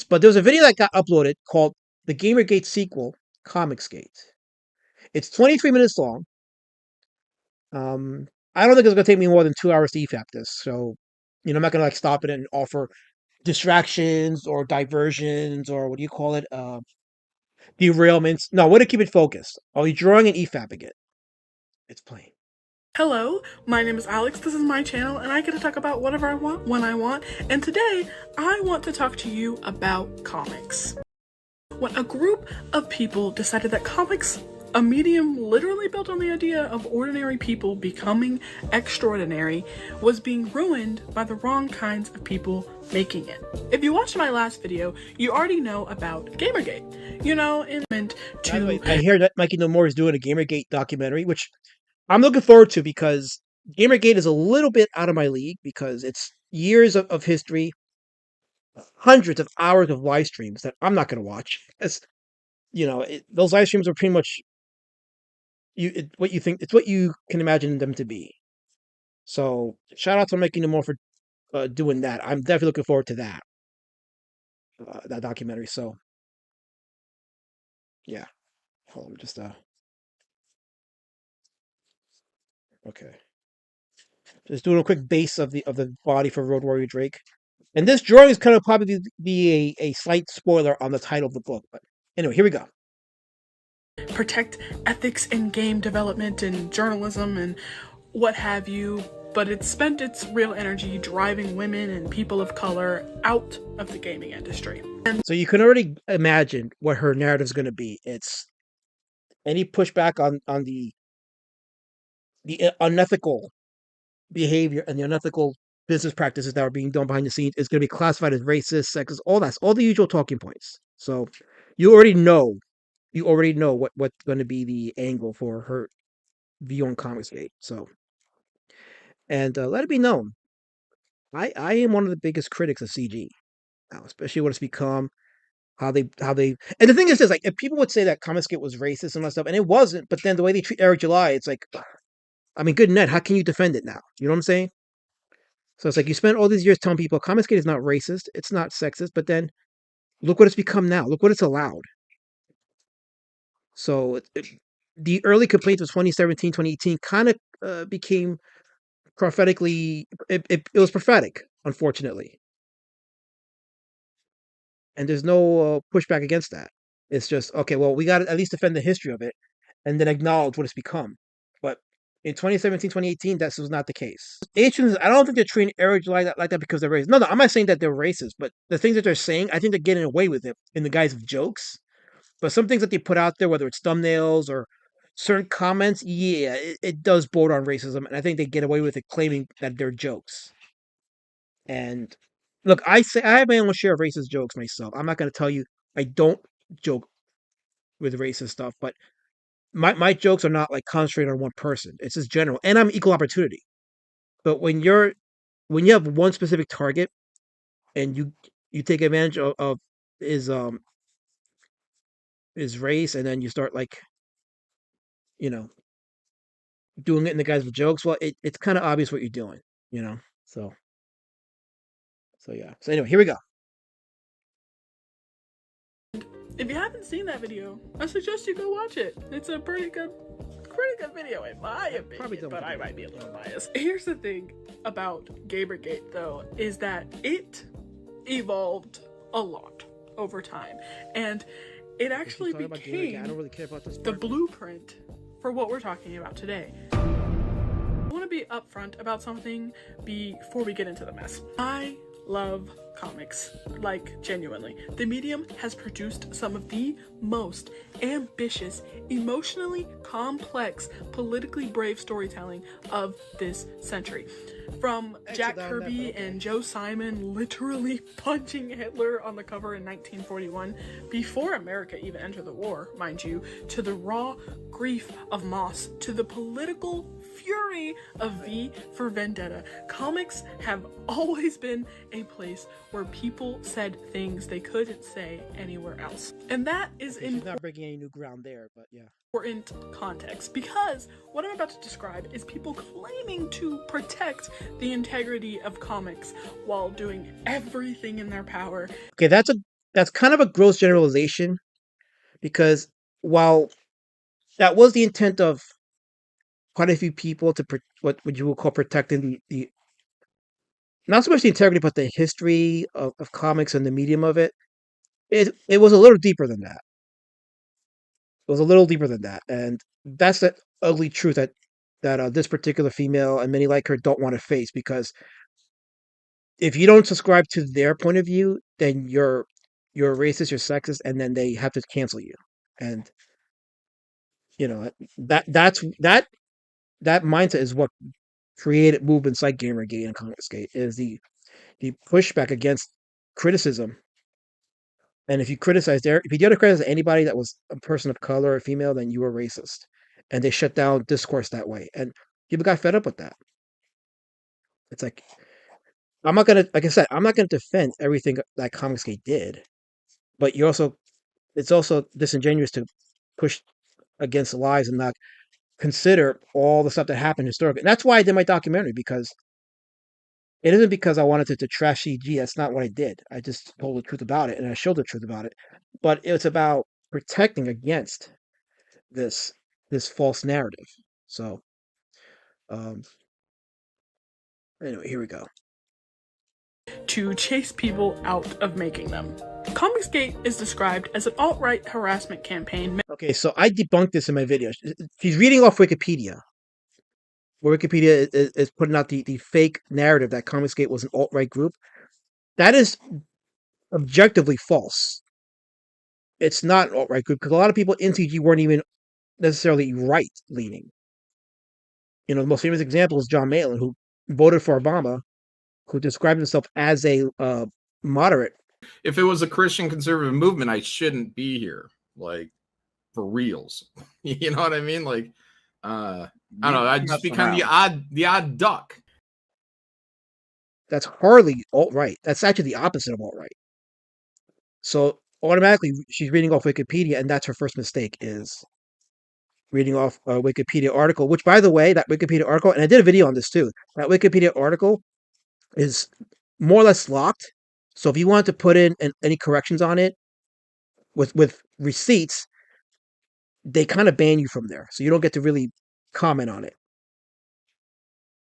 but there was a video that got uploaded called the Gamergate Sequel, Comicsgate. It's 23 minutes long. I don't think it's gonna take me more than 2 hours to EFAP this, so I'm not gonna like stop it and offer distractions or diversions or what do you call it? Derailments. No, I want to keep it focused. I'll be drawing and EFAPing it. It's plain. Hello, my name is Alex, this is my channel, and I get to talk about whatever I want, when I want, and today I want to talk to you about comics. When a group of people decided that comics, a medium literally built on the idea of ordinary people becoming extraordinary, was being ruined by the wrong kinds of people making it. If you watched my last video, you already know about Gamergate. You know, By the way, I hear that Mikey No More is doing a Gamergate documentary, which I'm looking forward to because Gamergate is a little bit out of my league because it's years of history, hundreds of hours of live streams that I'm not going to watch. As those live streams are pretty much what you think. It's what you can imagine them to be. So shout out to Mikey No More for doing that. I'm definitely looking forward to that documentary. So yeah, hold on, just okay. Just doing a quick base of the body for Road Warrior Drake. And this drawing is kind of probably be a slight spoiler on the title of the book. But anyway, here we go. Protect ethics in game development and journalism and what have you, but it spent its real energy driving women and people of color out of the gaming industry. So you can already imagine what her narrative is going to be. It's any pushback on the unethical behavior and the unethical business practices that are being done behind the scenes is going to be classified as racist, sexist, all the usual talking points. So you already know what's going to be the angle for her view on Comicsgate. So, and let it be known, I am one of the biggest critics of CG now, especially what it's become. How they and the thing is this, like, if people would say that Comicsgate was racist and all that stuff, and it wasn't, but then the way they treat Eric July, it's like, I mean, good net, how can you defend it now? You know what I'm saying? So it's like you spent all these years telling people Comicsgate is not racist, it's not sexist, but then look what it's become now. Look what it's allowed. So the early complaints of 2017, 2018 kind of became prophetically, it was prophetic, unfortunately. And there's no pushback against that. It's just, okay, well, we got to at least defend the history of it and then acknowledge what it's become. But in 2017, 2018, that was not the case. Asians, I don't think they're treating Arabs like that because they're racist. No, I'm not saying that they're racist, but the things that they're saying, I think they're getting away with it in the guise of jokes. But some things that they put out there, whether it's thumbnails or certain comments, yeah, it does border on racism. And I think they get away with it claiming that they're jokes. And look, I have my own share of racist jokes myself. I'm not going to tell you I don't joke with racist stuff, but my jokes are not like concentrated on one person. It's just general, and I'm equal opportunity. But when you have one specific target and you take advantage of his his race, and then you start like you know doing it in the guise of jokes, well, it's kind of obvious what you're doing, you know. So yeah. So anyway, here we go. If you haven't seen that video, I suggest you go watch it. It's a pretty good video in my opinion, but I might be a little biased. Here's the thing about Gamergate though, is that it evolved a lot over time, and it actually became the blueprint for what we're talking about today. I want to be upfront about something before we get into the mess. I love comics, like genuinely. The medium has produced some of the most ambitious, emotionally complex, politically brave storytelling of this century. From Jack Kirby and Joe Simon literally punching Hitler on the cover in 1941, before America even entered the war, mind you, to the raw grief of Moss, to the political fury of V for Vendetta. Comics have always been a place where people said things they couldn't say anywhere else. And that is not breaking any new ground there, but yeah. Important context, because what I'm about to describe is people claiming to protect the integrity of comics while doing everything in their power. Okay, that's that's kind of a gross generalization because while that was the intent of quite a few people to what you will call protecting the not so much the integrity but the history of comics and the medium of it, it was a little deeper than that. It was a little deeper than that, and that's the ugly truth that this particular female and many like her don't want to face because if you don't subscribe to their point of view, then you're racist, you're sexist, and then they have to cancel you. And that mindset is what created movements like Gamergate and Comicsgate is the pushback against criticism. And if you did criticize anybody that was a person of color or female, then you were racist. And they shut down discourse that way. And people got fed up with that. It's like I'm not gonna like I said, I'm not gonna defend everything that Comicsgate did, but it's also disingenuous to push against lies and not consider all the stuff that happened historically. And that's why I did my documentary because it isn't because I wanted to trash CG. That's not what I did. I just told the truth about it and I showed the truth about it. But it's about protecting against this this false narrative. So um anyway, here we go. To chase people out of making them. Comicsgate is described as an alt-right harassment campaign. Okay, so I debunked this in my video. She's reading off Wikipedia, where Wikipedia is putting out the fake narrative that Comicsgate was an alt-right group. That is objectively false. It's not an alt-right group because a lot of people in CG weren't even necessarily right-leaning. The most famous example is John Malin, who voted for Obama, who described himself as a moderate. If it was a Christian conservative movement, I shouldn't be here, like for reals. You know what I mean? Like, I don't know. I'd just become the odd duck. That's hardly alt-right. That's actually the opposite of alt-right. So automatically, she's reading off Wikipedia, and that's her first mistake is reading off a Wikipedia article. Which, by the way, that Wikipedia article, and I did a video on this too. That Wikipedia article is more or less locked. So if you want to put in any corrections on it with receipts, they kind of ban you from there. So you don't get to really comment on it.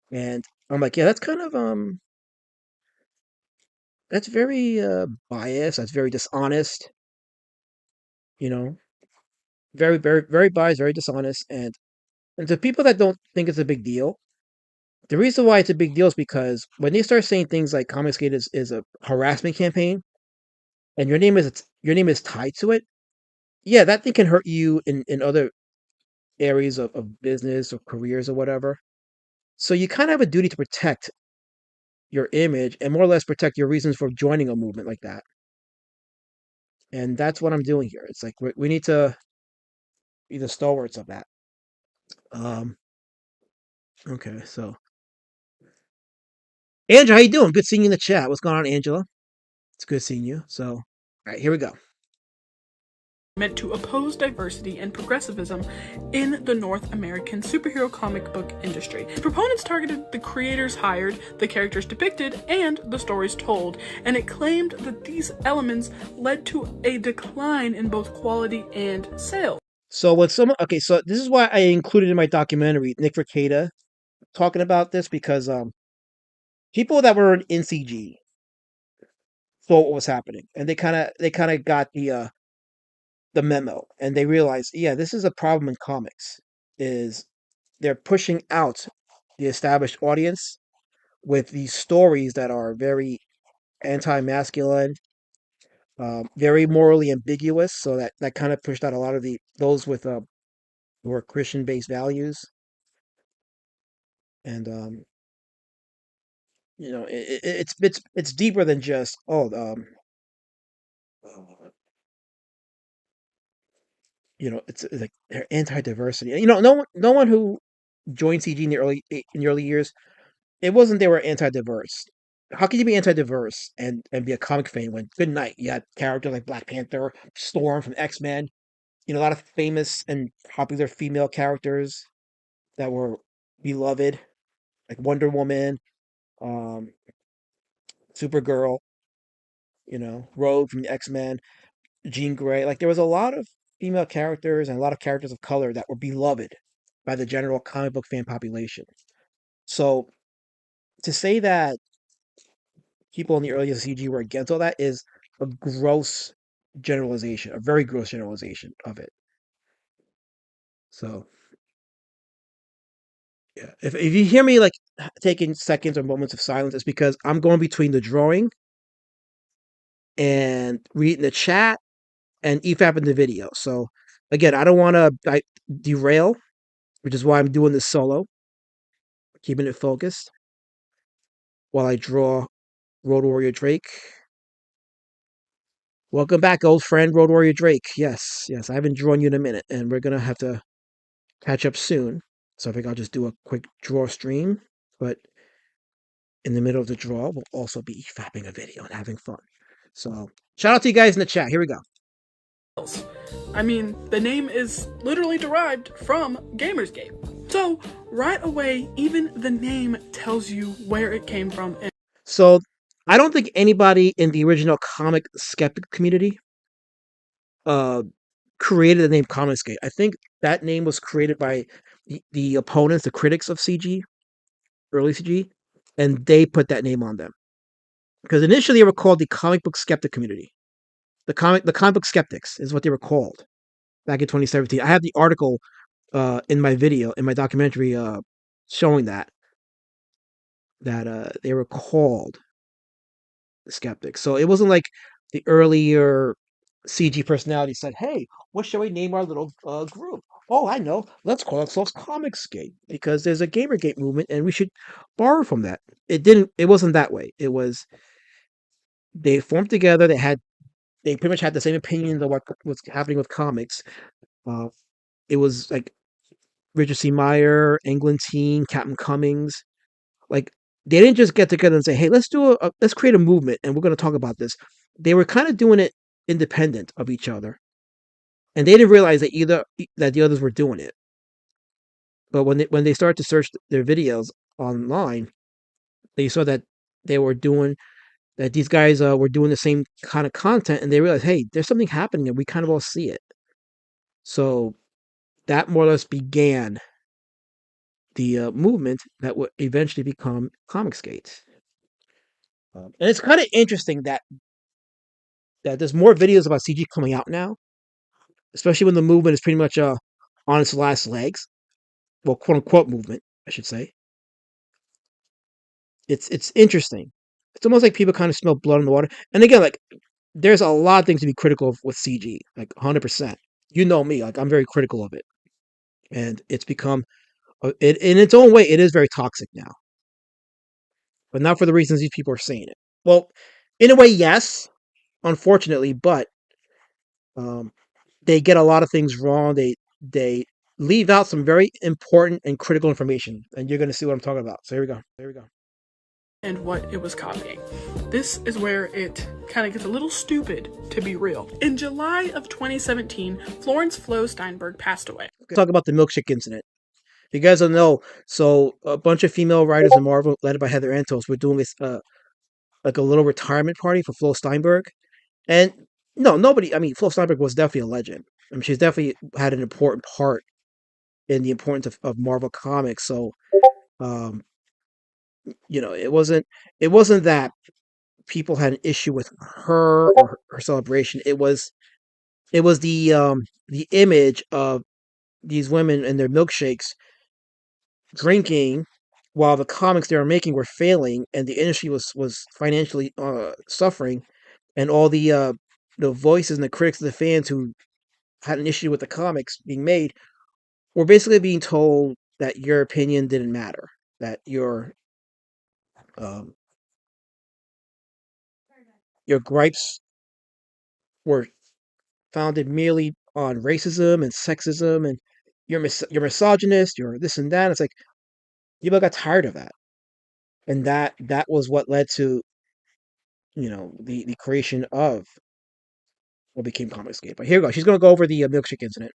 And I'm like, yeah, that's kind of that's very biased. That's very dishonest. You know, very, very, very biased, very dishonest. And to people that don't think it's a big deal, the reason why it's a big deal is because when they start saying things like Comicsgate is a harassment campaign, and your name is tied to it, yeah, that thing can hurt you in other areas of business or careers or whatever. So you kind of have a duty to protect your image and more or less protect your reasons for joining a movement like that. And that's what I'm doing here. It's like we need to be the stalwarts of that. Um, okay, so Angela, how you doing? Good seeing you in the chat. What's going on, Angela? It's good seeing you. So, all right, here we go. Meant to oppose diversity and progressivism in the North American superhero comic book industry. Proponents targeted the creators hired, the characters depicted, and the stories told, and it claimed that these elements led to a decline in both quality and sales. So so this is why I included in my documentary Nick Rekieta talking about this because people that were in CG saw what was happening and they kind of got the memo and they realized, yeah, this is a problem in comics is they're pushing out the established audience with these stories that are very anti-masculine, very morally ambiguous. So that kind of pushed out a lot of those with more Christian-based values, and it's deeper than just uh, it's like they're anti-diversity. No one who joined CG in the early years, it wasn't they were anti-diverse. How can you be anti-diverse and be a comic fan when good night you had characters like Black Panther, Storm from X-Men, a lot of famous and popular female characters that were beloved, like Wonder Woman, um, Supergirl. Rogue from the X-Men, Jean Grey. Like there was a lot of female characters and a lot of characters of color that were beloved by the general comic book fan population. So to say that people in the early CG were against all that is a gross generalization, a very gross generalization of it. So yeah, if you hear me like taking seconds or moments of silence, it's because I'm going between the drawing and reading the chat and EFAP in the video. So again, I don't want to derail, which is why I'm doing this solo, keeping it focused while I draw Road Warrior Drake. Welcome back, old friend, Road Warrior Drake. Yes, I haven't drawn you in a minute, and we're gonna have to catch up soon. So I think I'll just do a quick draw stream, but in the middle of the draw, we'll also be fapping a video and having fun. So shout out to you guys in the chat. Here we go. I mean, the name is literally derived from Gamersgate. So right away, even the name tells you where it came from. So I don't think anybody in the original comic skeptic community created the name Comicsgate. I think that name was created by the opponents, the critics of CG, early CG, and they put that name on them. Because initially they were called the comic book skeptic community. The comic book skeptics is what they were called back in 2017. I have the article in my video, in my documentary, showing that they were called the skeptics. So it wasn't like the earlier CG personality said, "Hey, what shall we name our little group? Oh, I know. Let's call ourselves Comicsgate because there's a Gamergate movement, and we should borrow from that." It didn't. It wasn't that way. It was they formed together. They pretty much had the same opinion of what was happening with comics. Uh, it was like Richard C. Meyer, Englentine, Captain Cummings. Like they didn't just get together and say, "Hey, let's create a movement, and we're going to talk about this." They were kind of doing it independent of each other, and they didn't realize that the others were doing it. But when they started to search their videos online, they saw that they were doing that. These guys were doing the same kind of content, and they realized, "Hey, there's something happening, and we kind of all see it." So that more or less began the movement that would eventually become Comicsgate. And it's kind of interesting that there's more videos about CG coming out now, especially when the movement is pretty much on its last legs. Well, quote unquote movement, I should say. It's interesting. It's almost like people kind of smell blood in the water. And again, like there's a lot of things to be critical of with CG, like 100%. You know me, like I'm very critical of it, and it's become in its own way, it is very toxic now, but not for the reasons these people are saying it. Well, in a way, yes, unfortunately, but um, they get a lot of things wrong. They leave out some very important and critical information, and you're going to see what I'm talking about. So here we go. And what it was copying. This is where it kind of gets a little stupid, to be real. In July of 2017, Florence Flo Steinberg passed away. Talk about the milkshake incident. If you guys don't know, so a bunch of female writers in Marvel, led by Heather Antos, were doing this like a little retirement party for Flo Steinberg. And no, nobody. I mean, Flo Steinberg was definitely a legend. I mean, she's definitely had an important part in the importance of Marvel Comics. So, um, it wasn't that people had an issue with her or her celebration. It was the image of these women and their milkshakes drinking while the comics they were making were failing and the industry was financially suffering, and all the voices and the critics and the fans who had an issue with the comics being made were basically being told that your opinion didn't matter, that um, your gripes were founded merely on racism and sexism, and you're misogynist, you're this and that. It's like people got tired of that, and that was what led to the creation of what became Comicsgate. But here we go. She's going to go over the milkshake incident.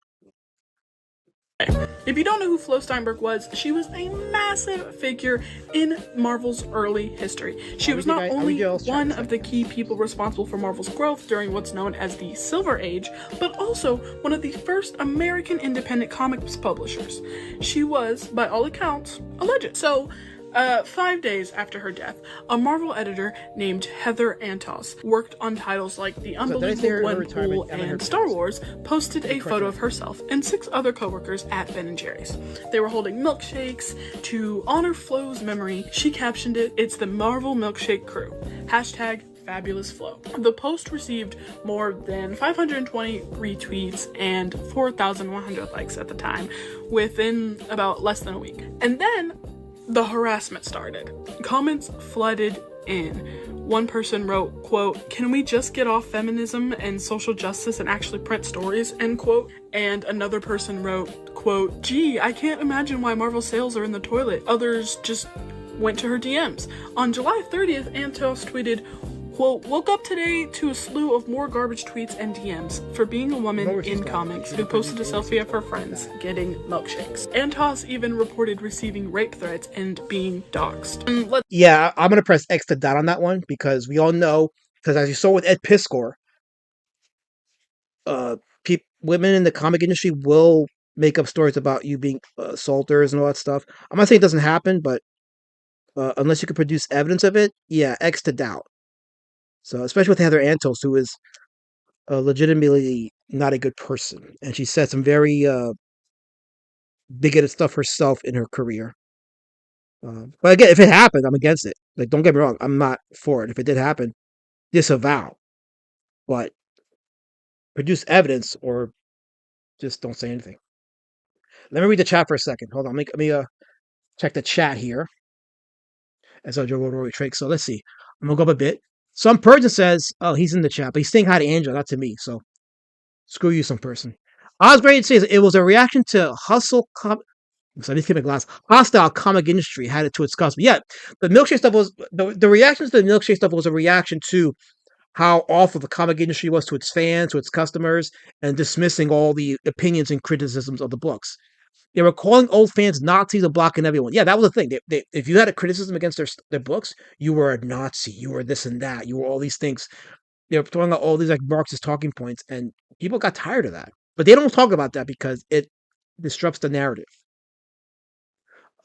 If you don't know who Flo Steinberg was, she was a massive figure in Marvel's early history. She was not only one of the key people responsible for Marvel's growth during what's known as the Silver Age, but also one of the first American independent comics publishers. She was, by all accounts, a legend. So, 5 days after her death, a Marvel editor named Heather Antos worked on titles like The Unbelievable Gwenpool and Star Wars, posted a photo of herself and 6 other coworkers at Ben & Jerry's. They were holding milkshakes to honor Flo's memory. She captioned it, "It's the Marvel Milkshake Crew. Hashtag Fabulous Flo." The post received more than 520 retweets and 4,100 likes at the time, within about less than a week. And then the harassment started. Comments flooded in. One person wrote, quote, "Can we just get off feminism and social justice and actually print stories," end quote. And another person wrote, quote, "Gee, I can't imagine why Marvel sales are in the toilet." Others just went to her DMs. On July 30th, Antos tweeted, quote, "Woke up today to a slew of more garbage tweets and DMs for being a woman in comics who posted a selfie of her friends getting milkshakes." Antos even reported receiving rape threats and being doxxed. Yeah, I'm going to press X to dot on that one, because we all know, because as you saw with Ed Piskor, women in the comic industry will make up stories about you being assaulters and all that stuff. I'm not saying it doesn't happen, but unless you can produce evidence of it, yeah, X to doubt. So, especially with Heather Antos, who is legitimately not a good person. And she said some very bigoted stuff herself in her career. But again, if it happened, I'm against it. Like, don't get me wrong, I'm not for it. If it did happen, disavow. But produce evidence or just don't say anything. Let me read the chat for a second. Hold on. Let me check the chat here. As I rhetoric. So let's see. I'm going to go up a bit. Some person says, oh, he's in the chat, but he's saying hi to Angela, not to me. So screw you, some person. Osgrade says it was a reaction to hostile comic industry had it to its customers. Yeah, the milkshake stuff was the reaction to the milkshake stuff was a reaction to how awful the comic industry was to its fans, to its customers, and dismissing all the opinions and criticisms of the books. They were calling old fans Nazis and blocking everyone. Yeah, that was the thing. If you had a criticism against their books, you were a Nazi. You were this and that. You were all these things. They were throwing out all these like Marxist talking points, and people got tired of that. But they don't talk about that because it disrupts the narrative.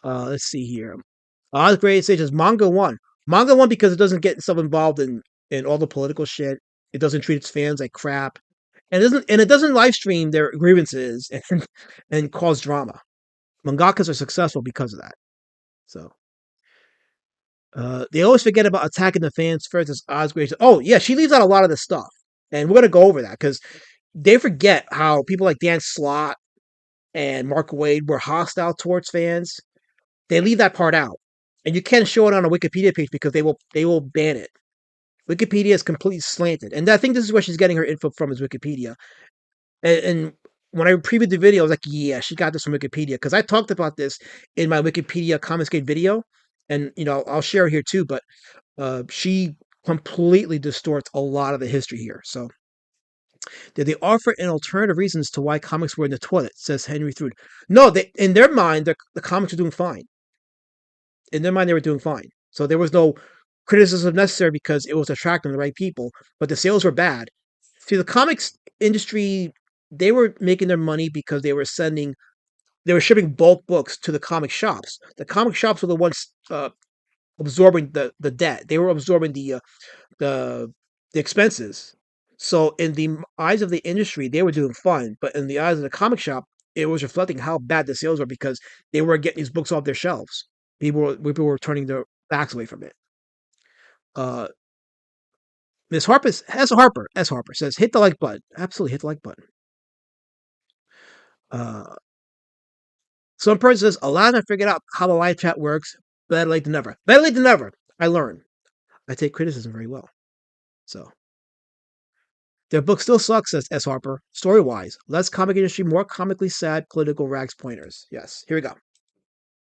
Let's see here. Osgrade says Manga One. Manga One because it doesn't get itself involved in all the political shit. It doesn't treat its fans like crap. And it doesn't live stream their grievances and cause drama. Mangakas are successful because of that. So they always forget about attacking the fans first. As Osgrade, oh yeah, she leaves out a lot of this stuff, and we're gonna go over that because they forget how people like Dan Slott and Mark Waid were hostile towards fans. They leave that part out, and you can't show it on a Wikipedia page because they will ban it. Wikipedia is completely slanted, and I think this is where she's getting her info from, is Wikipedia. And when I previewed the video, I was like, yeah, she got this from Wikipedia, because I talked about this in my Wikipedia Comicsgate video, and I'll share it here too. But she completely distorts a lot of the history here. So did they offer an alternative reasons to why comics were in the toilet? Says Henry Throod. No, in their mind, the comics were doing fine. In their mind, they were doing fine. So there was no criticism necessary because it was attracting the right people, but the sales were bad. See, the comics industry, they were making their money because they were shipping bulk books to the comic shops. The comic shops were the ones absorbing the debt. They were absorbing the expenses. So in the eyes of the industry, they were doing fine, but in the eyes of the comic shop, it was reflecting how bad the sales were because they were getting these books off their shelves. People were turning their backs away from it. Miss Harper, S. Harper says, hit the like button. Absolutely, hit the like button. Some person says, Alana figured out how the live chat works. Better late than never. Better late than never. I learn. I take criticism very well. So, their book still sucks, says S. Harper. Story-wise, less comic industry, more comically sad political rags pointers. Yes, here we go.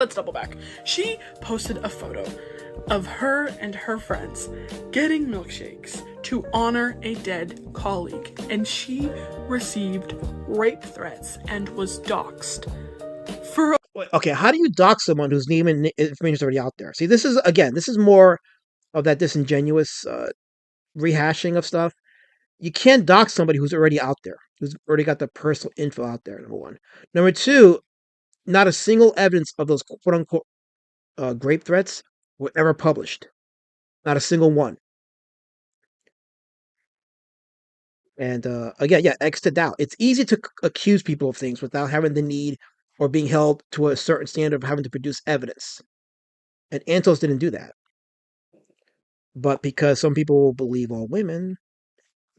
Let's double back. She posted a photo of her and her friends getting milkshakes to honor a dead colleague, and she received rape threats and was doxxed Okay, how do you dox someone whose name and information is already out there? See, this is more of that disingenuous rehashing of stuff. You can't dox somebody who's already out there, who's already got the personal info out there. Number one. Number two, not a single evidence of those quote unquote grape threats were ever published. Not a single one. And again, yeah, X to doubt. It's easy to accuse people of things without having the need or being held to a certain standard of having to produce evidence. And Antos didn't do that. But because some people will believe all women,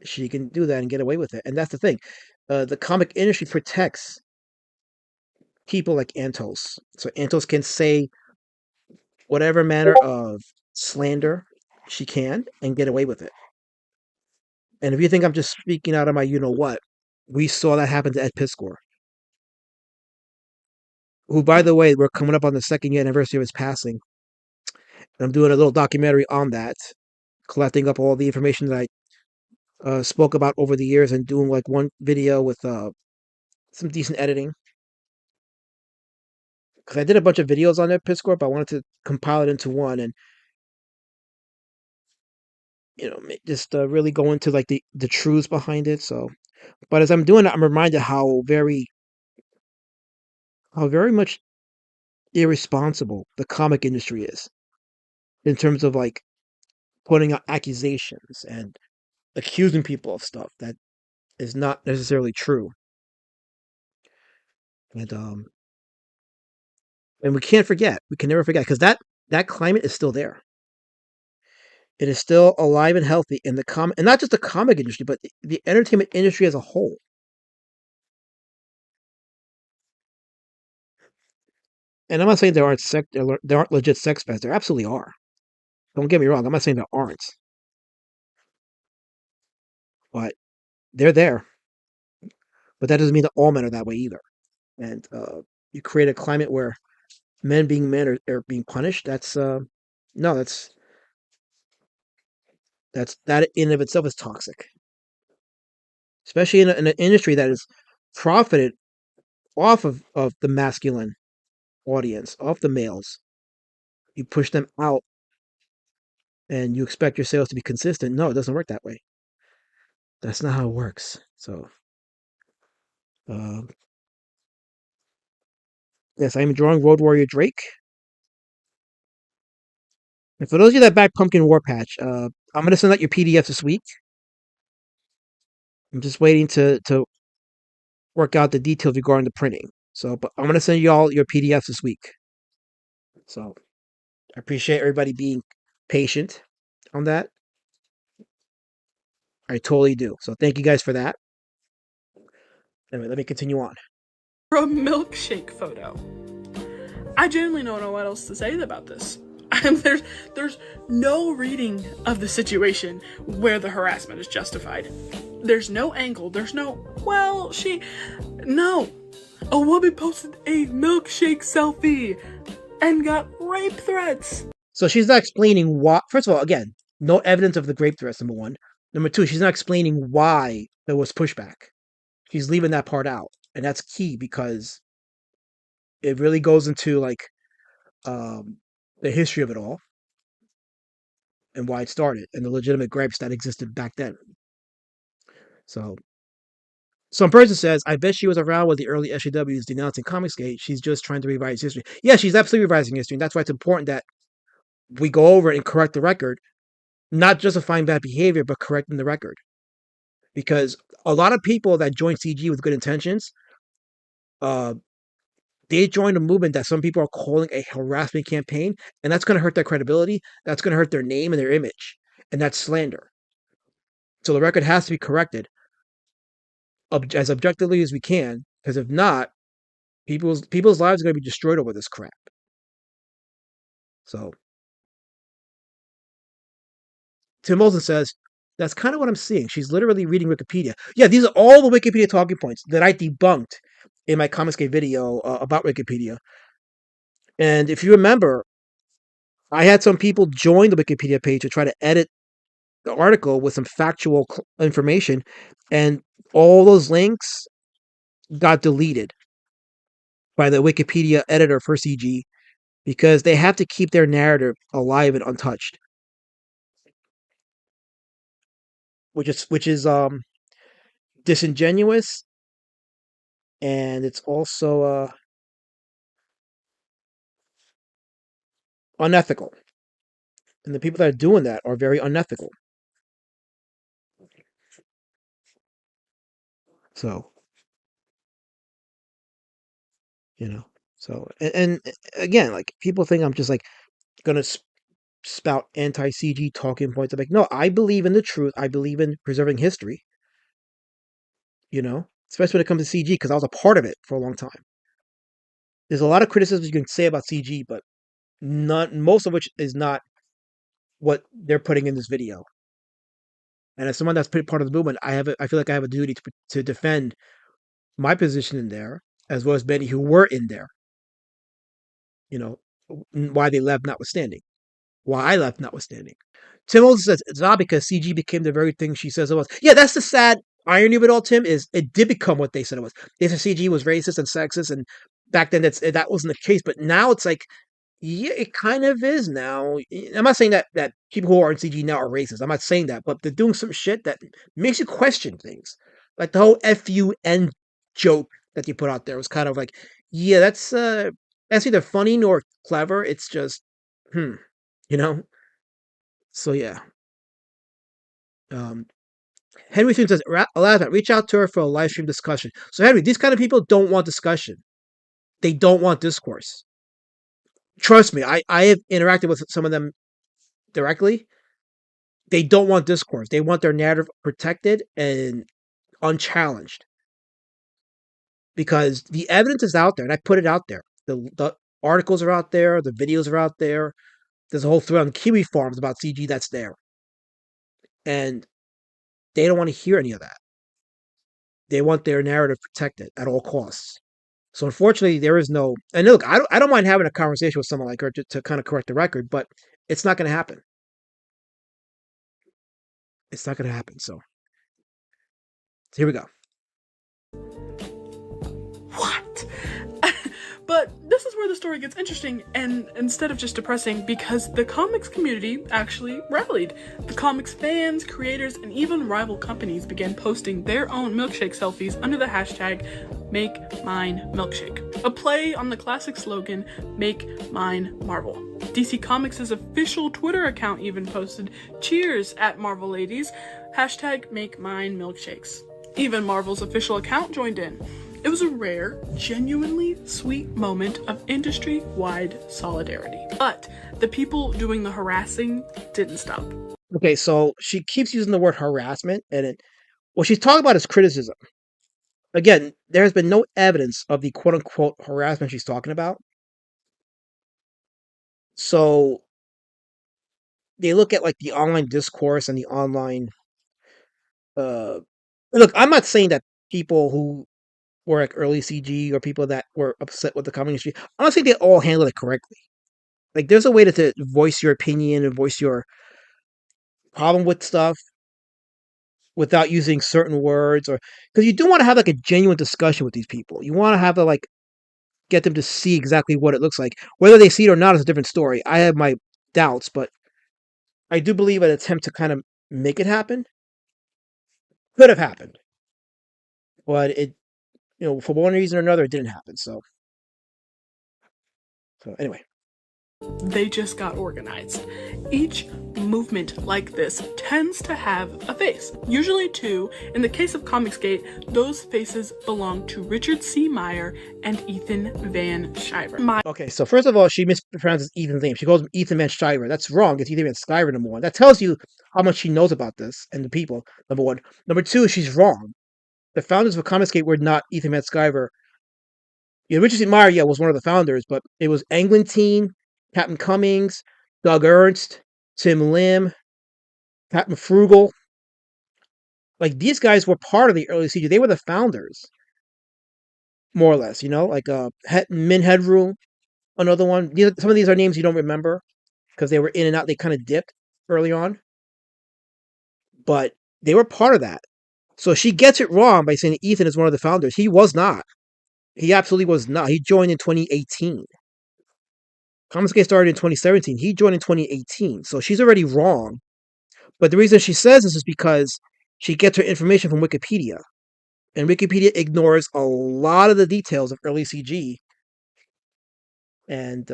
she can do that and get away with it. And that's the thing. The comic industry protects people like Antos. So Antos can say whatever manner of slander she can and get away with it. And if you think I'm just speaking out of my you-know-what, we saw that happen to Ed Piskor, who, by the way, we're coming up on the second year anniversary of his passing. And I'm doing a little documentary on that, collecting up all the information that I spoke about over the years and doing like one video with some decent editing. Because I did a bunch of videos on Ed Piskor, but I wanted to compile it into one and, just really go into like the truths behind it. So, but as I'm doing it, I'm reminded how very much irresponsible the comic industry is in terms of like putting out accusations and accusing people of stuff that is not necessarily true. And we can't forget. We can never forget because that climate is still there. It is still alive and healthy in the and not just the comic industry, but the entertainment industry as a whole. And I'm not saying there aren't legit sex pests. There absolutely are. Don't get me wrong. I'm not saying there aren't, but they're there. But that doesn't mean that all men are that way either. And you create a climate where men being men are being punished. That's no, that in and of itself is toxic, especially in an industry that is profited off of the masculine audience, off the males. You push them out and you expect your sales to be consistent. No, it doesn't work that way. That's not how it works. So, uh, yes, I'm drawing Road Warrior Drake. And for those of you that back Pumpkin War Patch, I'm going to send out your PDFs this week. I'm just waiting to work out the details regarding the printing. So, but I'm going to send you all your PDFs this week. So, I appreciate everybody being patient on that. I totally do. So, thank you guys for that. Anyway, let me continue on. A milkshake photo. I genuinely don't know what else to say about this. There's no reading of the situation where the harassment is justified. There's no angle. There's no, no. A woman posted a milkshake selfie and got rape threats. So she's not explaining why. First of all, again, no evidence of the grape threats, number one. Number two, she's not explaining why there was pushback. She's leaving that part out. And that's key because it really goes into like the history of it all and why it started and the legitimate gripes that existed back then. So some person says, I bet she was around with the early SJWs denouncing Comicsgate. She's just trying to revise history. Yeah, she's absolutely revising history. And that's why it's important that we go over it and correct the record, not justifying bad behavior, but correcting the record. Because a lot of people that join CG with good intentions, they joined a movement that some people are calling a harassment campaign, and that's going to hurt their credibility. That's going to hurt their name and their image, and that's slander. So the record has to be corrected as objectively as we can, because if not, people's lives are going to be destroyed over this crap. So Tim Olsen says, that's kind of what I'm seeing. She's literally reading Wikipedia. Yeah, these are all the Wikipedia talking points that I debunked in my Comicsgate video about Wikipedia. And if you remember, I had some people join the Wikipedia page to try to edit the article with some factual information, and all those links got deleted by the Wikipedia editor for CG because they have to keep their narrative alive and untouched, which is disingenuous, and it's also unethical. And the people that are doing that are very unethical. So, you know, and again, like people think I'm just like gonna spout anti CG talking points. I'm like, no, I believe in the truth. I believe in preserving history. Especially when it comes to CG because I was a part of it for a long time. There's a lot of criticisms you can say about CG, but not most of which is not what they're putting in this video. And as someone that's part of the movement, I feel like I have a duty to defend my position in there, as well as many who were in there. Why they left notwithstanding. Why I left notwithstanding. Tim also says it's not because CG became the very thing she says it was. Yeah, that's the sad irony of it all, Tim, is it did become what they said it was. They said CG was racist and sexist, and back then that wasn't the case, but now it's like, yeah, it kind of is now. I'm not saying that people who are in CG now are racist. I'm not saying that, but they're doing some shit that makes you question things. Like the whole FUN joke that you put out there was kind of like, yeah, that's neither funny nor clever. It's just, you know. So yeah. Henry Thune says, Alana, reach out to her for a live stream discussion. So Henry, these kind of people don't want discussion. They don't want discourse. Trust me, I have interacted with some of them directly. They don't want discourse. They want their narrative protected and unchallenged. Because the evidence is out there, and I put it out there. The articles are out there, the videos are out there. There's a whole thread on Kiwi Farms about CG that's there. And they don't want to hear any of that. They want their narrative protected at all costs. So unfortunately, there is no. And look, I don't mind having a conversation with someone like her to kind of correct the record, but it's not going to happen. It's not going to happen. So here we go. What? But this is where the story gets interesting, and instead of just depressing, because the comics community actually rallied. The comics fans, creators, and even rival companies began posting their own milkshake selfies under the hashtag #MakeMineMilkshake, a play on the classic slogan, Make Mine Marvel. DC Comics' official Twitter account even posted, "Cheers at Marvel ladies, hashtag #MakeMineMilkshakes." Even Marvel's official account joined in. It was a rare, genuinely sweet moment of industry-wide solidarity. But the people doing the harassing didn't stop. Okay, so she keeps using the word harassment, and what she's talking about is criticism. Again, there has been no evidence of the quote-unquote harassment she's talking about. So they look at like the online discourse and the online. Look, I'm not saying that people who were like early CG or people that were upset with the comic industry, I don't think they all handled it correctly. Like, there's a way to voice your opinion and voice your problem with stuff without using certain words, or because you do want to have like a genuine discussion with these people. You want to have to like get them to see exactly what it looks like. Whether they see it or not is a different story. I have my doubts, but I do believe an attempt to kind of make it happen could have happened, but it, for one reason or another, it didn't happen. So anyway. They just got organized. Each movement like this tends to have a face, usually two. In the case of Comicsgate, those faces belong to Richard C. Meyer and Ethan Van Sciver. Okay, so first of all, she mispronounces Ethan's name. She calls him Ethan Van Sciver. That's wrong. It's Ethan Van Sciver, number one. That tells you how much she knows about this and the people, number one. Number two, she's wrong. The founders of Comicsgate were not Ethan Van Sciver. Richard C. Meyer, was one of the founders, but it was Englentine, Captain Cummings, Doug Ernst, Tim Lim, Captain Frugal. Like, these guys were part of the early CG. They were the founders, more or less, like Min Headroom, another one. Some of these are names you don't remember because they were in and out. They kind of dipped early on, but they were part of that. So she gets it wrong by saying Ethan is one of the founders. He was not. He absolutely was not. He joined in 2018. Comicsgate started in 2017. He joined in 2018. So she's already wrong. But the reason she says this is because she gets her information from Wikipedia. And Wikipedia ignores a lot of the details of early CG. And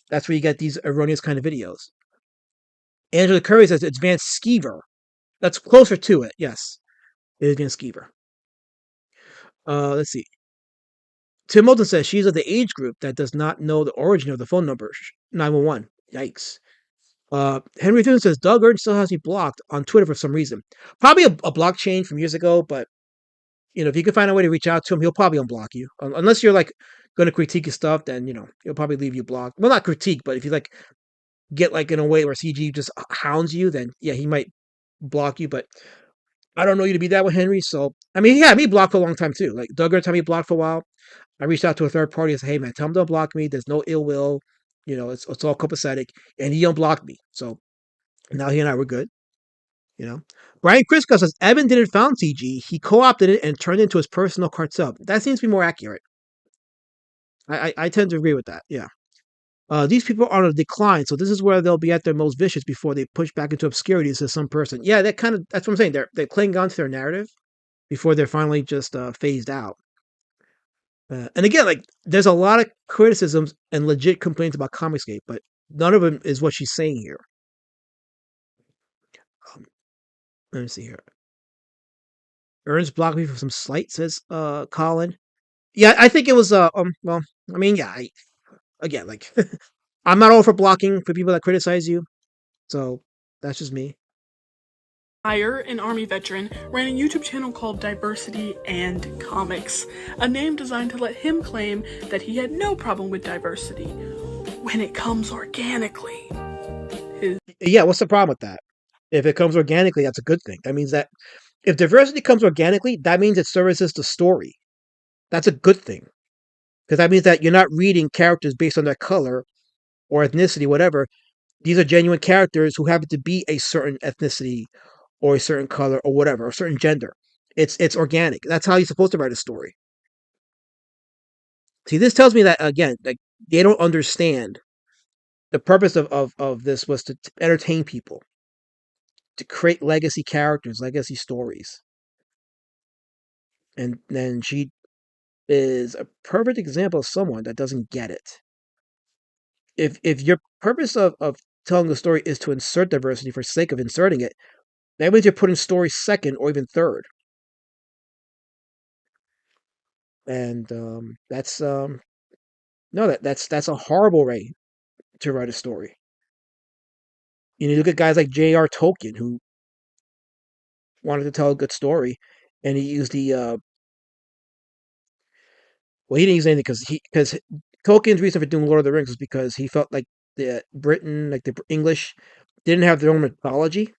that's where you get these erroneous kind of videos. Angela Curry says advanced skeever. That's closer to it, yes. It is advanced skeever. Let's see. Tim Moulton says she's of the age group that does not know the origin of the phone number 911. Yikes. Henry Thune says Doug Ernst still has me blocked on Twitter for some reason. Probably a block change from years ago, but if you can find a way to reach out to him, he'll probably unblock you. Unless you're like going to critique his stuff, then he'll probably leave you blocked. Well, not critique, but if you like get like in a way where CG just hounds you, then yeah, he might block you. But I don't know you to be that with Henry. So I mean, he had me blocked for a long time too. Like Doug Ernst had me blocked for a while. I reached out to a third party and said, "Hey man, tell him don't block me. There's no ill will. It's all copacetic," and he unblocked me. So now he and I were good. Brian Crisco says Evan didn't found CG. He co-opted it and turned it into his personal cartel. That seems to be more accurate. I tend to agree with that. Yeah. These people are on a decline, so this is where they'll be at their most vicious before they push back into obscurity, says some person. Yeah, that's what I'm saying. They're clinging on to their narrative before they're finally just phased out. And again, like there's a lot of criticisms and legit complaints about Comicsgate, but none of them is what she's saying here. Let me see here. Ernst blocked me for some slight, says Colin. Yeah, I think it was well, I mean, yeah, again, like I'm not all for blocking for people that criticize you. So that's just me. An Army veteran, ran a YouTube channel called Diversity and Comics, a name designed to let him claim that he had no problem with diversity when it comes organically. Yeah, what's the problem with that? If it comes organically, that's a good thing. That means that if diversity comes organically, that means it services the story. That's a good thing. Because that means that you're not reading characters based on their color or ethnicity, whatever. These are genuine characters who happen to be a certain ethnicity or a certain color or whatever, a certain gender. It's organic. That's how you're supposed to write a story. See, this tells me that again, like they don't understand the purpose of this was to entertain people, to create legacy characters, legacy stories. And then she is a perfect example of someone that doesn't get it. If your purpose of telling the story is to insert diversity for sake of inserting it, that means you're putting story second or even third. And that's that's a horrible way to write a story. You look at guys like J.R. Tolkien who wanted to tell a good story, and he used the well, he didn't use anything because Tolkien's reason for doing Lord of the Rings was because he felt like the Britain, like the English, didn't have their own mythology,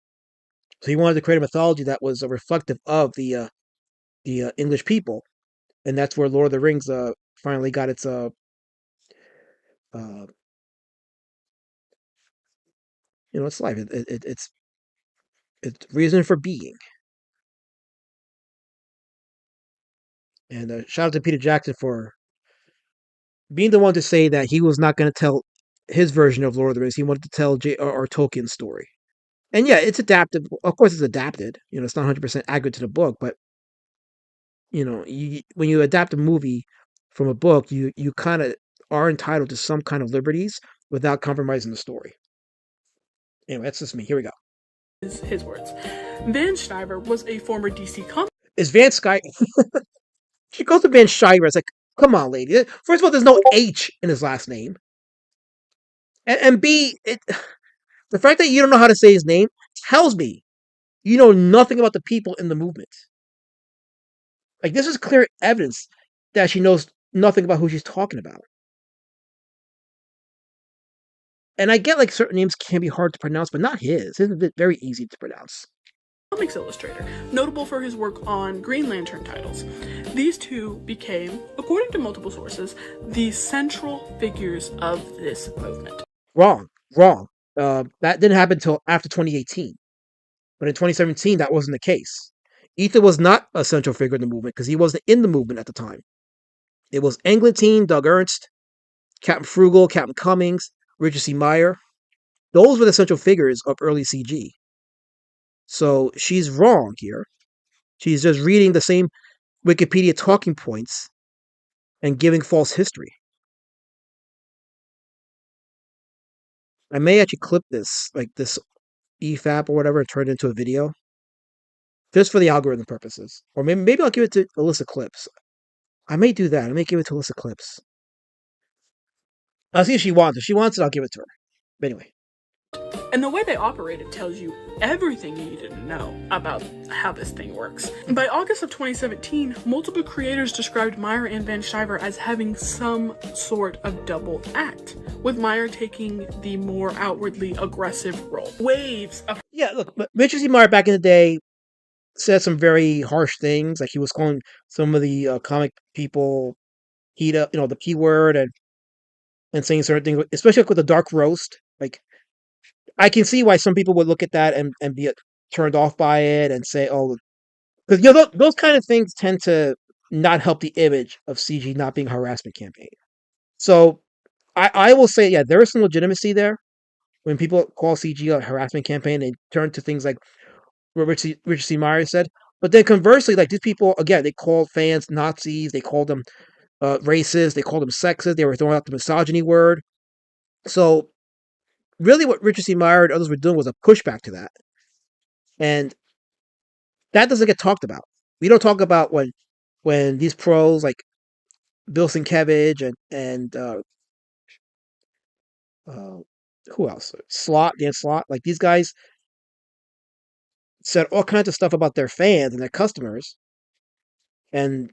so he wanted to create a mythology that was reflective of the English people, and that's where Lord of the Rings finally got its its life. It's reason for being. And shout out to Peter Jackson for being the one to say that he was not going to tell his version of Lord of the Rings. He wanted to tell J.R.R. Tolkien's story. And yeah, it's adapted. Of course, it's adapted. It's not 100% accurate to the book, but when you adapt a movie from a book, you kind of are entitled to some kind of liberties without compromising the story. Anyway, that's just me. Here we go. His words. Van Sciver was a former DC comic. Is Van Sky? She goes to Van Sciver. It's like, come on, lady. First of all, there's no H in his last name, and B, the fact that you don't know how to say his name tells me you know nothing about the people in the movement. Like, this is clear evidence that she knows nothing about who she's talking about. And I get like certain names can be hard to pronounce, but not his. His is very easy to pronounce. Comics illustrator, notable for his work on Green Lantern titles. These two became, according to multiple sources, the central figures of this movement. Wrong. That didn't happen until after 2018. But in 2017, that wasn't the case. Ethan was not a central figure in the movement because he wasn't in the movement at the time. It was Englentine, Doug Ernst, Captain Frugal, Captain Cummings, Richard C. Meyer. Those were the central figures of early CG. So she's wrong here. She's just reading the same Wikipedia talking points and giving false history. I may actually clip this, like this EFAP or whatever, and turn it into a video, just for the algorithm purposes. Or maybe I'll give it to Alixeclipse. I may do that. I may give it to Alixeclipse. I'll see if she wants it. If she wants it, I'll give it to her. But anyway. And the way they operate it tells you everything you needed to know about how this thing works. By August of 2017, multiple creators described Meyer and Van Sciver as having some sort of double act, with Meyer taking the more outwardly aggressive role. Waves of... Yeah, look, Richard C. Meyer back in the day said some very harsh things, like he was calling some of the comic people the P word, and saying certain things, especially like with the dark roast. Like, I can see why some people would look at that and be turned off by it and say, oh, because those kind of things tend to not help the image of CG not being a harassment campaign. So I will say, yeah, there is some legitimacy there when people call CG a harassment campaign. They turn to things like what Richard C. Meyer said. But then conversely, like these people, again, they called fans Nazis, they called them racist, they called them sexist, they were throwing out the misogyny word. So really what Richard C. Meyer and others were doing was a pushback to that. And that doesn't get talked about. We don't talk about when these pros like Bill Sienkiewicz and who else? Dan Slott, like these guys said all kinds of stuff about their fans and their customers. And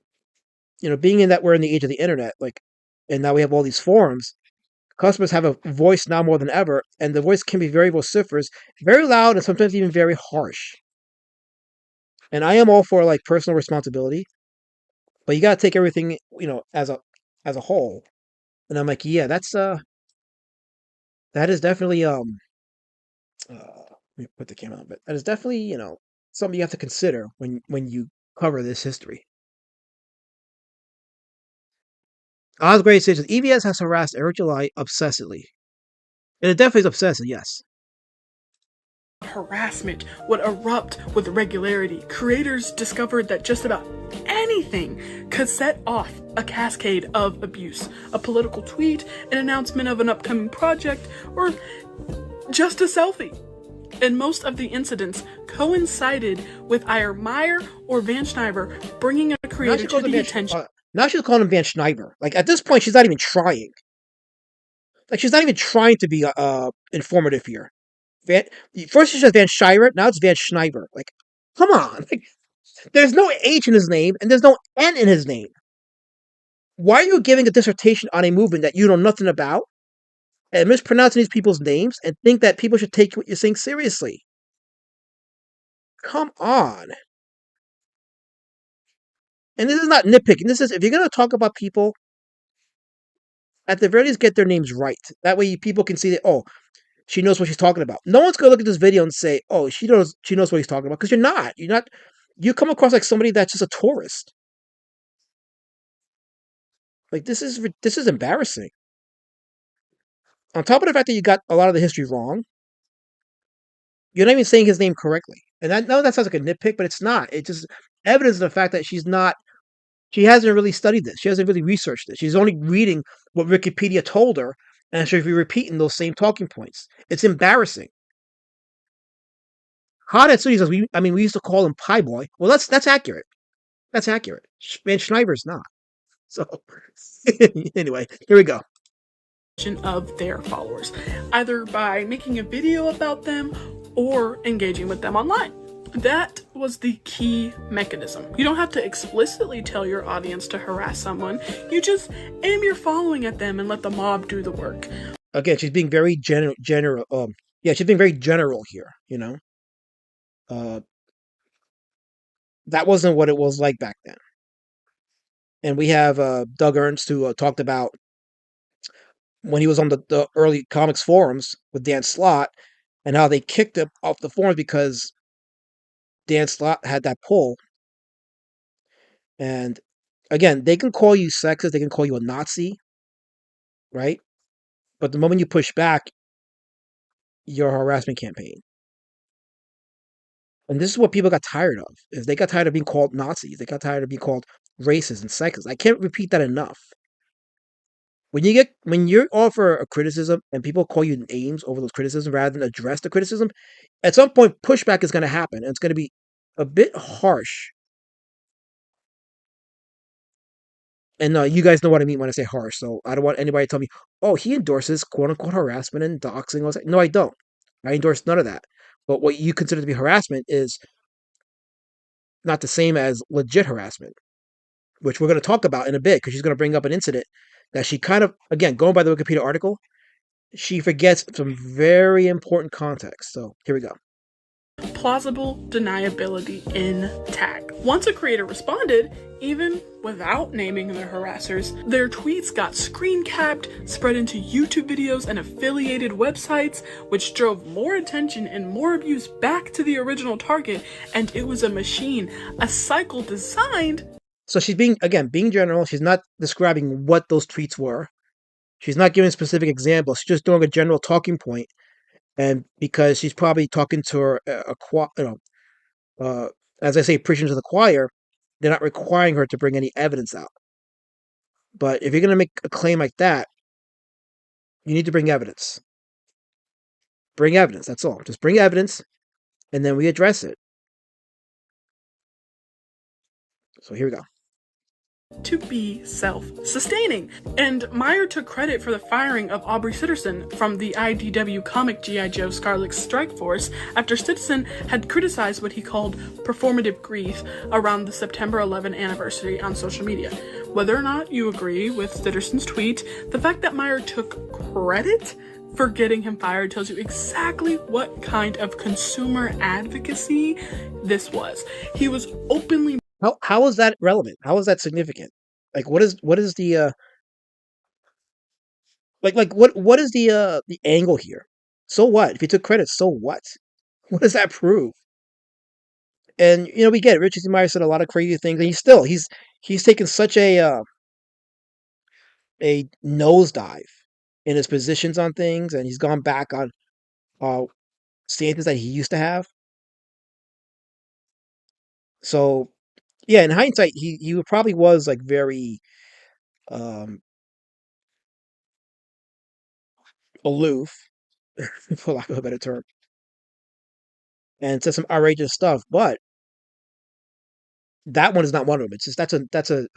being in that we're in the age of the internet, like, and now we have all these forums. Customers have a voice now more than ever, and the voice can be very vociferous, very loud, and sometimes even very harsh. And I am all for like personal responsibility, but you got to take everything as a whole. And I'm like, yeah, that is definitely let me put the camera on, but that is definitely something you have to consider when you cover this history. Osgrave says EBS has harassed Eric July obsessively. And it definitely is obsessive, yes. Harassment would erupt with regularity. Creators discovered that just about anything could set off a cascade of abuse. A political tweet, an announcement of an upcoming project, or just a selfie. And most of the incidents coincided with either Meyer or Van Sciver bringing a creator to the attention. Now she's calling him Van Sciver. Like, at this point, she's not even trying. Like, she's not even trying to be informative here. First she says Van Sciver, now it's Van Sciver. Like, come on. Like, there's no H in his name, and there's no N in his name. Why are you giving a dissertation on a movement that you know nothing about, and mispronouncing these people's names, and think that people should take what you're saying seriously? Come on. And this is not nitpicking. This is, if you're going to talk about people, at the very least, get their names right. That way people can see that, oh, she knows what she's talking about. No one's going to look at this video and say, oh, she knows what he's talking about, because you're not. You come across like somebody that's just a tourist. Like, this is embarrassing. On top of the fact that you got a lot of the history wrong, you're not even saying his name correctly. And I know that sounds like a nitpick, but it's not. It's just evidence of the fact that she hasn't really studied this. She hasn't really researched this. She's only reading what Wikipedia told her, and she'll be repeating those same talking points. It's embarrassing. Hot at says, we used to call him Pie Boy. Well, that's accurate. That's accurate. Van Schneider's not. So, anyway, here we go. Of their followers, either by making a video about them or engaging with them online. That was the key mechanism. You don't have to explicitly tell your audience to harass someone. You just aim your following at them and let the mob do the work. Again, she's being very general. She's being very general here. That wasn't what it was like back then. And we have Doug Ernst, who talked about when he was on the early comics forums with Dan Slott, and how they kicked him off the forums because Dan Slott had that pull. And Again, they can call you sexist, they can call you a Nazi, right? But the moment you push back, you're a harassment campaign. And this is what people got tired of. Is they got tired of being called Nazis. They got tired of being called racist and sexist. I can't repeat that enough. When you offer a criticism and people call you names over those criticisms rather than address the criticism, at some point pushback is going to happen, and it's going to be a bit harsh. And you guys know what I mean when I say harsh, so I don't want anybody to tell me, "Oh, he endorses quote unquote harassment and doxing." No, I don't. I endorse none of that. But what you consider to be harassment is not the same as legit harassment, which we're going to talk about in a bit because she's going to bring up an incident that she kind of, again, going by the Wikipedia article, she forgets some very important context. So here we go. Plausible deniability in tag. Once a creator responded, even without naming their harassers, their tweets got screen capped, spread into YouTube videos and affiliated websites, which drove more attention and more abuse back to the original target, and it was a machine, a cycle designed. So she's being general. She's not describing what those tweets were. She's not giving specific examples. She's just doing a general talking point. And because she's probably talking to her, as I say, preaching to the choir, they're not requiring her to bring any evidence out. But if you're going to make a claim like that, you need to bring evidence. Bring evidence, that's all. Just bring evidence, and then we address it. So here we go. To be self-sustaining. And Meyer took credit for the firing of Aubrey Sitterson from the IDW comic G.I. Joe Scarlet's Strike Force after Sitterson had criticized what he called performative grief around the September 11 anniversary on social media. Whether or not you agree with Sitterson's tweet, the fact that Meyer took credit for getting him fired tells you exactly what kind of consumer advocacy this was. He was openly... How is that relevant? How is that significant? Like what is the what is the angle here? So what? If you took credit, so what? What does that prove? And we get it. Richard C. Meyer said a lot of crazy things, and he's taken such a nosedive in his positions on things, and he's gone back on stances that he used to have. So yeah, in hindsight, he probably was like very aloof, for lack of a better term, and said some outrageous stuff. But that one is not one of them. It's just that's a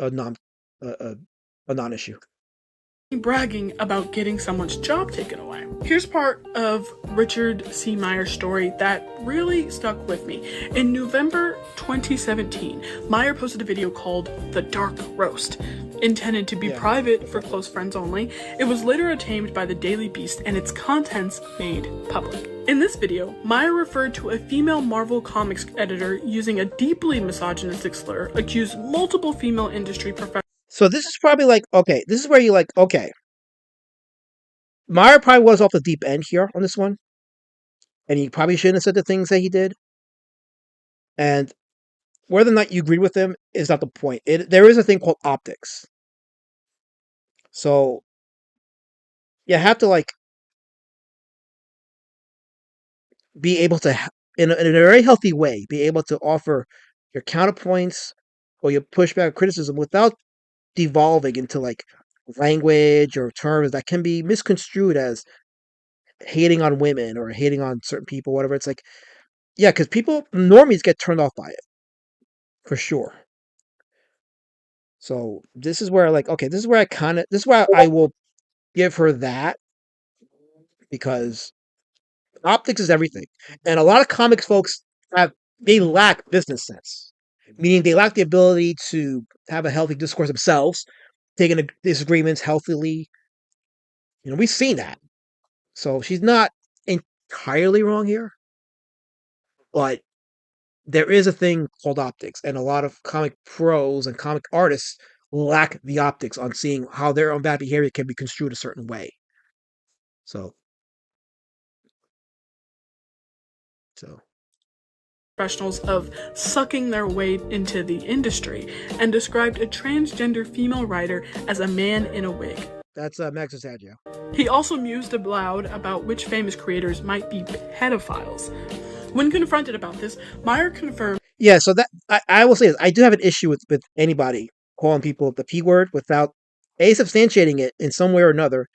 non-issue. Bragging about getting someone's job taken away. Here's part of Richard C. Meyer's story that really stuck with me. In November 2017, Meyer posted a video called The Dark Roast. Intended to be private for close friends only, it was later attainted by the Daily Beast and its contents made public. In this video, Meyer referred to a female Marvel Comics editor using a deeply misogynistic slur, accused multiple female industry professionals. So this is probably like, okay, this is where you're like, okay. Meyer probably was off the deep end here on this one. And he probably shouldn't have said the things that he did. And whether or not you agree with him is not the point. There is a thing called optics. So you have to like be able to, in a very healthy way, be able to offer your counterpoints or your pushback or criticism without devolving into like language or terms that can be misconstrued as hating on women or hating on certain people, whatever. It's like, yeah, because normies get turned off by it, for sure. So this is where like, okay, this is where I will give her that, because optics is everything. And a lot of comics folks they lack business sense, meaning they lack the ability to have a healthy discourse themselves, taking disagreements healthily. We've seen that. So she's not entirely wrong here, but there is a thing called optics, and a lot of comic pros and comic artists lack the optics on seeing how their own bad behavior can be construed a certain way. So professionals of sucking their way into the industry, and described a transgender female writer as a man in a wig. That's Max Osaggio. He also mused aloud about which famous creators might be pedophiles. When confronted about this, Meyer confirmed... Yeah, so that I will say this. I do have an issue with anybody calling people the P word without A, substantiating it in some way or another,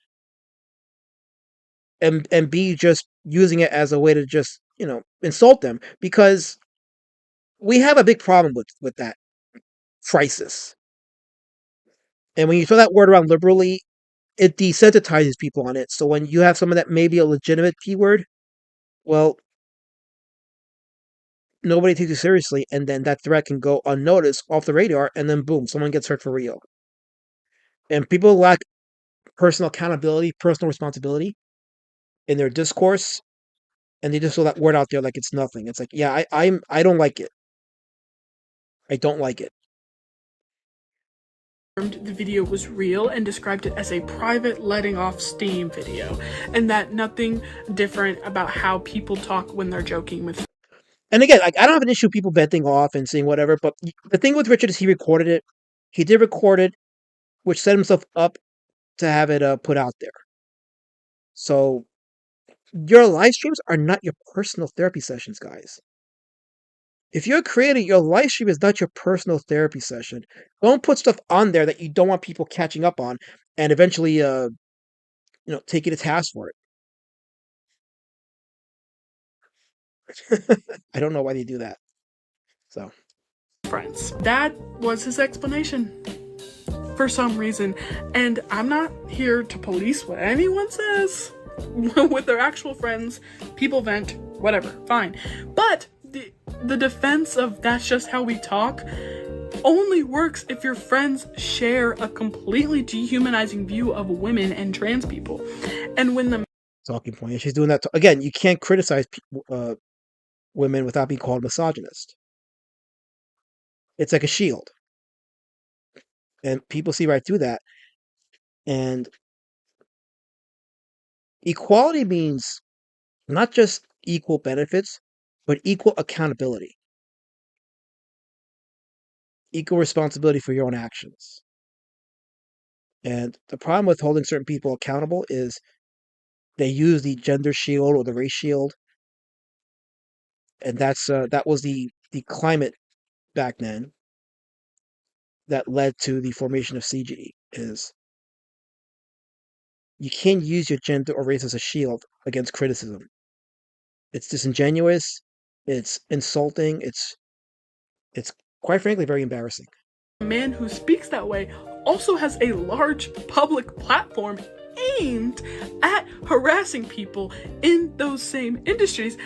and B, just using it as a way to just, insult them, because we have a big problem with that crisis. And when you throw that word around liberally, it desensitizes people on it. So when you have someone that may be a legitimate P word, well, nobody takes you seriously, and then that threat can go unnoticed, off the radar, and then boom, someone gets hurt for real. And people lack personal accountability, personal responsibility in their discourse, and they just throw that word out there like it's nothing. It's like, yeah, I don't like it. I don't like it. The video was real and described it as a private letting off steam video, and that nothing different about how people talk when they're joking with... And again, I don't have an issue with people venting off and saying whatever, but the thing with Richard is he recorded it. He did record it, which set himself up to have it put out there. So your live streams are not your personal therapy sessions, guys. If you're a creator, your live stream is not your personal therapy session. Don't put stuff on there that you don't want people catching up on and eventually, taking a task for it. I don't know why they do that. So, friends. That was his explanation. For some reason, and I'm not here to police what anyone says. With their actual friends, people vent, whatever, fine. But the defense of that's just how we talk only works if your friends share a completely dehumanizing view of women and trans people. And when the talking point, and she's doing that again, you can't criticize women without being called misogynist. It's like a shield. And people see right through that. And equality means not just equal benefits, but equal accountability. Equal responsibility for your own actions. And the problem with holding certain people accountable is they use the gender shield or the race shield. And that was the climate back then that led to the formation of CG, is you can't use your gender or race as a shield against criticism. It's disingenuous, it's insulting, it's quite frankly very embarrassing. A man who speaks that way also has a large public platform aimed at harassing people in those same industries.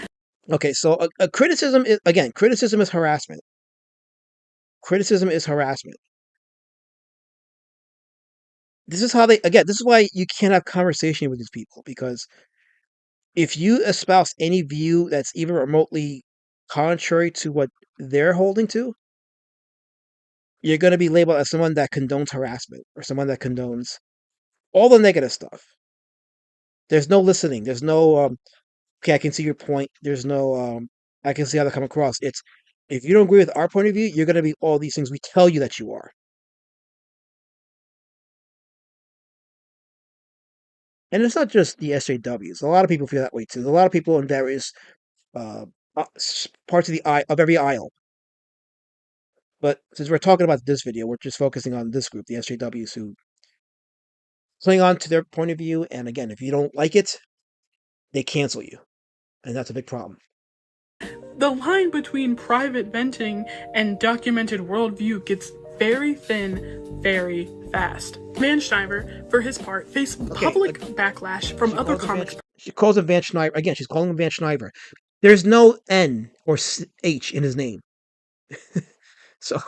Okay, so a criticism is, again, criticism is harassment. Criticism is harassment. This is why you can't have conversation with these people, because if you espouse any view that's even remotely contrary to what they're holding to, you're going to be labeled as someone that condones harassment or someone that condones all the negative stuff. There's no listening. There's no, okay, I can see your point. There's no, I can see how they come across. It's, if you don't agree with our point of view, you're going to be all these things we tell you that you are. And it's not just the SJWs. A lot of people feel that way too. There's a lot of people in various parts of every aisle. But since we're talking about this video, we're just focusing on this group, the SJWs, who cling on to their point of view. And again, if you don't like it, they cancel you. And that's a big problem. The line between private venting and documented worldview gets very thin very fast. Van Schneider, for his part, faced public backlash from other comics. She calls him Van Schneider. Again, she's calling him Van Schneider. There's no N or H in his name. So,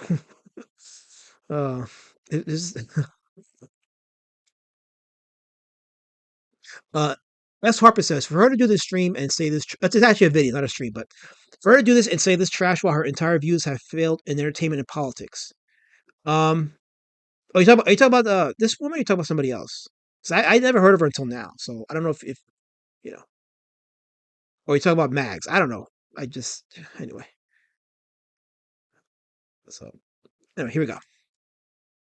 as Harper says, for her to do this stream and say this, it's actually a video, not a stream, but for her to do this and say this trash while her entire views have failed in entertainment and politics. Are you talking about this woman, or are you talking about somebody else? Because I never heard of her until now, so I don't know if or you talking about Mags. I don't know. Anyway. So, anyway, here we go.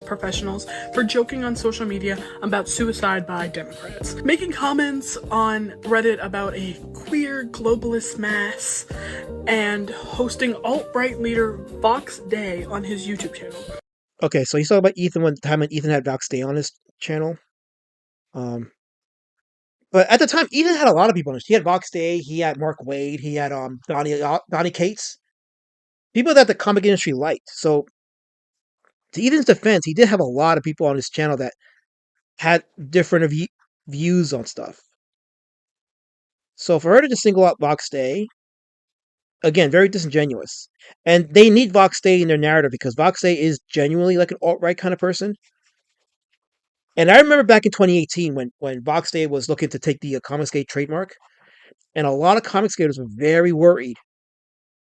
Professionals for joking on social media about suicide by Democrats, making comments on Reddit about a queer globalist mass, and hosting alt-right leader Vox Day on his YouTube channel. Okay, so you saw about Ethan when Ethan had Vox Day on his channel. But at the time, Ethan had a lot of people on his. He had Vox Day, he had Mark Wade, he had Donnie Cates, people that the comic industry liked. So to Ethan's defense, he did have a lot of people on his channel that had different views on stuff. So for her to just single out Vox Day, again, very disingenuous. And they need Vox Day in their narrative because Vox Day is genuinely like an alt-right kind of person. And I remember back in 2018 when Vox Day was looking to take the Comicsgate trademark, and a lot of Comicsgaters were very worried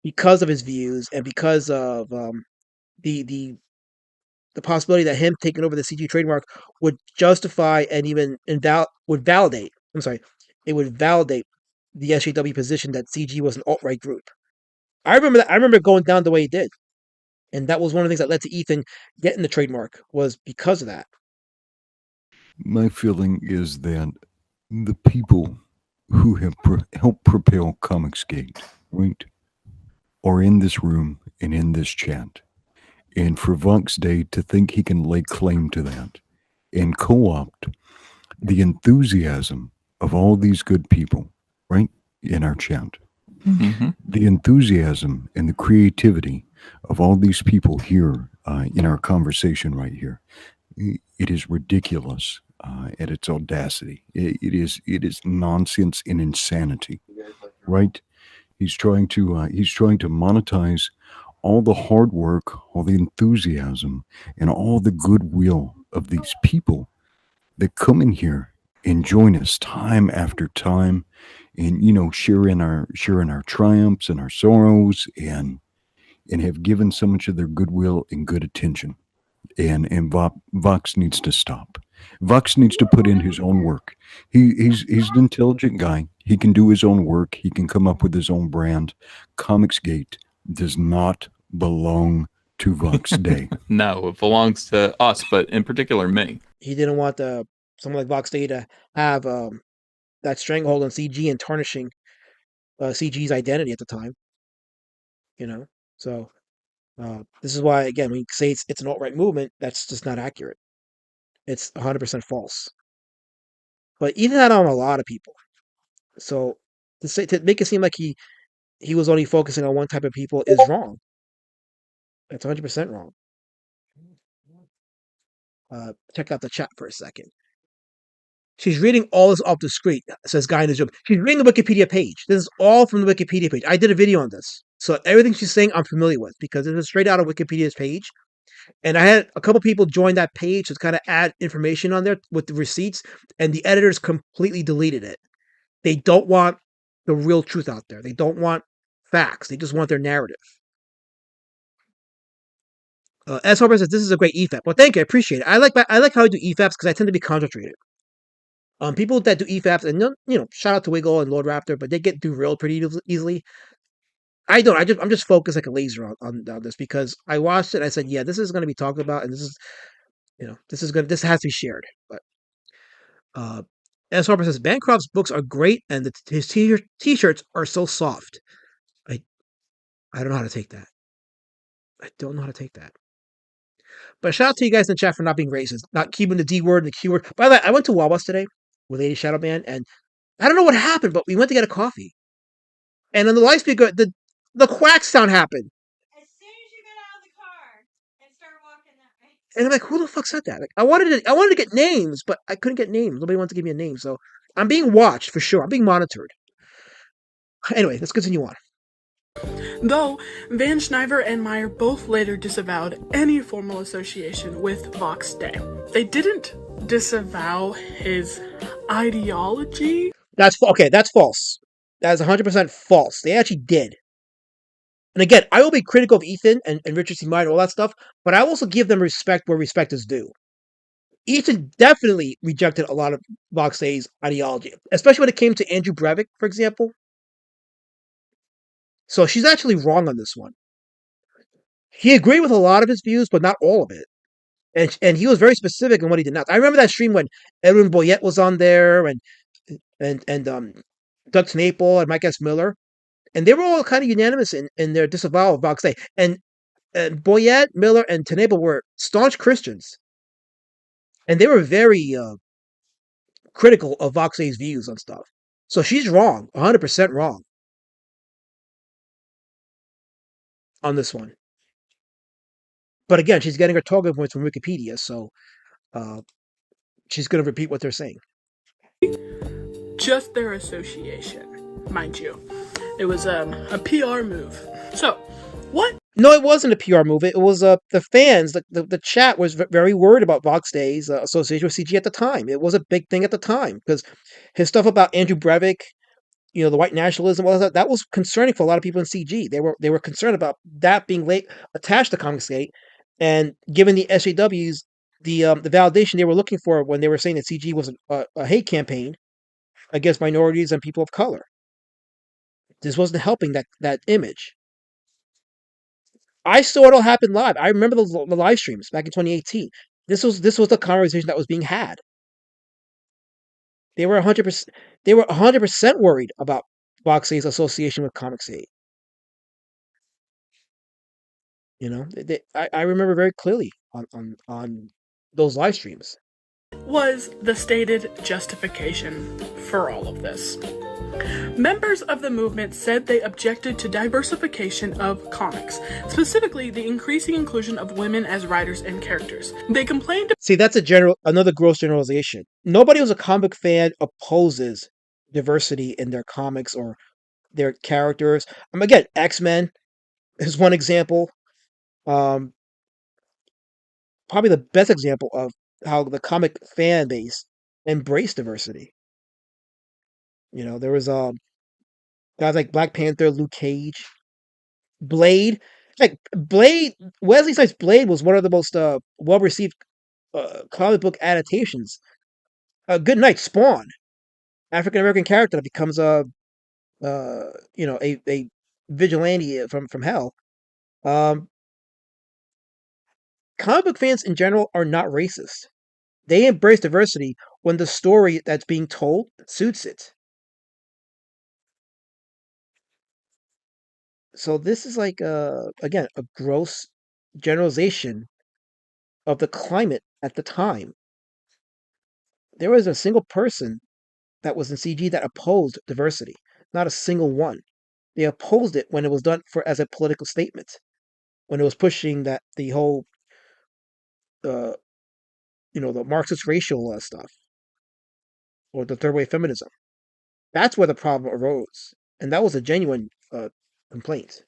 because of his views and because of the possibility that him taking over the CG trademark would justify and even would validate. I'm sorry, it would validate the SJW position that CG was an alt-right group. I remember that. I remember going down the way he did, and that was one of the things that led to Ethan getting the trademark was because of that. My feeling is that the people who have helped propel Comicsgate, right, are in this room and in this chat. And for Vox Day to think he can lay claim to that and co-opt the enthusiasm of all these good people, right, in our chat. Mm-hmm. The enthusiasm and the creativity of all these people here in our conversation right here. It is ridiculous at its audacity. It is nonsense and insanity, right? He's trying to monetize all the hard work, all the enthusiasm, and all the goodwill of these people that come in here and join us time after time, and share in our triumphs and our sorrows, and have given so much of their goodwill and good attention. And Vox needs to stop. Vox needs to put in his own work. He's an intelligent guy. He can do his own work. He can come up with his own brand. Comicsgate does not belong to Vox Day. No, it belongs to us, but in particular me. He didn't want someone like Vox Day to have that stranglehold on CG and tarnishing CG's identity at the time. So this is why, again, when you say it's an alt-right movement, that's just not accurate. It's 100% false. But even that on a lot of people. So to make it seem like he was only focusing on one type of people is wrong. That's 100% wrong. Check out the chat for a second. She's reading all this off the screen, says Guy in the Zoom. She's reading the Wikipedia page. This is all from the Wikipedia page. I did a video on this. So everything she's saying I'm familiar with because it is straight out of Wikipedia's page. And I had a couple people join that page to kind of add information on there with the receipts, and the editors completely deleted it. They don't want the real truth out there. They don't want facts. They just want their narrative. S. Harper says, this is a great EFAP. Well, thank you. I appreciate it. I like how I do EFAPs because I tend to be concentrated. People that do EFAPs, and shout out to Wiggle and Lord Raptor, but they get derailed pretty easily. I don't. I'm just focused like a laser on this because I watched it. And I said, yeah, this is going to be talked about, and this is, this has to be shared. But S. Harper says Bancroft's books are great, and his t-shirts are so soft. I don't know how to take that. I don't know how to take that. But shout out to you guys in the chat for not being racist, not keeping the D word and the Q word. By the way, I went to Wawa's today with Lady Shadowman, and I don't know what happened, but we went to get a coffee. And on the live speaker, the quack sound happened. As soon as you got out of the car and started walking that way. And I'm like, who the fuck said that? Like, I wanted to get names, but I couldn't get names. Nobody wanted to give me a name. So I'm being watched for sure. I'm being monitored. Anyway, let's continue on. Though Van Schneiver and Meyer both later disavowed any formal association with Vox Day. They didn't disavow his ideology. That's false. That is 100% false. They actually did. And again, I will be critical of Ethan and Richard C. Meyer and all that stuff, but I also give them respect where respect is due. Ethan definitely rejected a lot of Vox Day's ideology, especially when it came to Andrew Breivik, for example. So she's actually wrong on this one. he agreed with a lot of his views, but not all of it. And he was very specific in what he did not. I remember that stream when Edwin Boyette was on there, and Doug Snaple and Mike S. Miller, and they were all kind of unanimous in their disavowal of Vox Day. And Boyette, Miller, and Tenable were staunch Christians, and they were very critical of Vox Day's views on stuff. So she's wrong, 100% wrong on this one. But again, she's getting her talking points from Wikipedia, so she's going to repeat what they're saying. Just their association, mind you. It was a PR move. So, what? No, it wasn't a PR move. It was the fans, the chat was very worried about Vox Day's association with CG at the time. It was a big thing at the time because his stuff about Andrew Breivik, the white nationalism, all that was concerning for a lot of people in CG. They were concerned about that being attached to Comicsgate, and given the SJWs, the validation they were looking for when they were saying that CG was a hate campaign against minorities and people of color. This wasn't helping that image. I saw it all happen live. I remember the live streams back in 2018. This was the conversation that was being had. They were 100%. They were 100% worried about Vox Day's association with Comicsgate. I remember very clearly on those live streams. Was the stated justification for all of this? Members of the movement said they objected to diversification of comics, specifically the increasing inclusion of women as writers and characters. They complained. See, that's another gross generalization. Nobody who's a comic fan opposes diversity in their comics or their characters. Again, X-Men is one example. Probably the best example of how the comic fan base embraced diversity. There was guys like Black Panther, Luke Cage, Blade. Like Blade, Wesley Snipes' Blade was one of the most well received comic book adaptations. Good Night, Spawn, African American character that becomes a vigilante from hell. Comic book fans in general are not racist. They embrace diversity when the story that's being told suits it. So this is like again a gross generalization of the climate at the time. There was a single person that was in CG that opposed diversity. Not a single one. They opposed it when it was done as a political statement. When it was pushing the whole the Marxist racial stuff or the third wave feminism. That's where the problem arose, and that was a genuine complaint.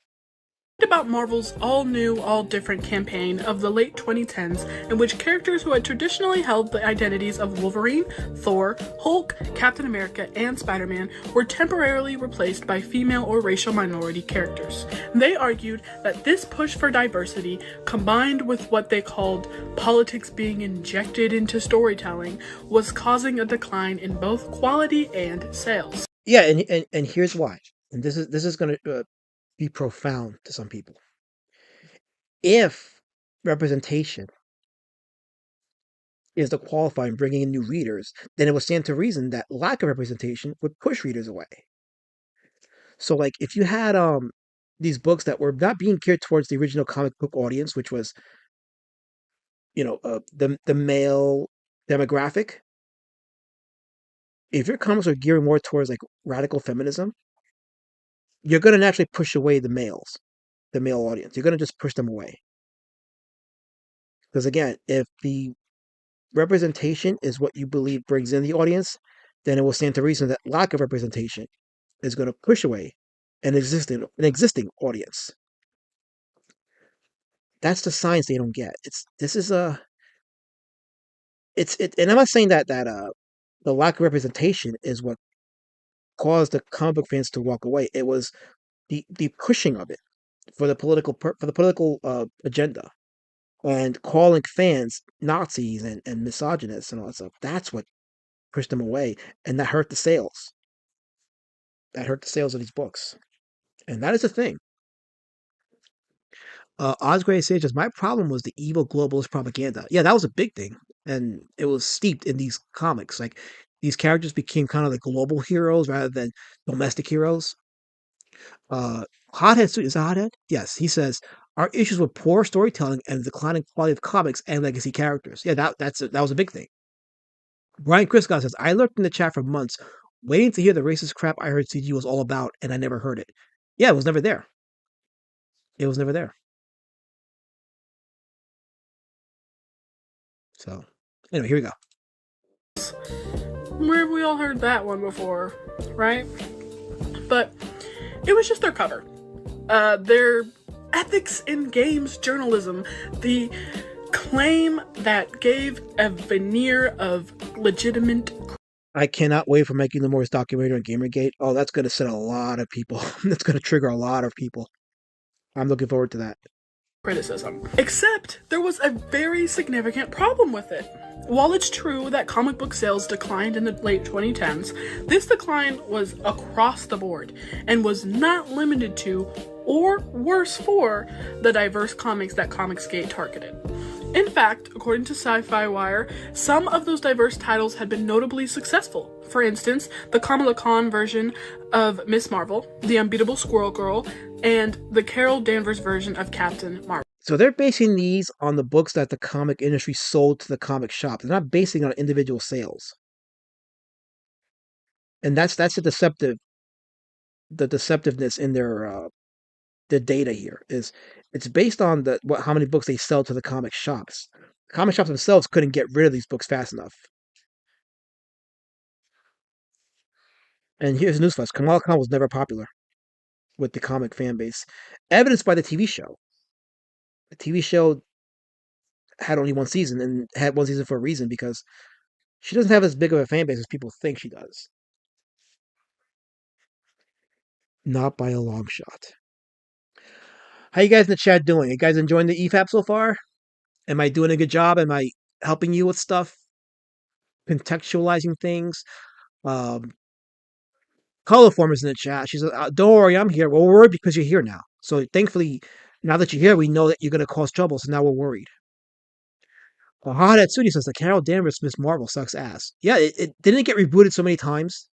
About Marvel's all-new, all-different campaign of the late 2010s, in which characters who had traditionally held the identities of Wolverine, Thor, Hulk, Captain America, and Spider-Man were temporarily replaced by female or racial minority characters. They argued that this push for diversity, combined with what they called politics being injected into storytelling, was causing a decline in both quality and sales. Yeah, and here's why. And this is going to be profound to some people. If representation is the qualifier in bringing in new readers, then it would stand to reason that lack of representation would push readers away. So, like, if you had these books that were not being geared towards the original comic book audience, which was, the male demographic, if your comics are gearing more towards like radical feminism, you're going to naturally push away the male audience. You're going to just push them away. Because again, if the representation is what you believe brings in the audience, then it will stand to reason that lack of representation is going to push away an existing audience. That's the science they don't get. And I'm not saying that the lack of representation is what caused the comic book fans to walk away. It was the pushing of it for the political agenda, and calling fans Nazis and misogynists and all that stuff. That's what pushed them away, and that hurt the sales. That hurt the sales of these books, and that is a thing. Osgray says, my problem was the evil globalist propaganda. Yeah, that was a big thing. And it was steeped in these comics. Like, these characters became kind of like global heroes rather than domestic heroes. Hothead, is that Hothead? Yes, he says, our issues with poor storytelling and declining quality of comics and legacy characters. Yeah, that was a big thing. Brian Criscott says, I lurked in the chat for months, waiting to hear the racist crap I heard CG was all about, and I never heard it. Yeah, it was never there. It was never there. So, anyway, here we go. Where have we all heard that one before, right? But it was just their cover. Their ethics in games journalism, the claim that gave a veneer of legitimate. I cannot wait for making the Morris documentary on Gamergate. Oh, that's going to set a lot of people. That's going to trigger a lot of people. I'm looking forward to that. Criticism. Except there was a very significant problem with it. While it's true that comic book sales declined in the late 2010s, this decline was across the board and was not limited to, or worse for, the diverse comics that Comicsgate targeted. In fact, according to Sci-Fi Wire, some of those diverse titles had been notably successful. For instance, the Kamala Khan version of Miss Marvel, the Unbeatable Squirrel Girl, and the Carol Danvers version of Captain Marvel. So they're basing these on the books that the comic industry sold to the comic shop. They're not basing it on individual sales. And that's the deceptiveness in their data here is it's based on how many books they sell to the comic shops. The comic shops themselves couldn't get rid of these books fast enough. And here's a newsflash: Kamala Khan was never popular with the comic fan base, evidenced by the TV show. The TV show had only one season, and had one season for a reason, because she doesn't have as big of a fan base as people think she does. Not by a long shot. How you guys in the chat doing? You guys enjoying the EFAP so far? Am I doing a good job? Am I helping you with stuff? Contextualizing things? Colorform is in the chat. She says, don't worry, I'm here. Well, we're worried because you're here now. So thankfully, now that you're here, we know that you're going to cause trouble, so now we're worried. Hatsuni says, the Carol Danvers Miss Marvel sucks ass. Yeah, it didn't get rebooted so many times.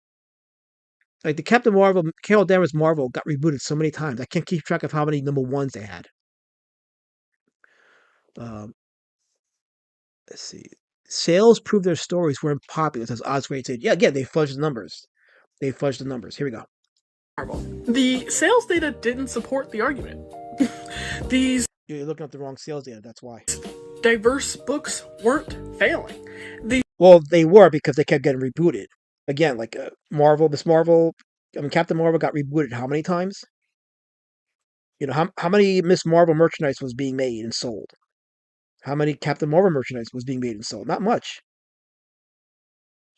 Like, the Captain Marvel, Carol Danvers Marvel got rebooted so many times. I can't keep track of how many number ones they had. Let's see. Sales prove their stories weren't popular, says Osgray said. Yeah, they fudged the numbers. They fudged the numbers. Here we go. The sales data didn't support the argument. These You're looking at the wrong sales data, that's why. Diverse books weren't failing. Well, they were, because they kept getting rebooted. Again, like Miss Marvel, Captain Marvel got rebooted how many times? You know, how many Miss Marvel merchandise was being made and sold? How many Captain Marvel merchandise was being made and sold? Not much.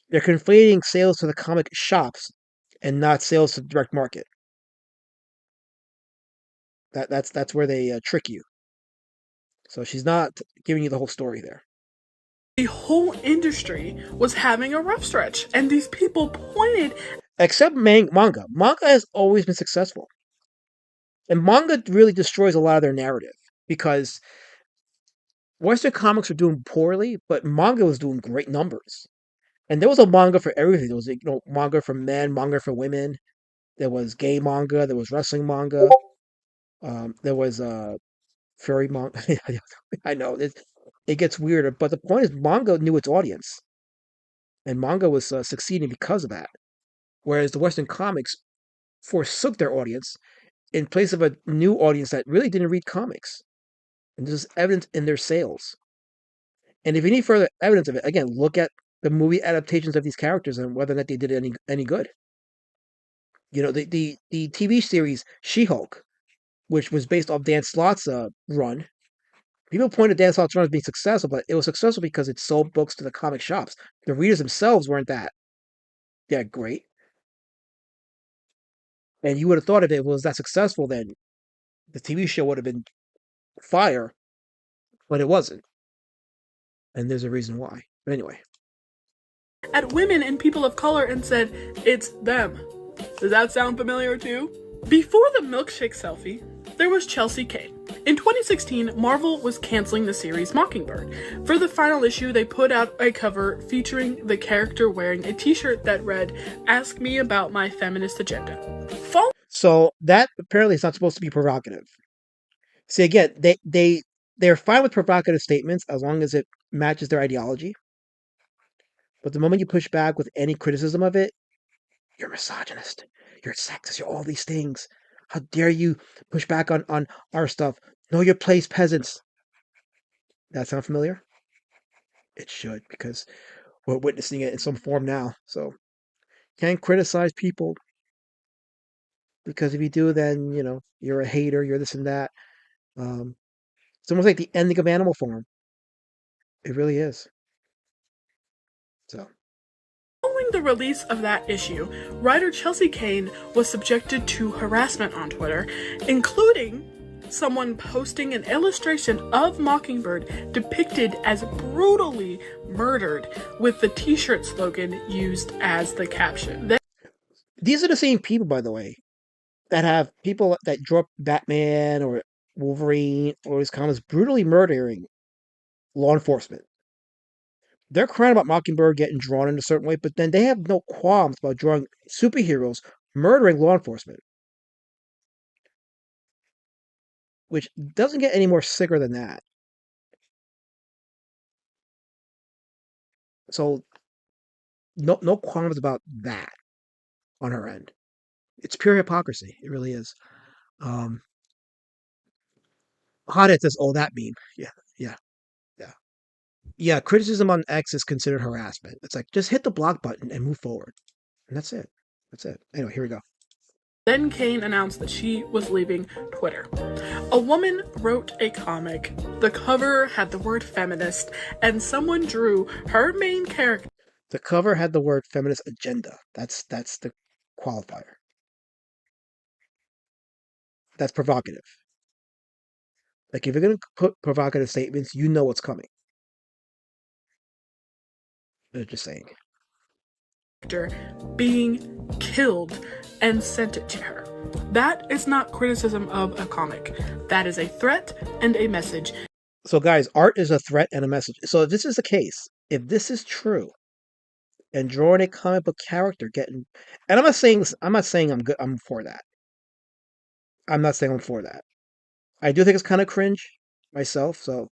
They're conflating sales to the comic shops and not sales to the direct market. That's where they trick you. So she's not giving you the whole story there. The whole industry was having a rough stretch, and these people pointed. Except manga. Manga has always been successful. And manga really destroys a lot of their narrative, because Western comics were doing poorly, but manga was doing great numbers. And there was a manga for everything. There was manga for men, manga for women. There was gay manga. There was wrestling manga. There was furry manga. I know it gets weirder, but the point is, manga knew its audience, and manga was succeeding because of that. Whereas the Western comics forsook their audience in place of a new audience that really didn't read comics, and this is evident in their sales. And if you need further evidence of it, again, look at the movie adaptations of these characters and whether or not they did any good. You know, the TV series She-Hulk, which was based off Dan Slott's run. People pointed Dan Slott's run as being successful, but it was successful because it sold books to the comic shops. The readers themselves weren't that great. And you would have thought if it was that successful, then the TV show would have been fire, but it wasn't. And there's a reason why. But anyway. At women and people of color and said, it's them. Does that sound familiar too? Before the milkshake selfie, there was Chelsea Kane. In 2016, Marvel was canceling the series Mockingbird. For the final issue, they put out a cover featuring the character wearing a t-shirt that read, "Ask me about my feminist agenda." So that apparently is not supposed to be provocative. See, again, they're fine with provocative statements as long as it matches their ideology. But the moment you push back with any criticism of it, you're misogynist, you're sexist, you're all these things. How dare you push back on our stuff? Know your place, peasants. That sound familiar? It should, because we're witnessing it in some form now. So can't criticize people, because if you do, then you're a hater, you're this and that. It's almost like the ending of Animal Farm. It really is. So. Following the release of that issue, writer Chelsea Kane was subjected to harassment on Twitter, including someone posting an illustration of Mockingbird depicted as brutally murdered with the t-shirt slogan used as the caption. These are the same people, by the way, that have people that draw Batman or Wolverine or these comics brutally murdering law enforcement. They're crying about Mockingbird getting drawn in a certain way, but then they have no qualms about drawing superheroes murdering law enforcement. Which doesn't get any more sicker than that. So, no qualms about that on her end. It's pure hypocrisy. It really is. Hothead says, "Oh, that meme." Yeah, yeah, yeah. Yeah, criticism on X is considered harassment. It's like, just hit the block button and move forward. And that's it. That's it. Anyway, here we go. Then Kane announced that she was leaving Twitter. A woman wrote a comic. The cover had the word feminist, and someone drew her main character. The cover had the word feminist agenda. That's the qualifier. That's provocative. Like, if you're going to put provocative statements, you know what's coming. They're just saying. Being killed and sent it to her. That is not criticism of a comic. That is a threat and a message. So, guys, art is a threat and a message. So, if this is the case, if this is true, and drawing a comic book character getting, and I'm not saying I'm good. I'm for that. I'm not saying I'm for that. I do think it's kind of cringe myself. So,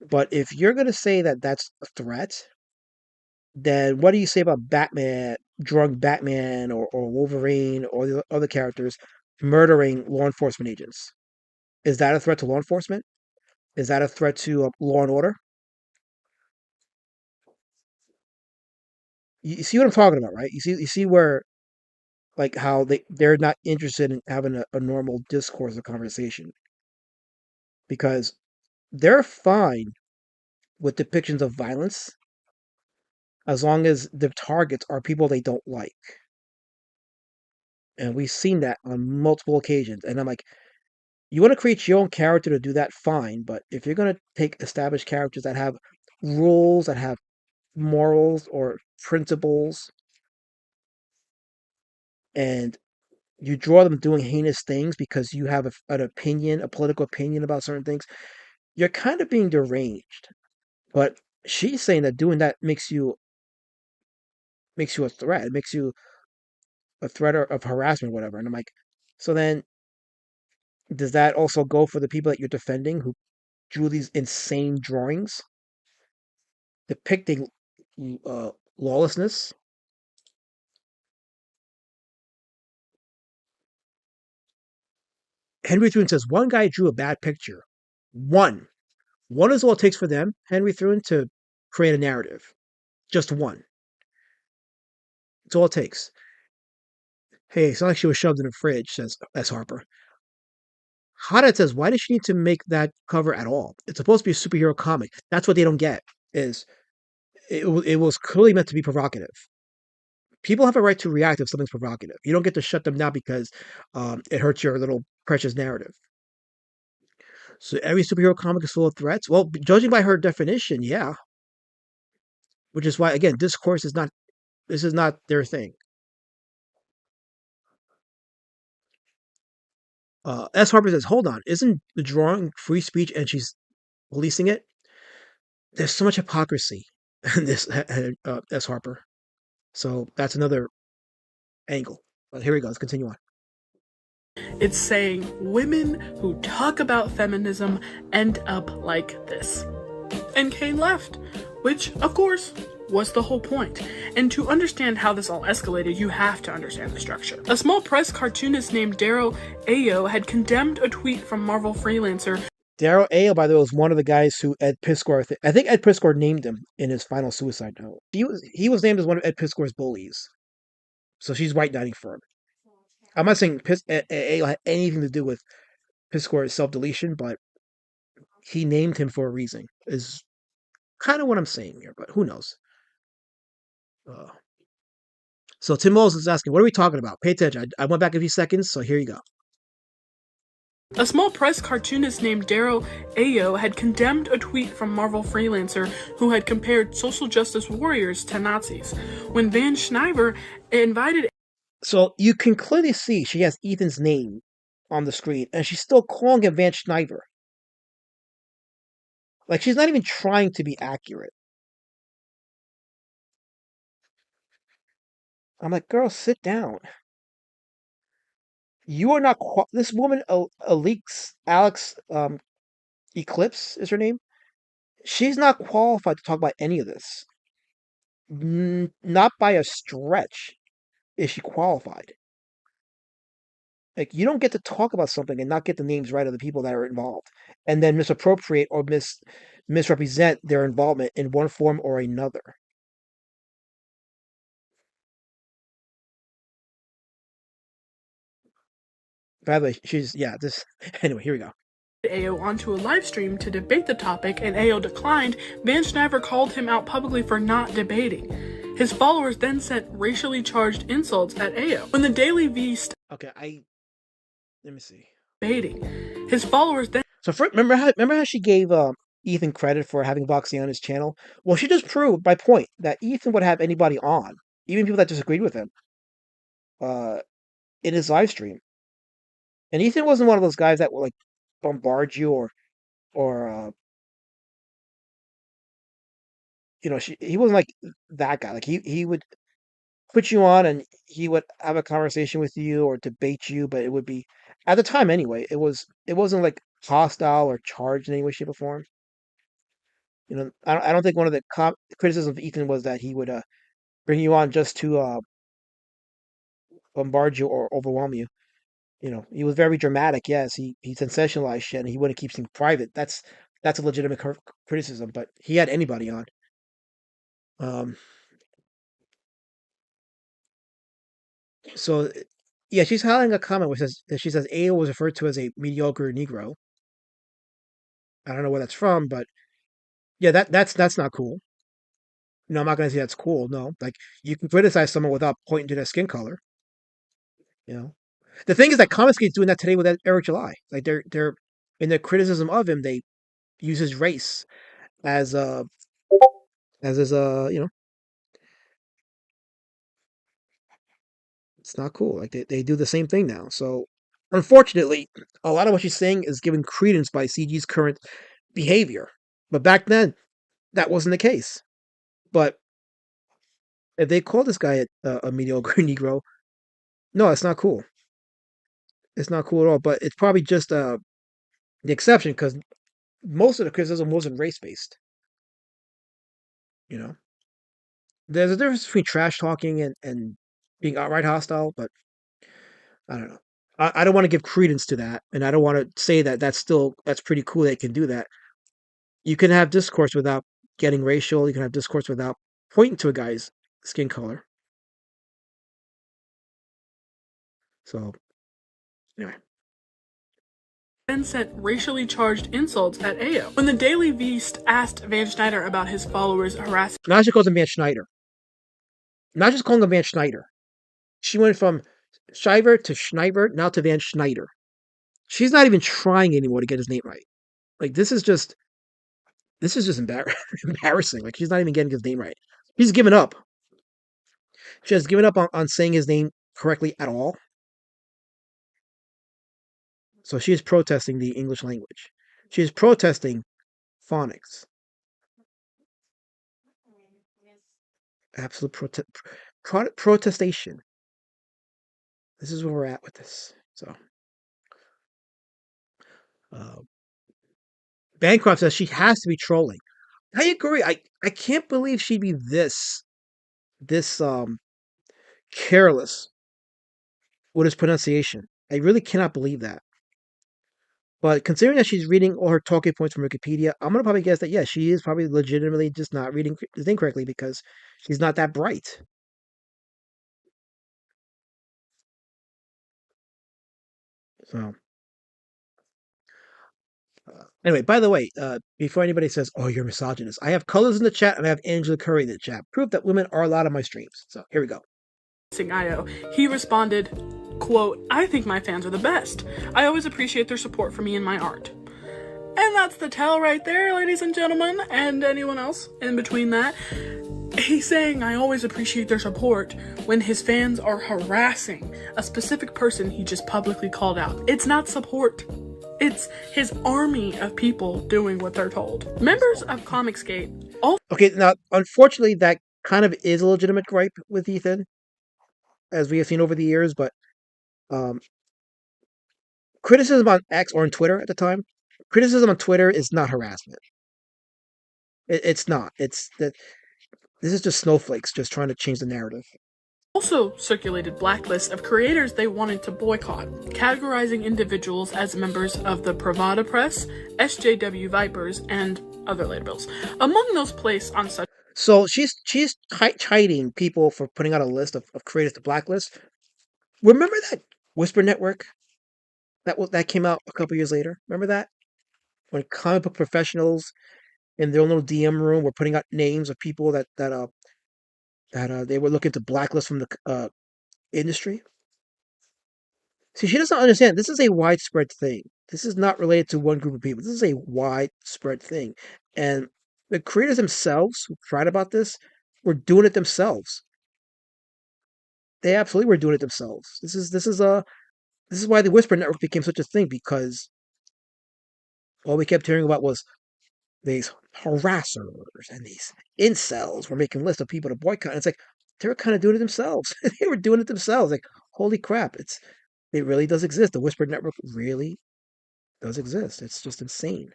but if you're gonna say that that's a threat, then what do you say about Batman, drawing Batman or Wolverine or the other characters murdering law enforcement agents? Is that a threat to law enforcement? Is that a threat to law and order? You see what I'm talking about, right? You see where, like, how they're not interested in having a normal discourse or conversation, because they're fine with depictions of violence as long as the targets are people they don't like. And we've seen that on multiple occasions. And I'm like, you want to create your own character to do that, fine. But if you're going to take established characters that have rules, that have morals or principles, and you draw them doing heinous things because you have an opinion, a political opinion about certain things, you're kind of being deranged. But she's saying that doing that makes you a threat. It makes you a threat of harassment, or whatever. And I'm like, so then does that also go for the people that you're defending who drew these insane drawings depicting lawlessness? Henry Thrun says one guy drew a bad picture. One is all it takes for them, Henry Thrun, to create a narrative. Just one. It's all it takes. Hey, it's not like she was shoved in a fridge, says S. Harper. Haddad says, why does she need to make that cover at all? It's supposed to be a superhero comic. That's what they don't get, is it was clearly meant to be provocative. People have a right to react if something's provocative. You don't get to shut them down because it hurts your little precious narrative. So every superhero comic is full of threats? Well, judging by her definition, yeah. Which is why, again, discourse is not, this is not their thing. S. Harper says, hold on, isn't the drawing free speech and she's policing it? There's so much hypocrisy in this, S. Harper. So that's another angle. But here we go. Let's continue on. It's saying women who talk about feminism end up like this. And Kane left, which, of course, was the whole point. And to understand how this all escalated, you have to understand the structure. A small press cartoonist named Daryl Ayo had condemned a tweet from Marvel freelancer. Daryl Ayo, by the way, was one of the guys who Ed Piskor, I think Ed Piskor named him in his final suicide note. He was named as one of Ed Piskor's bullies. So she's white knighting for him. I'm not saying Ayo had anything to do with Piskor's self-deletion, but he named him for a reason, is kind of what I'm saying here, but who knows? So Tim Moles is asking, what are we talking about? Pay attention. I went back a few seconds, so here you go. A small press cartoonist named Daryl Ayo had condemned a tweet from Marvel freelancer who had compared social justice warriors to Nazis. When Van Schneider invited... So you can clearly see she has Ethan's name on the screen, and she's still calling him Van Schneider. Like, she's not even trying to be accurate. I'm like, girl, sit down. You are not... This woman, Alex Eclipse is her name. She's not qualified to talk about any of this. Not by a stretch is she qualified. Like, you don't get to talk about something and not get the names right of the people that are involved, and then misappropriate or misrepresent their involvement in one form or another. By the way, anyway, here we go. Ayo onto a live stream to debate the topic, and Ayo declined. Van Schneider called him out publicly for not debating. His followers then sent racially charged insults at Ayo. When the Daily V let me see. Debating. His followers then... So remember how she gave Ethan credit for having Boxy on his channel? Well, she just proved by point that Ethan would have anybody on, even people that disagreed with him, in his live stream. And Ethan wasn't one of those guys that would like bombard you or he wasn't like that guy. Like he would put you on and he would have a conversation with you or debate you, but it would be, at the time anyway, it wasn't like hostile or charged in any way, shape, or form. I don't think one of the criticisms of Ethan was that he would bring you on just to bombard you or overwhelm you. He was very dramatic. Yes, he sensationalized shit, and he wouldn't keep things private. That's a legitimate criticism. But he had anybody on. So, yeah, she's highlighting a comment which says that she says Ayo was referred to as a mediocre Negro. I don't know where that's from, but yeah, that's not cool. I'm not gonna say that's cool. No, like, you can criticize someone without pointing to their skin color. The thing is that Comicsgate's doing that today with Eric July. Like, they're in their criticism of him, they use his race as his it's not cool. Like, they do the same thing now. So unfortunately, a lot of what she's saying is given credence by CG's current behavior. But back then, that wasn't the case. But if they call this guy a mediocre Negro, no, it's not cool. It's not cool at all. But it's probably just the exception, because most of the criticism wasn't race based. There's a difference between trash talking and being outright hostile, but I don't know. I don't want to give credence to that, and I don't want to say that that's pretty cool they can do that. You can have discourse without getting racial. You can have discourse without pointing to a guy's skin color. So, anyway. Then sent racially charged insults at Ayo. When the Daily Beast asked Van Schneider about his followers' harassment... Now she calls him Van Schneider. Not just calling him Van Schneider. She went from Shiver to Schneider, now to Van Schneider. She's not even trying anymore to get his name right. Like, this is just embarrassing. Like, she's not even getting his name right. She's given up. She has given up on saying his name correctly at all. So she is protesting the English language. She is protesting phonics. Absolute protestation. This is where we're at with this. So, Bancroft says she has to be trolling. I agree. I can't believe she'd be this careless with his pronunciation. I really cannot believe that. But considering that she's reading all her talking points from Wikipedia, I'm gonna probably guess that yes, she is probably legitimately just not reading the thing correctly because she's not that bright. So anyway, by the way, before anybody says, "Oh, you're misogynist," I have colors in the chat and I have Angela Curry in the chat. Proof that women are allowed on my streams. So here we go. IO, he responded, quote, "I think my fans are the best. I always appreciate their support for me and my art." And that's the tell right there, ladies and gentlemen, and anyone else in between that. He's saying I always appreciate their support when his fans are harassing a specific person he just publicly called out. It's not support. It's his army of people doing what they're told. Members of Comicsgate also... Okay, now, unfortunately, that kind of is a legitimate gripe with Ethan, as we have seen over the years, but criticism on X or on Twitter at the time, criticism on Twitter is not harassment. It's not. It's that this is just snowflakes just trying to change the narrative. Also circulated blacklists of creators they wanted to boycott, categorizing individuals as members of the Pravada Press, SJW Vipers, and other labels. Among those placed on such... So she's chiding people for putting out a list of creators to blacklist. Remember that Whisper Network that came out a couple years later? Remember that? When comic book professionals in their own little DM room were putting out names of people that they were looking to blacklist from the industry. See, she doesn't understand. This is a widespread thing. This is not related to one group of people. This is a widespread thing, and the creators themselves who tried about this were doing it themselves. They absolutely were doing it themselves. This is why the Whisper Network became such a thing, because all we kept hearing about was these harassers and these incels were making lists of people to boycott. And it's like they were kind of doing it themselves. They were doing it themselves. Like, holy crap! It really does exist. The Whisper Network really does exist. It's just insane.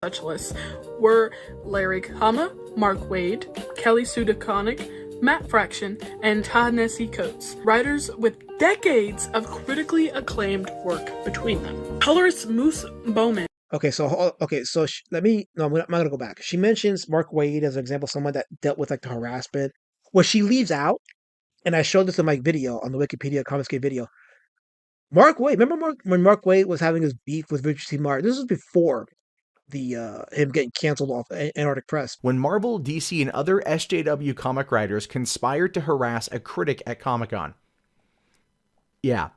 Such lists were Larry Hama, Mark Wade, Kelly Sue DeConnick, Matt Fraction, and Ta-Nehisi Coates, writers with decades of critically acclaimed work between them. Colorist Moose Bowman. Okay, so I'm not gonna go back. She mentions Mark Wade as an example of someone that dealt with like the harassment. What she leaves out, and I showed this in my video on the Wikipedia Comicsgate video. Mark Wade, remember when Mark Wade was having his beef with Richard C. Martin? This was before the him getting canceled off Antarctic Press. When Marvel, DC, and other SJW comic writers conspired to harass a critic at Comic-Con. Yeah,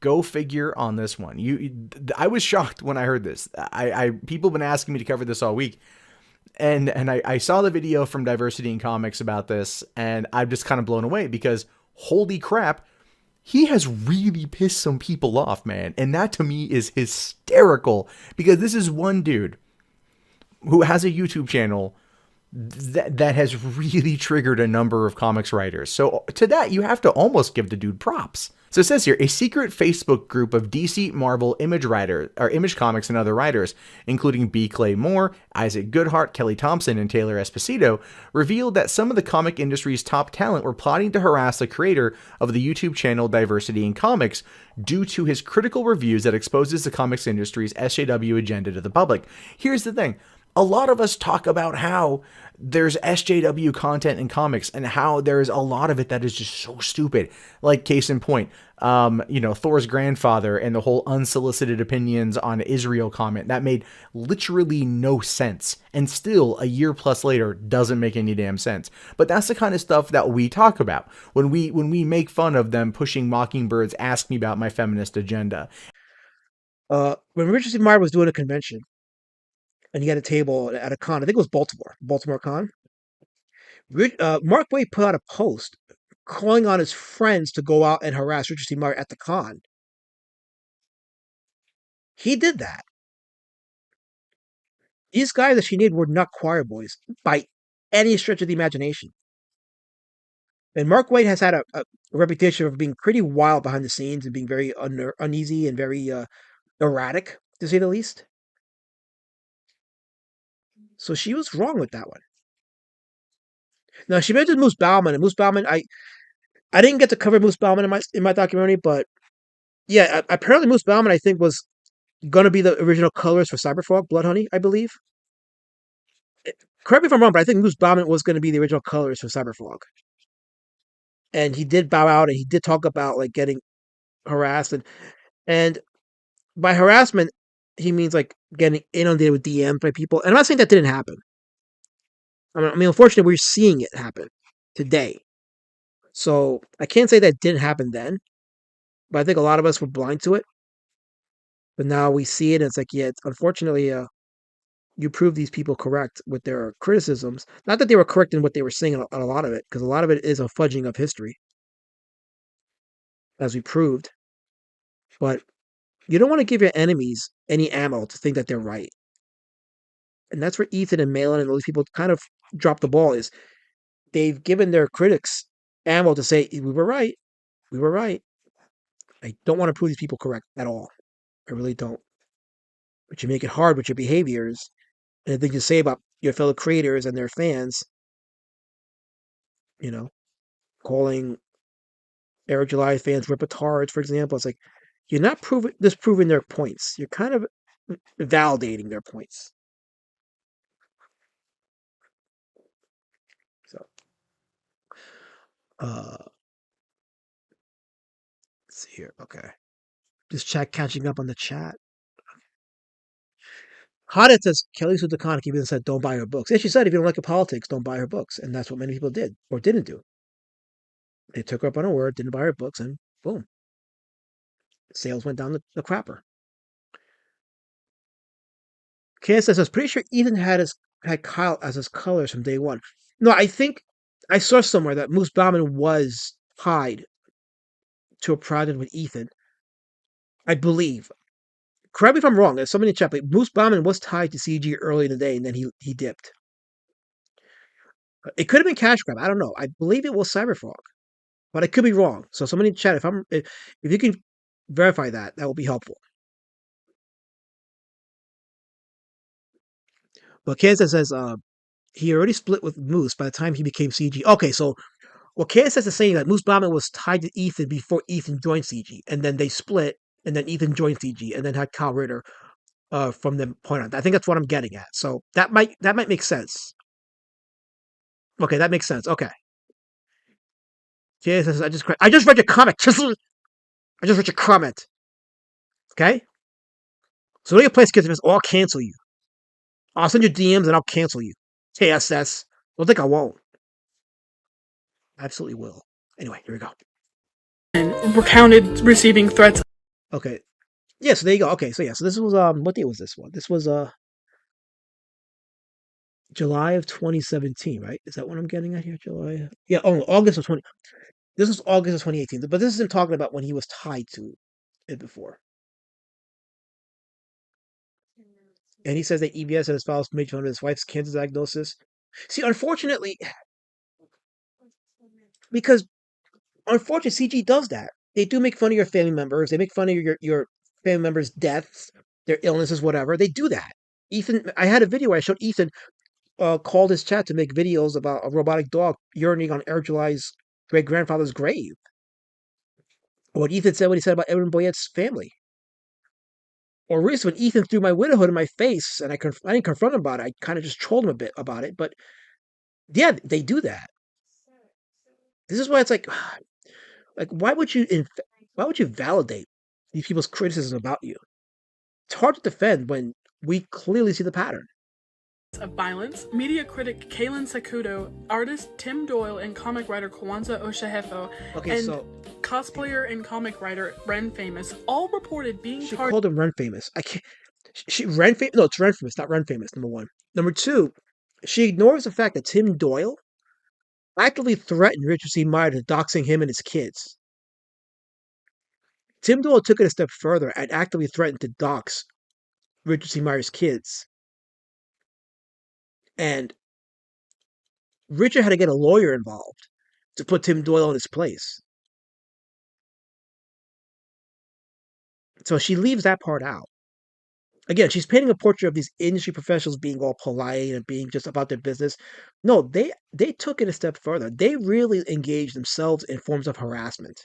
go figure on this one. I was shocked when I heard this. People have been asking me to cover this all week. And I saw the video from Diversity in Comics about this, and I'm just kind of blown away because holy crap, he has really pissed some people off, man. And that to me is hysterical because this is one dude who has a YouTube channel that has really triggered a number of comics writers. So to that, you have to almost give the dude props. So it says here, a secret Facebook group of DC, Marvel, Image Comics, and other writers, including B. Clay Moore, Isaac Goodhart, Kelly Thompson, and Taylor Esposito, revealed that some of the comic industry's top talent were plotting to harass the creator of the YouTube channel Diversity in Comics due to his critical reviews that exposes the comics industry's SJW agenda to the public. Here's the thing. A lot of us talk about how there's SJW content in comics and how there's a lot of it that is just so stupid. Like case in point, Thor's grandfather and the whole unsolicited opinions on Israel comment that made literally no sense. And still a year plus later doesn't make any damn sense. But that's the kind of stuff that we talk about when we make fun of them pushing Mockingbird's Ask Me About My Feminist Agenda. When Richard C. Martin was doing a convention, and he had a table at a con. I think it was Baltimore Con. Mark Wade put out a post calling on his friends to go out and harass Richard C. Martin at the con. He did that. These guys that she named were not choir boys by any stretch of the imagination. And Mark Waid has had a reputation of being pretty wild behind the scenes and being very uneasy and very erratic, to say the least. So she was wrong with that one. Now, she mentioned Moose Bauman, and Moose Bauman, I didn't get to cover Moose Bauman in my documentary, but yeah, apparently Moose Bauman, I think, was going to be the original colors for Cyberfrog, Blood Honey, I believe. Correct me if I'm wrong, but I think Moose Bauman was going to be the original colors for Cyberfrog. And he did bow out, and he did talk about like getting harassed, and by harassment, he means like getting inundated with DMs by people. And I'm not saying that didn't happen. I mean, unfortunately, we're seeing it happen today. So I can't say that didn't happen then, but I think a lot of us were blind to it. But now we see it, and it's like, yeah, unfortunately, you prove these people correct with their criticisms. Not that they were correct in what they were saying on a lot of it, because a lot of it is a fudging of history, as we proved. But you don't want to give your enemies any ammo to think that they're right. And that's where Ethan and Malin and all these people kind of drop the ball, is they've given their critics ammo to say, we were right. We were right. I don't want to prove these people correct at all. I really don't. But you make it hard with your behaviors and the things you say about your fellow creators and their fans, you know, calling Eric July fans repertards, for example. It's like, you're not disproving their points. You're kind of validating their points. So, let's see here. Okay. Just catching up on the chat. Hoddit says, Kelly Sue DeConnick even said, don't buy her books. Yeah, she said, if you don't like her politics, don't buy her books. And that's what many people did, or didn't do. They took her up on her word, didn't buy her books, and boom. Sales went down the crapper. Kaya says, I was pretty sure Ethan had Kyle as his colors from day one. No, I think I saw somewhere that Moose Bauman was tied to a project with Ethan. I believe. Correct me if I'm wrong. There's somebody in the chat, but Moose Bauman was tied to CG early in the day, and then he dipped. It could have been Cash Grab. I don't know. I believe it was Cyberfrog, but I could be wrong. So somebody in the chat, if you can verify that, that will be helpful. But Kansas says he already split with Moose by the time he became CG. Okay, so what Kansas is saying that Moose Bauman was tied to Ethan before Ethan joined CG, and then they split, and then Ethan joined CG, and then had Kyle Ritter from the point on. I think that's what I'm getting at. So that might make sense. Okay, that makes sense. Okay. Kansas, I just read your comic. I just read your comment. Okay. So when you play Skizz, I'll cancel you. I'll send you DMs and I'll cancel you. KSS. Don't think I won't. I absolutely will. Anyway, here we go. And recounted receiving threats. Okay. Yeah, so there you go. Okay, so yeah, so this was what day was this one? This was July of 2017, right? Is that what I'm getting at here? July. Yeah, August of 20. This was August of 2018, but this isn't talking about when he was tied to it before. And he says that EBS and his files made fun of his wife's cancer diagnosis. See, unfortunately, because unfortunately, CG does that. They do make fun of your family members. They make fun of your family members' deaths, their illnesses, whatever. They do that. Ethan, I had a video where I showed Ethan called his chat to make videos about a robotic dog urinating on Eric July's great grandfather's grave. What Ethan said, what he said about Edwin Boyette's family. Or recently, when Ethan threw my widowhood in my face, and I didn't confront him about it. I kind of just trolled him a bit about it. But yeah, they do that. This is why it's like why would you validate these people's criticism about you? It's hard to defend when we clearly see the pattern. Of violence, media critic Kaylin Sakudo, artist Tim Doyle, and comic writer Kwanzaa Oshahefo, cosplayer and comic writer Ren Famous all reported being She called him Ren Famous. I can't. Ren Famous. No, it's Ren Famous, not Ren Famous. Number one. Number two, she ignores the fact that Tim Doyle actively threatened Richard C. Meyer to doxing him and his kids. Tim Doyle took it a step further and actively threatened to dox Richard C. Meyer's kids. And Richard had to get a lawyer involved to put Tim Doyle in his place. So she leaves that part out. Again, she's painting a portrait of these industry professionals being all polite and being just about their business. No, they took it a step further. They really engaged themselves in forms of harassment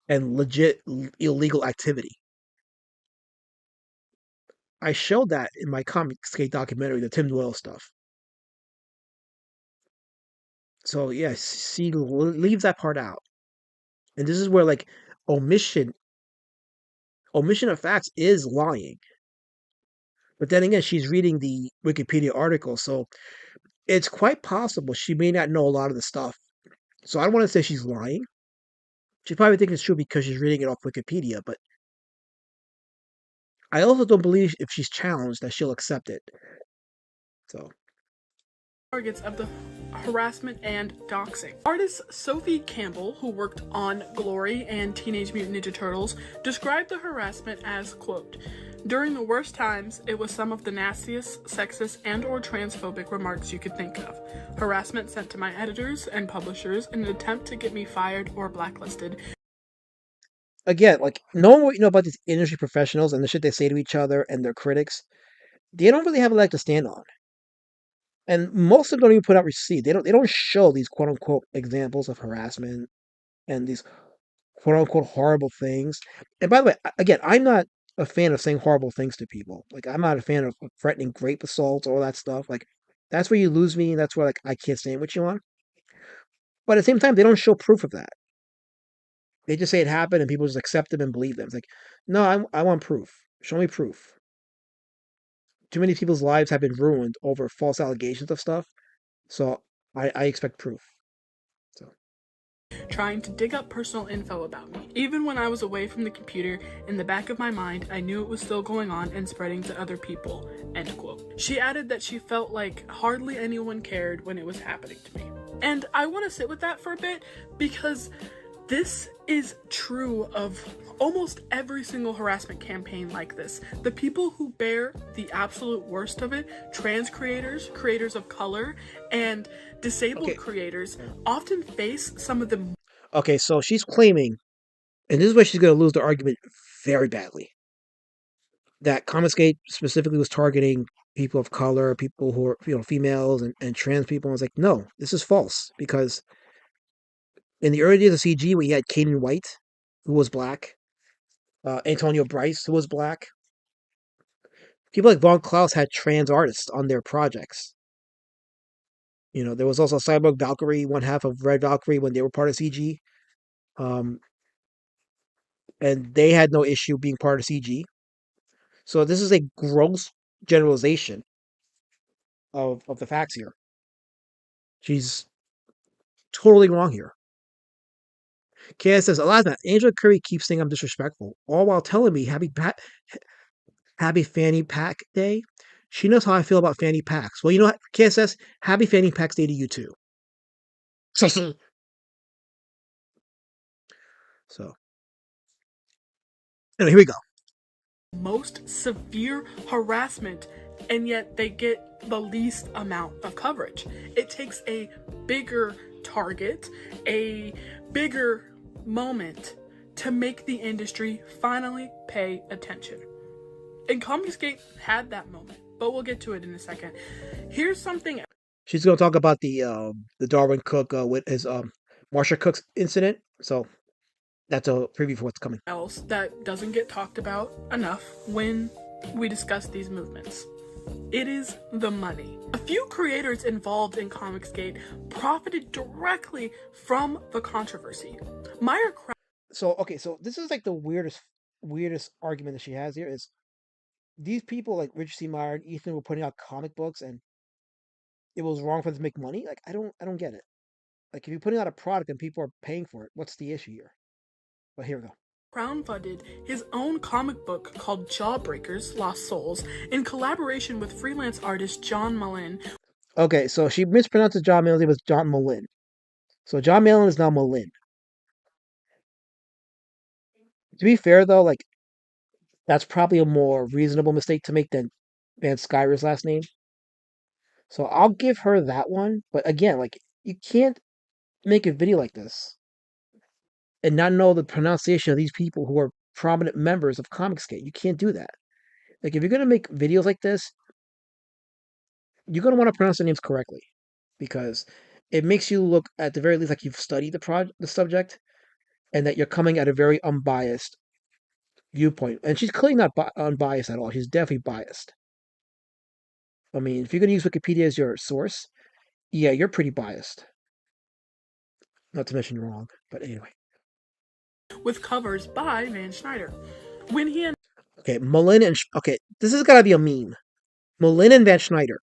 and legit illegal activity. I showed that in my Comicsgate documentary, the Tim Doyle stuff. So yeah, she leaves that part out, and this is where like omission of facts is lying. But then again, she's reading the Wikipedia article, so it's quite possible she may not know a lot of the stuff. So I don't want to say she's lying. She probably thinks it's true because she's reading it off Wikipedia, but I also don't believe if she's challenged that she'll accept it. So targets of the harassment and doxing. Artist Sophie Campbell, who worked on Glory and Teenage Mutant Ninja Turtles, described the harassment as, quote, "During the worst times, it was some of the nastiest, sexist, and or transphobic remarks you could think of. Harassment sent to my editors and publishers in an attempt to get me fired or blacklisted." Again, like, knowing what you know about these industry professionals and the shit they say to each other and their critics, they don't really have a leg to stand on. And most of them don't even put out receipts. They don't show these quote unquote examples of harassment and these quote unquote horrible things. And by the way, again, I'm not a fan of saying horrible things to people. Like, I'm not a fan of threatening rape assaults, all that stuff. Like, that's where you lose me, and that's where like I can't stand what you on. But at the same time, they don't show proof of that. They just say it happened and people just accept them and believe them. It's like, no, I want proof. Show me proof. Too many people's lives have been ruined over false allegations of stuff. So I expect proof. So trying to dig up personal info about me. Even when I was away from the computer, in the back of my mind, I knew it was still going on and spreading to other people, end quote. She added that she felt like hardly anyone cared when it was happening to me. And I want to sit with that for a bit because this is true of almost every single harassment campaign like this. The people who bear the absolute worst of it, trans creators, creators of color, and disabled creators, often face some of the... Okay, so she's claiming, and this is where she's going to lose the argument very badly, that Comicsgate specifically was targeting people of color, people who are, females and trans people. And I was like, no, this is false, because in the early days of CG, we had Caden White, who was black, Antonio Bryce, who was black. People like Von Klaus had trans artists on their projects. There was also Cyborg Valkyrie, one half of Red Valkyrie, when they were part of CG. And they had no issue being part of CG. So this is a gross generalization of the facts here. She's totally wrong here. KS says, Eliza, Angela Curry keeps saying I'm disrespectful, all while telling me happy Fanny Pack Day. She knows how I feel about Fanny Packs. Well, KSS, happy Fanny Packs Day to you too. So, anyway, here we go. Most severe harassment, and yet they get the least amount of coverage. It takes a bigger target, a bigger moment to make the industry finally pay attention. And Comicsgate had that moment, but we'll get to it in a second. Here's something. She's going to talk about the Darwin Cook with his Marsha Cook's incident. So that's a preview for what's coming. Else that doesn't get talked about enough when we discuss these movements. It is the money. A few creators involved in Comicsgate profited directly from the controversy. So this is like the weirdest argument that she has here is these people like Richard C. Meyer and Ethan were putting out comic books and it was wrong for them to make money. Like, I don't get it. Like, if you're putting out a product and people are paying for it, what's the issue here? But here we go. Crowdfunded his own comic book called Jawbreakers Lost Souls in collaboration with freelance artist John Mullen. Okay, so she mispronounced John Mullen. It was John Mullen. So John Malin is now Malin. To be fair, though, like that's probably a more reasonable mistake to make than Van Skyer's last name. So I'll give her that one. But again, like you can't make a video like this and not know the pronunciation of these people who are prominent members of Comicsgate. You can't do that. Like if you're gonna make videos like this, you're gonna want to pronounce the names correctly because it makes you look at the very least like you've studied the subject and that you're coming at a very unbiased viewpoint. And she's clearly not unbiased at all. She's definitely biased. I mean, if you're gonna use Wikipedia as your source, yeah, you're pretty biased. Not to mention you're wrong, but anyway. With covers by Van Schneider. When he Okay, Malin and okay, this has got to be a meme. Malin and Van Schneider.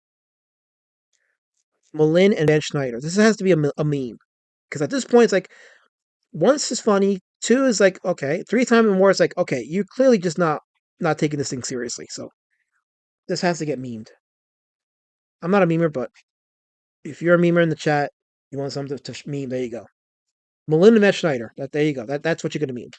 Malin and Van Schneider. This has to be a meme because at this point it's like once is funny, two is like okay, three times and more it's like okay, you're clearly just not taking this thing seriously. So this has to get memed. I'm not a memer, but if you're a memer in the chat, you want something to meme, there you go. Melinda Van Schneider. There you go. That's what you're gonna meme.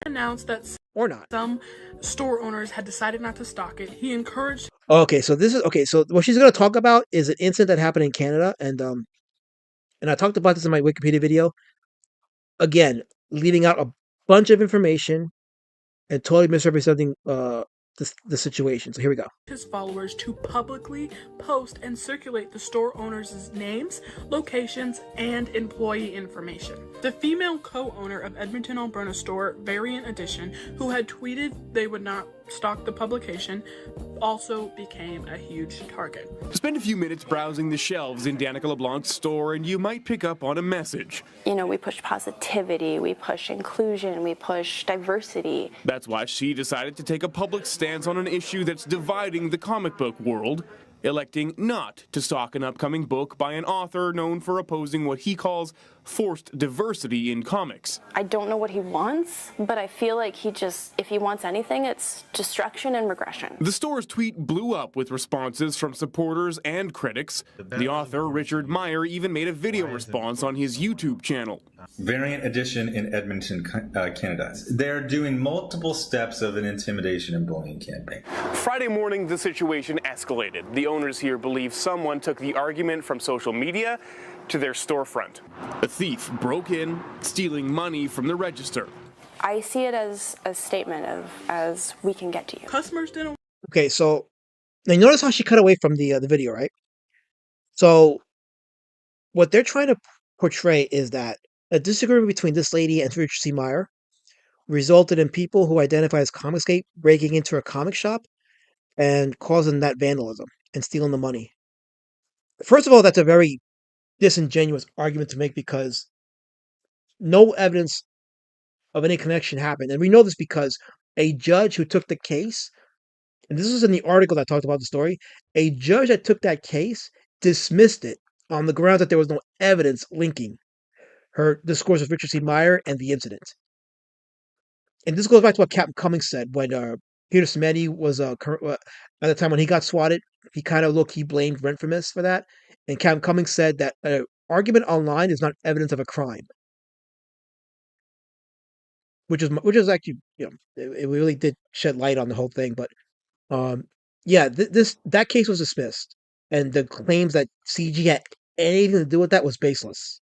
Announced that or not. Some store owners had decided not to stock it. He encouraged. Okay, so this is okay. So what she's gonna talk about is an incident that happened in Canada, and I talked about this in my Wikipedia video. Again, leaving out a bunch of information and totally misrepresenting the situation. So here we go. His followers to publicly post and circulate the store owners' names, locations, and employee information. The female co-owner of Edmonton, Alberta store Variant Edition, who had tweeted they would not stock the publication, also became a huge target. Spend a few minutes browsing the shelves in Danica LeBlanc's store and you might pick up on a message. You know, we push positivity, we push inclusion, we push diversity. That's why she decided to take a public stance on an issue that's dividing the comic book world, electing not to stock an upcoming book by an author known for opposing what he calls forced diversity in comics. I don't know what he wants, but I feel like if he wants anything, it's destruction and regression. The store's tweet blew up with responses from supporters and critics. The author, Richard Meyer, even made a video response on his YouTube channel. Variant Edition in Edmonton, Canada. They're doing multiple steps of an intimidation and bullying campaign. Friday morning, the situation escalated. The owners here believe someone took the argument from social media to their storefront. A thief broke in, stealing money from the register. I see it as a statement of, as we can get to you. Customers didn't. Okay, so now you notice how she cut away from the video, right? So what they're trying to portray is that a disagreement between this lady and Richard C. Meyer resulted in people who identify as Comicsgate breaking into a comic shop and causing that vandalism and stealing the money. First of all, that's a very disingenuous argument to make because no evidence of any connection happened. And we know this because a judge who took the case, and this was in the article that talked about the story, a judge that took that case dismissed it on the grounds that there was no evidence linking her discourse with Richard C. Meyer and the incident. And this goes back to what Captain Cummings said when Peter Simeti was at the time when he got swatted. He kind of he blamed Renfremis for that, and Captain Cummings said that an argument online is not evidence of a crime, which is actually it really did shed light on the whole thing. But that case was dismissed, and the claims that CG had anything to do with that was baseless.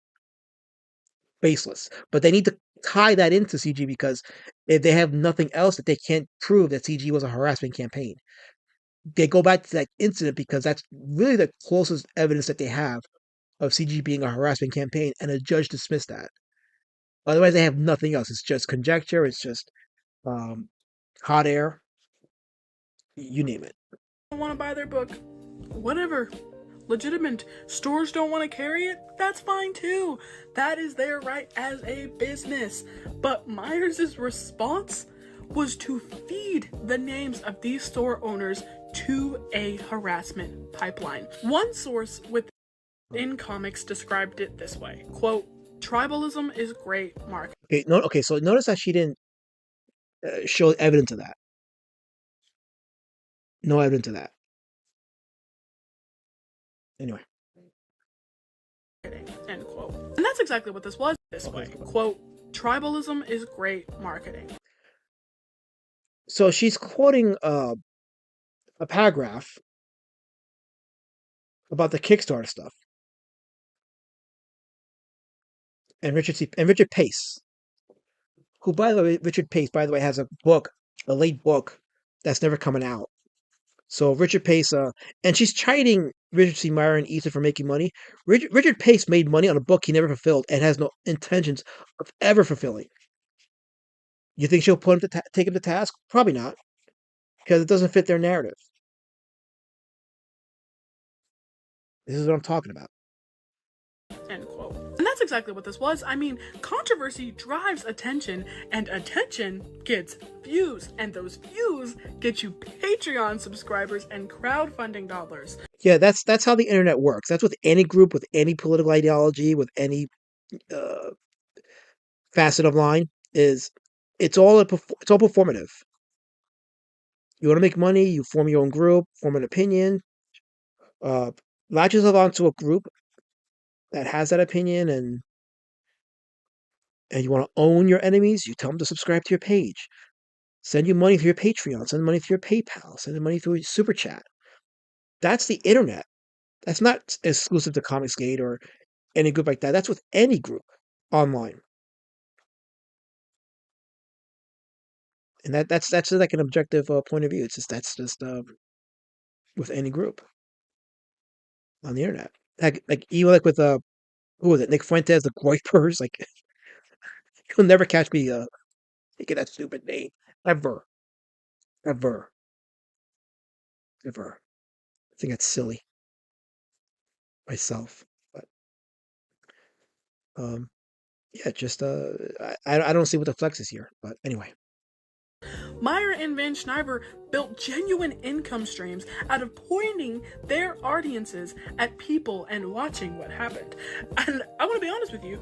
But they need to tie that into CG because if they have nothing else that they can't prove that CG was a harassment campaign. They go back to that incident because that's really the closest evidence that they have of CG being a harassment campaign, and a judge dismissed that. Otherwise, they have nothing else. It's just conjecture. It's just hot air. You name it. Don't want to buy their book. Whatever. Legitimate. Stores don't want to carry it. That's fine too. That is their right as a business. But Myers' response was to feed the names of these store owners to a harassment pipeline. One source within comics described it this way, quote, "Tribalism is great marketing." Okay, so notice that she didn't show evidence of that. No evidence of that. Anyway. End quote. And that's exactly what this was this way. Quote, tribalism is great marketing. So she's quoting a paragraph about the Kickstarter stuff. And Richard Pace, who, by the way, Richard Pace, by the way, has a late book that's never coming out. So Richard Pace, and she's chiding Richard C. Meyer and Ethan for making money. Richard Pace made money on a book he never fulfilled and has no intentions of ever fulfilling. You think she'll put him take him to task? Probably not, because it doesn't fit their narrative. This is what I'm talking about. End quote. And that's exactly what this was. I mean, controversy drives attention, and attention gets views, and those views get you Patreon subscribers and crowdfunding dollars. Yeah, that's how the internet works. That's with any group, with any political ideology, with any facet of line. It's all performative. You want to make money, you form your own group, form an opinion, latch yourself onto a group that has that opinion, and you want to own your enemies, you tell them to subscribe to your page. Send you money through your Patreon, send money through your PayPal, send money through your Super Chat. That's the internet. That's not exclusive to Comicsgate or any group like that. That's with any group online. And that's like an objective point of view. That's just with any group on the internet. Like even like with who was it? Nick Fuentes, the Groypers. Like you'll never catch me thinking that stupid name ever. I think that's silly myself, but yeah, just I don't see what the flex is here, but anyway. Meyer and Van Schneiver built genuine income streams out of pointing their audiences at people and watching what happened. And I want to be honest with you,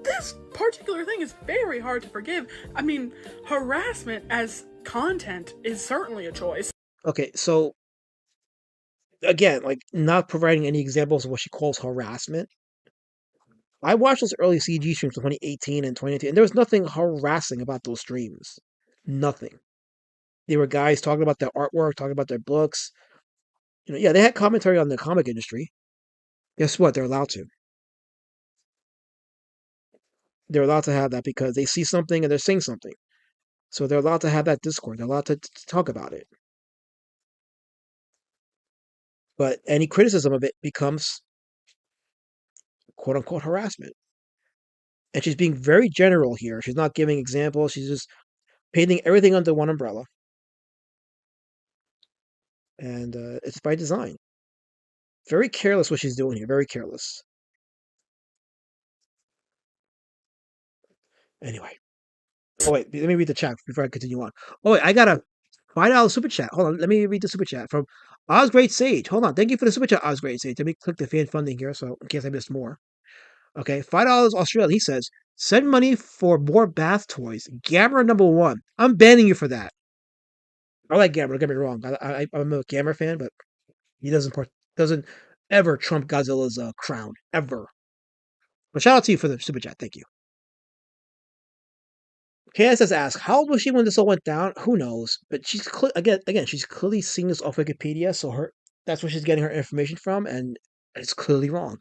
this particular thing is very hard to forgive. I mean, harassment as content is certainly a choice. Okay, so again, like not providing any examples of what she calls harassment. I watched those early CG streams from 2018 and 2019, and there was nothing harassing about those streams. Nothing. They were guys talking about their artwork, talking about their books. Yeah, they had commentary on the comic industry. Guess what? They're allowed to. They're allowed to have that because they see something and they're saying something. So they're allowed to have that discord. They're allowed to talk about it. But any criticism of it becomes quote unquote harassment. And she's being very general here. She's not giving examples. She's just painting everything under one umbrella. And it's by design. Very careless what she's doing here. Very careless. Anyway. Oh, wait. Let me read the chat before I continue on. Oh, wait. I got a $5 super chat. Hold on. Let me read the super chat from Osgreat Sage. Hold on. Thank you for the super chat, Osgreat Sage. Let me click the fan funding here so in case I missed more. Okay. $5 Australia. He says, send money for more bath toys. Gamera #1. I'm banning you for that. I like Gamera. Don't get me wrong. I'm a Gamera fan, but he doesn't ever trump Godzilla's crown. Ever. But shout out to you for the super chat. Thank you. KSS asks, how old was she when this all went down? Who knows? But she's again, she's clearly seeing this off Wikipedia, so that's where she's getting her information from, and it's clearly wrong.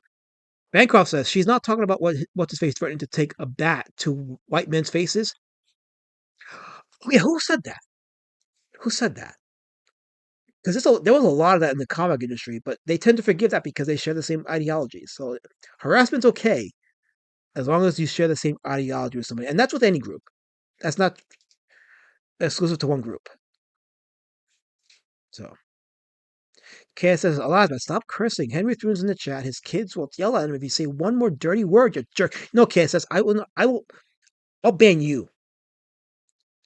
Bancroft says she's not talking about what's his face threatening to take a bat to white men's faces. Oh yeah, who said that? Who said that? Because there was a lot of that in the comic industry, but they tend to forgive that because they share the same ideology. So harassment's okay as long as you share the same ideology with somebody, and that's with any group. That's not exclusive to one group. So, KS says, Eliza, stop cursing. Henry Thrune's in the chat. His kids will yell at him if you say one more dirty word, you jerk. No, KS says, I'll ban you.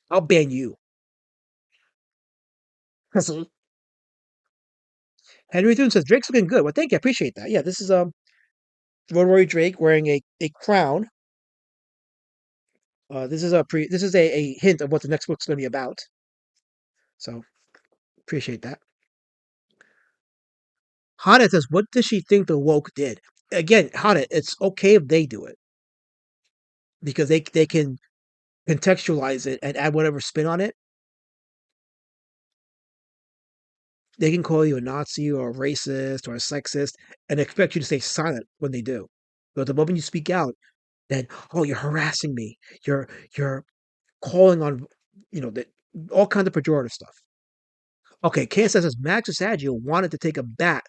I'll ban you. Henry Thune says, Drake's looking good. Well, thank you. I appreciate that. Yeah, this is Rory Drake wearing a crown. This is a hint of what the next book's going to be about. So, appreciate that. Hana says, what does she think the woke did? again, it's okay if they do it because they can contextualize it and add whatever spin on it. They can call you a Nazi or a racist or a sexist and expect you to stay silent when they do. But the moment you speak out, then you're harassing me. You're calling on that all kinds of pejorative stuff. Okay, KSS says Max Sagio wanted to take a bat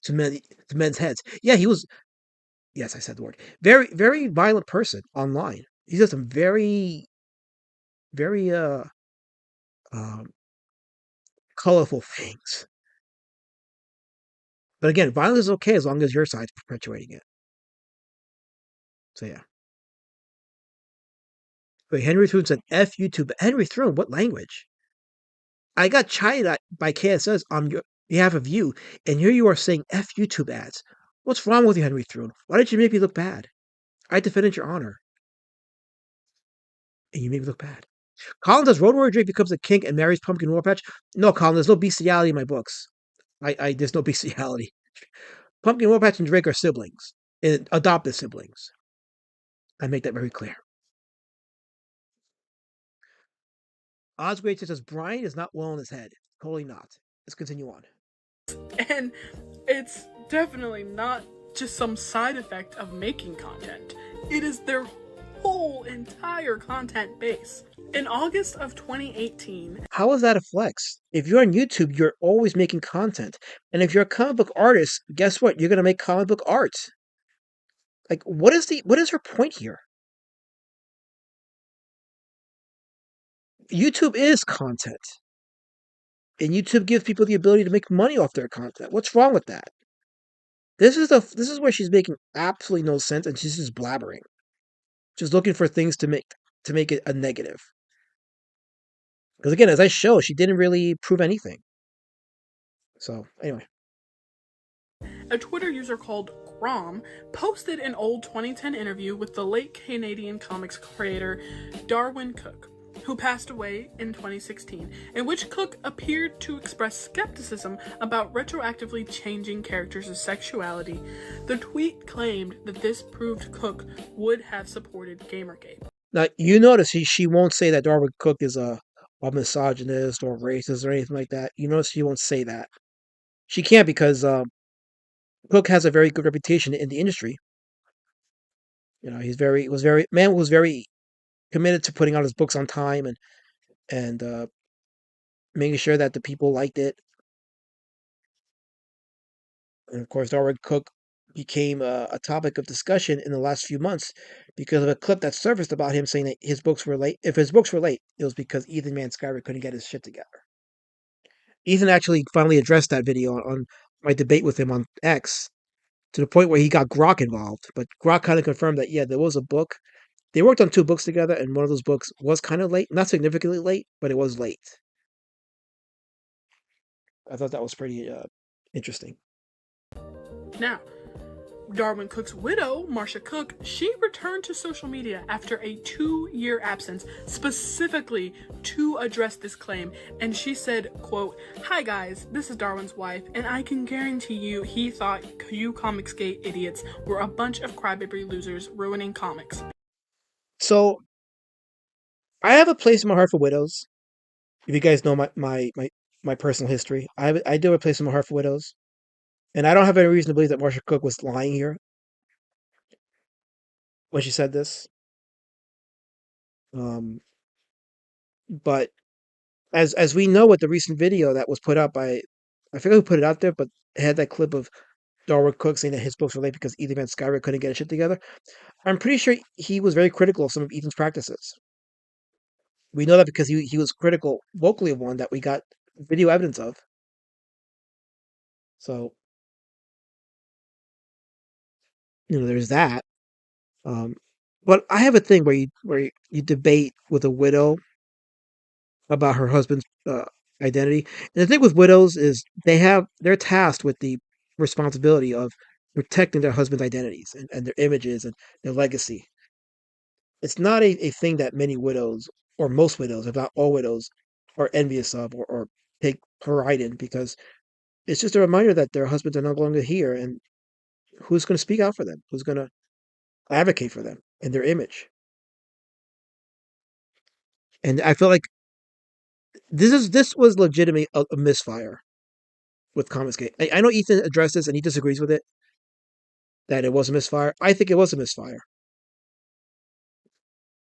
to men's heads. Yeah, he was. Yes, I said the word. Very, very violent person online. He does some very, very um, colorful things. But again, violence is okay as long as your side's perpetuating it. So yeah. Wait, Henry Thrun said F YouTube. Henry Thrun, what language? I got chided at by KSS on behalf of you, and here you are saying F YouTube ads. What's wrong with you, Henry Thrun? Why did you make me look bad? I defended your honor. And you made me look bad. Colin says Road Warrior Drake becomes a king and marries Pumpkin War Patch. No, Colin, there's no bestiality in my books. There's no bestiality. Pumpkin War Patch and Drake are siblings. Adopted siblings. I make that very clear. Osgrade says Brian is not well in his head. Totally not. Let's continue on. And it's definitely not just some side effect of making content. It is their whole entire content base. In August of 2018... How is that a flex? If you're on YouTube, you're always making content. And if you're a comic book artist, guess what? You're going to make comic book art. Like, what is her point here? YouTube is content. And YouTube gives people the ability to make money off their content. What's wrong with that? This is where she's making absolutely no sense, and she's just blabbering. Just looking for things to make it a negative. Because again, as I show, she didn't really prove anything. So, anyway. A Twitter user called Grom posted an old 2010 interview with the late Canadian comics creator Darwin Cook, who passed away in 2016, in which Cook appeared to express skepticism about retroactively changing characters' sexuality. The tweet claimed that this proved Cook would have supported Gamergate. Now, you notice she won't say that Darwin Cook is a misogynist or racist or anything like that. You notice she won't say that. She can't because Cook has a very good reputation in the industry. You know, was very committed to putting out his books on time and making sure that the people liked it. And of course, Darwin Cook became a topic of discussion in the last few months because of a clip that surfaced about him saying that his books were late. If his books were late, it was because Ethan Van Sciver couldn't get his shit together. Ethan actually finally addressed that video on my debate with him on X to the point where he got Grok involved. But Grok kind of confirmed that, yeah, there was a book. They worked on 2 books together, and one of those books was kind of late. Not significantly late, but it was late. I thought that was pretty interesting. Now, Darwin Cook's widow, Marcia Cook, she returned to social media after a 2-year absence, specifically to address this claim, and she said, quote, "Hi guys, this is Darwin's wife, and I can guarantee you he thought you Comicsgate idiots were a bunch of crybaby losers ruining comics." So, I have a place in my heart for widows. If you guys know my personal history, I do have a place in my heart for widows. And I don't have any reason to believe that Marcia Cook was lying here when she said this. But as we know with the recent video that was put out by, I forget who put it out there, but it had that clip of Darwin Cook saying that his books were late because Ethan Van Sciver couldn't get his shit together. I'm pretty sure he was very critical of some of Ethan's practices. We know that because he was critical vocally of one that we got video evidence of. So, there's that. But I have a thing where you debate with a widow about her husband's identity. And the thing with widows is they're tasked with the responsibility of protecting their husband's identities and their images and their legacy. It's not a thing that many widows, or most widows, if not all widows, are envious of or take pride in, because it's just a reminder that their husbands are no longer here, and who's going to speak out for them? Who's going to advocate for them and their image? And I feel like this was legitimately a misfire with Comicsgate. I know Ethan addressed this and he disagrees with it, that it was a misfire. I think it was a misfire.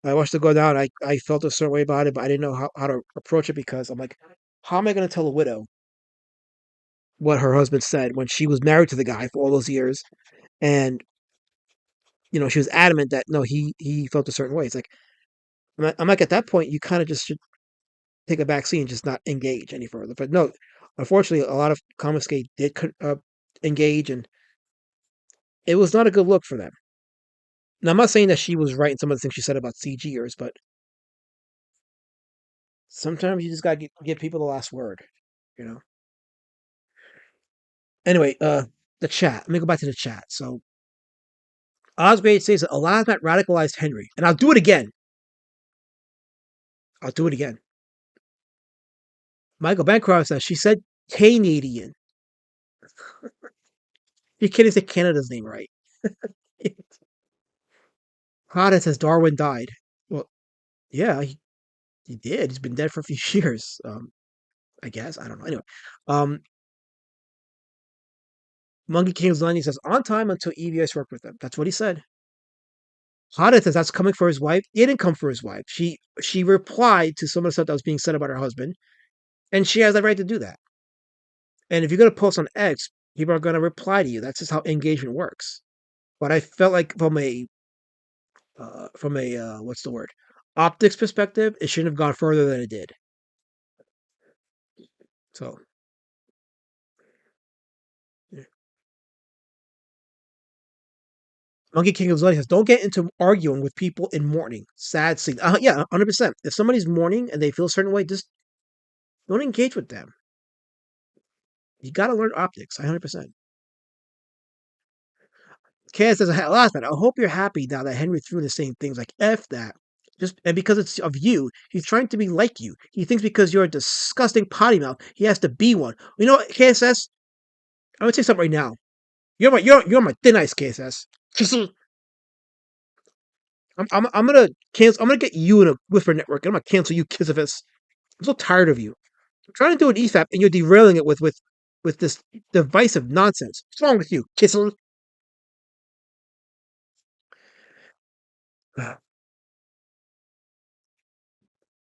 I watched it go down. I felt a certain way about it, but I didn't know how to approach it because I'm like, how am I going to tell a widow what her husband said when she was married to the guy for all those years? And, she was adamant that, no, he felt a certain way. It's like, I'm like, at that point, you kind of just should take a back seat and just not engage any further. But no, unfortunately, a lot of Comicsgate did engage, and it was not a good look for them. Now, I'm not saying that she was right in some of the things she said about CGers, but sometimes you just gotta give people the last word, you know. Anyway, the chat. Let me go back to the chat. So, Osgrade says that Alixeclipse radicalized Henry, and I'll do it again. I'll do it again. Michael Bancroft says she said Canadian. You can't even say Canada's name right. Prada says Darwin died. Well, yeah, he did. He's been dead for a few years. I guess. I don't know. Anyway. Monkey King's Lenny says, on time until EVS worked with them. That's what he said. Hada says that's coming for his wife. It didn't come for his wife. She replied to some of the stuff that was being said about her husband, and she has the right to do that. And if you're going to post on X, people are going to reply to you. That's just how engagement works. But I felt like from a what's the word, optics perspective, it shouldn't have gone further than it did. So, yeah. Monkey King of Zodi says, don't get into arguing with people in mourning. Sad scene. Yeah, 100%. If somebody's mourning and they feel a certain way, just don't engage with them. You got to learn optics. 100%. Kaz says, last man, I hope you're happy now that Henry threw in the same things like F that. And because it's of you, he's trying to be like you. He thinks because you're a disgusting potty mouth, he has to be one. You know what, KSS? I'm gonna say something right now. You're my thin ice, KSS. I'm gonna cancel. I'm gonna get you in a Whisper network. I'm gonna cancel you, Kissifus. I'm so tired of you. I'm trying to do an EFAP and you're derailing it with this divisive nonsense. What's wrong with you, Kissel?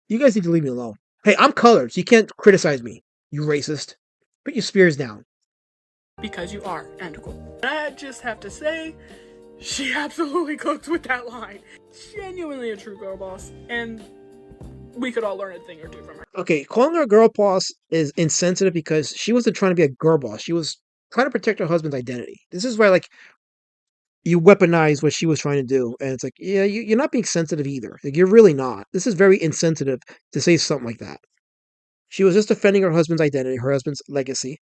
You guys need to leave me alone. Hey, I'm colored, so you can't criticize me, you racist. Put your spears down. Because you are, end quote. I just have to say, she absolutely cooked with that line. Genuinely a true girl boss, and we could all learn a thing or two from her. Okay, calling her a girl boss is insensitive because she wasn't trying to be a girl boss. She was trying to protect her husband's identity. This is why, like, you weaponize what she was trying to do, and it's like, yeah, you're not being sensitive either. Like, you're really not. This is very insensitive to say something like that. She was just defending her husband's identity, her husband's legacy.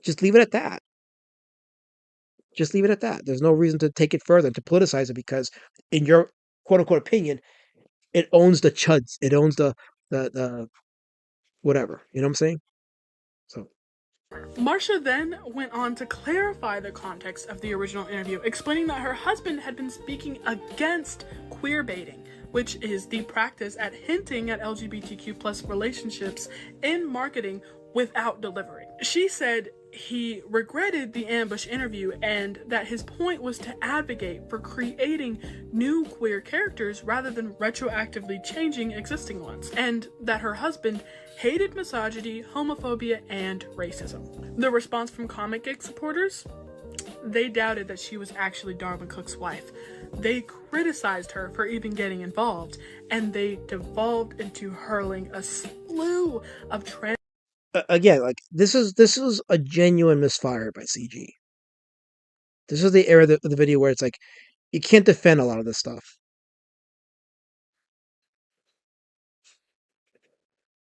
Just leave it at that. Just leave it at that. There's no reason to take it further, to politicize it, because in your quote unquote opinion, it owns the chuds. It owns the whatever. You know what I'm saying? So Marcia then went on to clarify the context of the original interview, explaining that her husband had been speaking against queer baiting, which is the practice at hinting at LGBTQ plus relationships in marketing without delivering. She said he regretted the ambush interview and that his point was to advocate for creating new queer characters rather than retroactively changing existing ones, and that her husband hated misogyny, homophobia, and racism. The response from Comicsgate supporters? They doubted that she was actually Darwin Cook's wife. They criticized her for even getting involved, and they devolved into hurling a slew of again, like, this is a genuine misfire by CG. This is the era of the video where it's like you can't defend a lot of this stuff.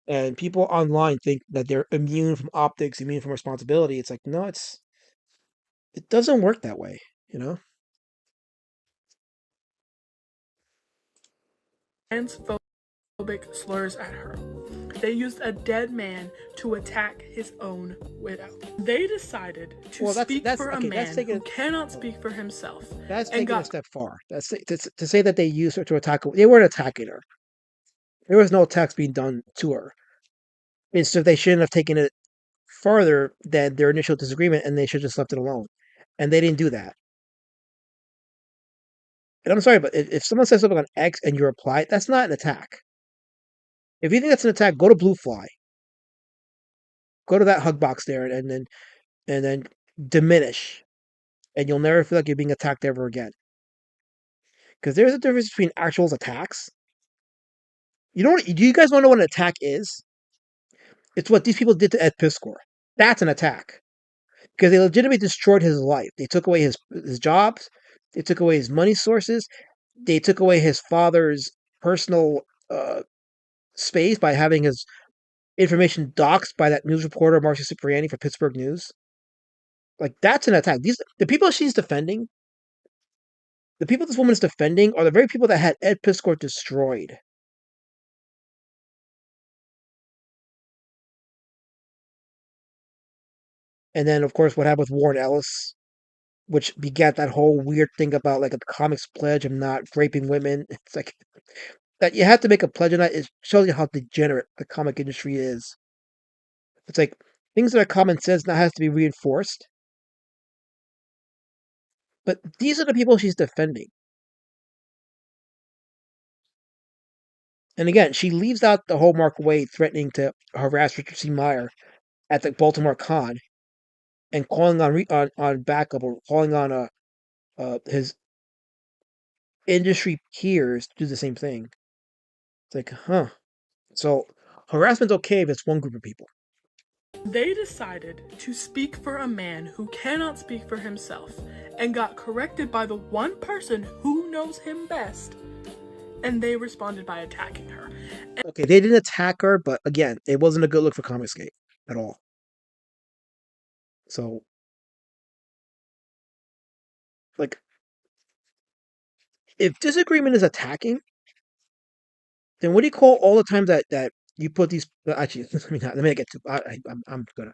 And people online think that they're immune from optics, immune from responsibility. It's like, no, it doesn't work that way, you know? transphobic slurs at her. they used a dead man to attack his own widow. They decided to speak for a man who cannot speak for himself. That's taking a step far. That's to say that they used her to attack her. They weren't attacking her. There was no attacks being done to her. And so they shouldn't have taken it farther than their initial disagreement, and they should have just left it alone. And they didn't do that. And I'm sorry, but if someone says something on X and you reply, that's not an attack. If you think that's an attack, go to Bluefly. Go to that hug box there, and then diminish, and you'll never feel like you're being attacked ever again. Because there's a difference between actual attacks. Do you guys want to know what an attack is? It's what these people did to Ed Piskor. That's an attack. Because they legitimately destroyed his life. They took away his jobs. They took away his money sources. They took away his father's personal space by having his information doxed by that news reporter, Marcia Cipriani, for Pittsburgh News. Like, that's an attack. The people she's defending, the people this woman is defending, are the very people that had Ed Piskor destroyed. And then, of course, what happened with Warren Ellis, which begat that whole weird thing about like a comics pledge of not raping women. It's like that you have to make a pledge, and that it shows you how degenerate the comic industry is. It's like things that are common sense now has to be reinforced. But these are the people she's defending. And again, she leaves out the whole Mark Waid threatening to harass Richard C. Meyer at the Baltimore Con, and calling on backup, or calling on his industry peers to do the same thing. It's like, huh. So harassment's okay if it's one group of people. They decided to speak for a man who cannot speak for himself, and got corrected by the one person who knows him best. And they responded by attacking her. Okay, they didn't attack her, but again, it wasn't a good look for Comicsgate at all. So, like, if disagreement is attacking, then what do you call all the times that you put these? Actually, let me not get to. I'm gonna.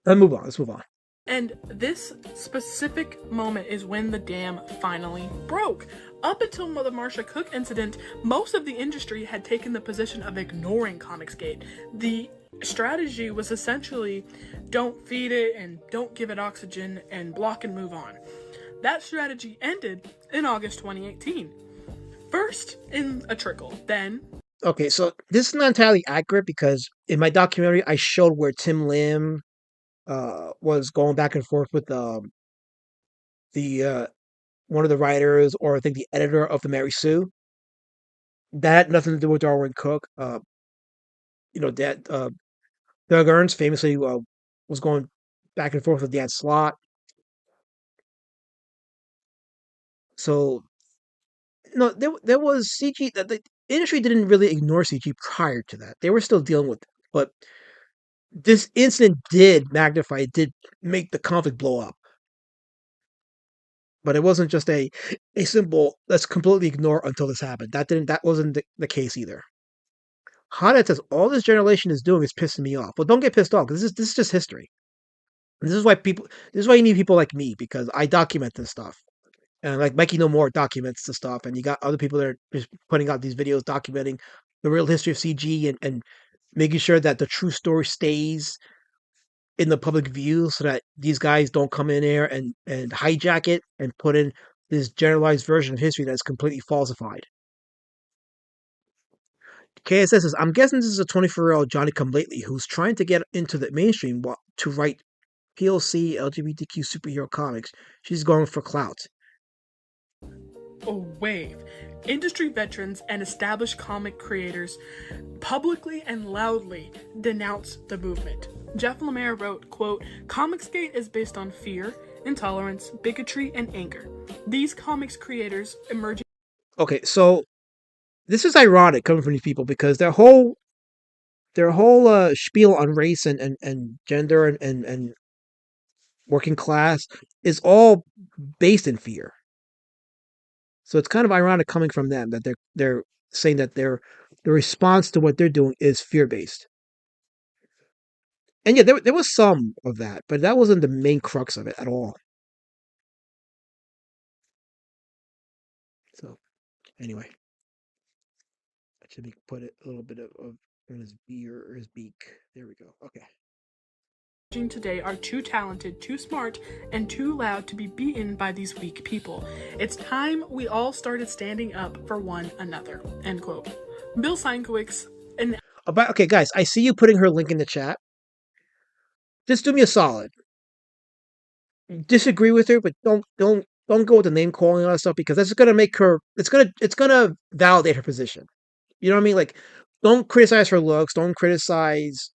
Let's move on. Let's move on. And this specific moment is when the dam finally broke. Up until the Marcia Cook incident, most of the industry had taken the position of ignoring Comicsgate. The strategy was essentially don't feed it and don't give it oxygen and block and move on. That strategy ended in August 2018. First in a trickle, then... Okay, so this is not entirely accurate because in my documentary I showed where Tim Lim was going back and forth with the one of the writers, or I think the editor of the Mary Sue. That had nothing to do with Darwin Cook. Doug Ernst famously was going back and forth with Dan Slott. So, no, there was CG. That the industry didn't really ignore CG prior to that. They were still dealing with it. But this incident did magnify, it did make the conflict blow up. But it wasn't just a simple, let's completely ignore until this happened. That wasn't the case either. Haunted says, all this generation is doing is pissing me off. Well, don't get pissed off, because this is just history. And this is why you need people like me, because I document this stuff. And like Mikey No More documents the stuff, and you got other people that are just putting out these videos documenting the real history of CG, and making sure that the true story stays in the public view, so that these guys don't come in there and hijack it and put in this generalized version of history that's completely falsified. KSS says, I'm guessing this is a 24-year-old Johnny Come Lately who's trying to get into the mainstream to write PLC LGBTQ superhero comics. She's going for clout. A wave. Industry veterans and established comic creators publicly and loudly denounced the movement. Jeff Lemire wrote, quote, Comicsgate is based on fear, intolerance, bigotry, and anger. These comics creators emerging... Okay, so this is ironic coming from these people, because their whole spiel on race and gender and working class is all based in fear. So it's kind of ironic coming from them that they're saying that they're the response to what they're doing is fear-based. And yeah, there was some of that, but that wasn't the main crux of it at all. So, anyway, I should put it a little bit of in his beer or his beak. There we go. Okay. Today are too talented, too smart, and too loud to be beaten by these weak people. It's time we all started standing up for one another. End quote. Bill Sienkiewicz and okay, guys, I see you putting her link in the chat. Just do me a solid. Disagree with her, but don't go with the name calling and all that stuff, because that's gonna make her. It's gonna validate her position. You know what I mean? Like, don't criticize her looks. Don't criticize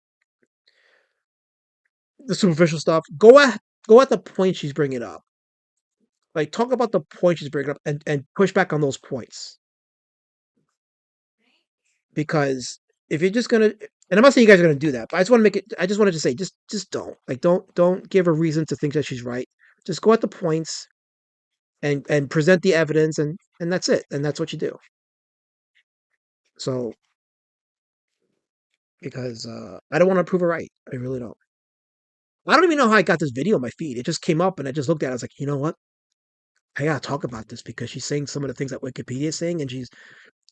the superficial stuff. Go at the point she's bringing up. Like, talk about the point she's bringing up and push back on those points. Because if you're just gonna, and I'm not saying you guys are gonna do that, but I just want to make it. I just wanted to say, just don't don't give a reason to think that she's right. Just go at the points and present the evidence, and that's it, and that's what you do. So, because I don't want to prove her right. I really don't. I don't even know how I got this video on my feed. It just came up, and I just looked at it. I was like, you know what? I gotta talk about this, because she's saying some of the things that Wikipedia is saying, and she's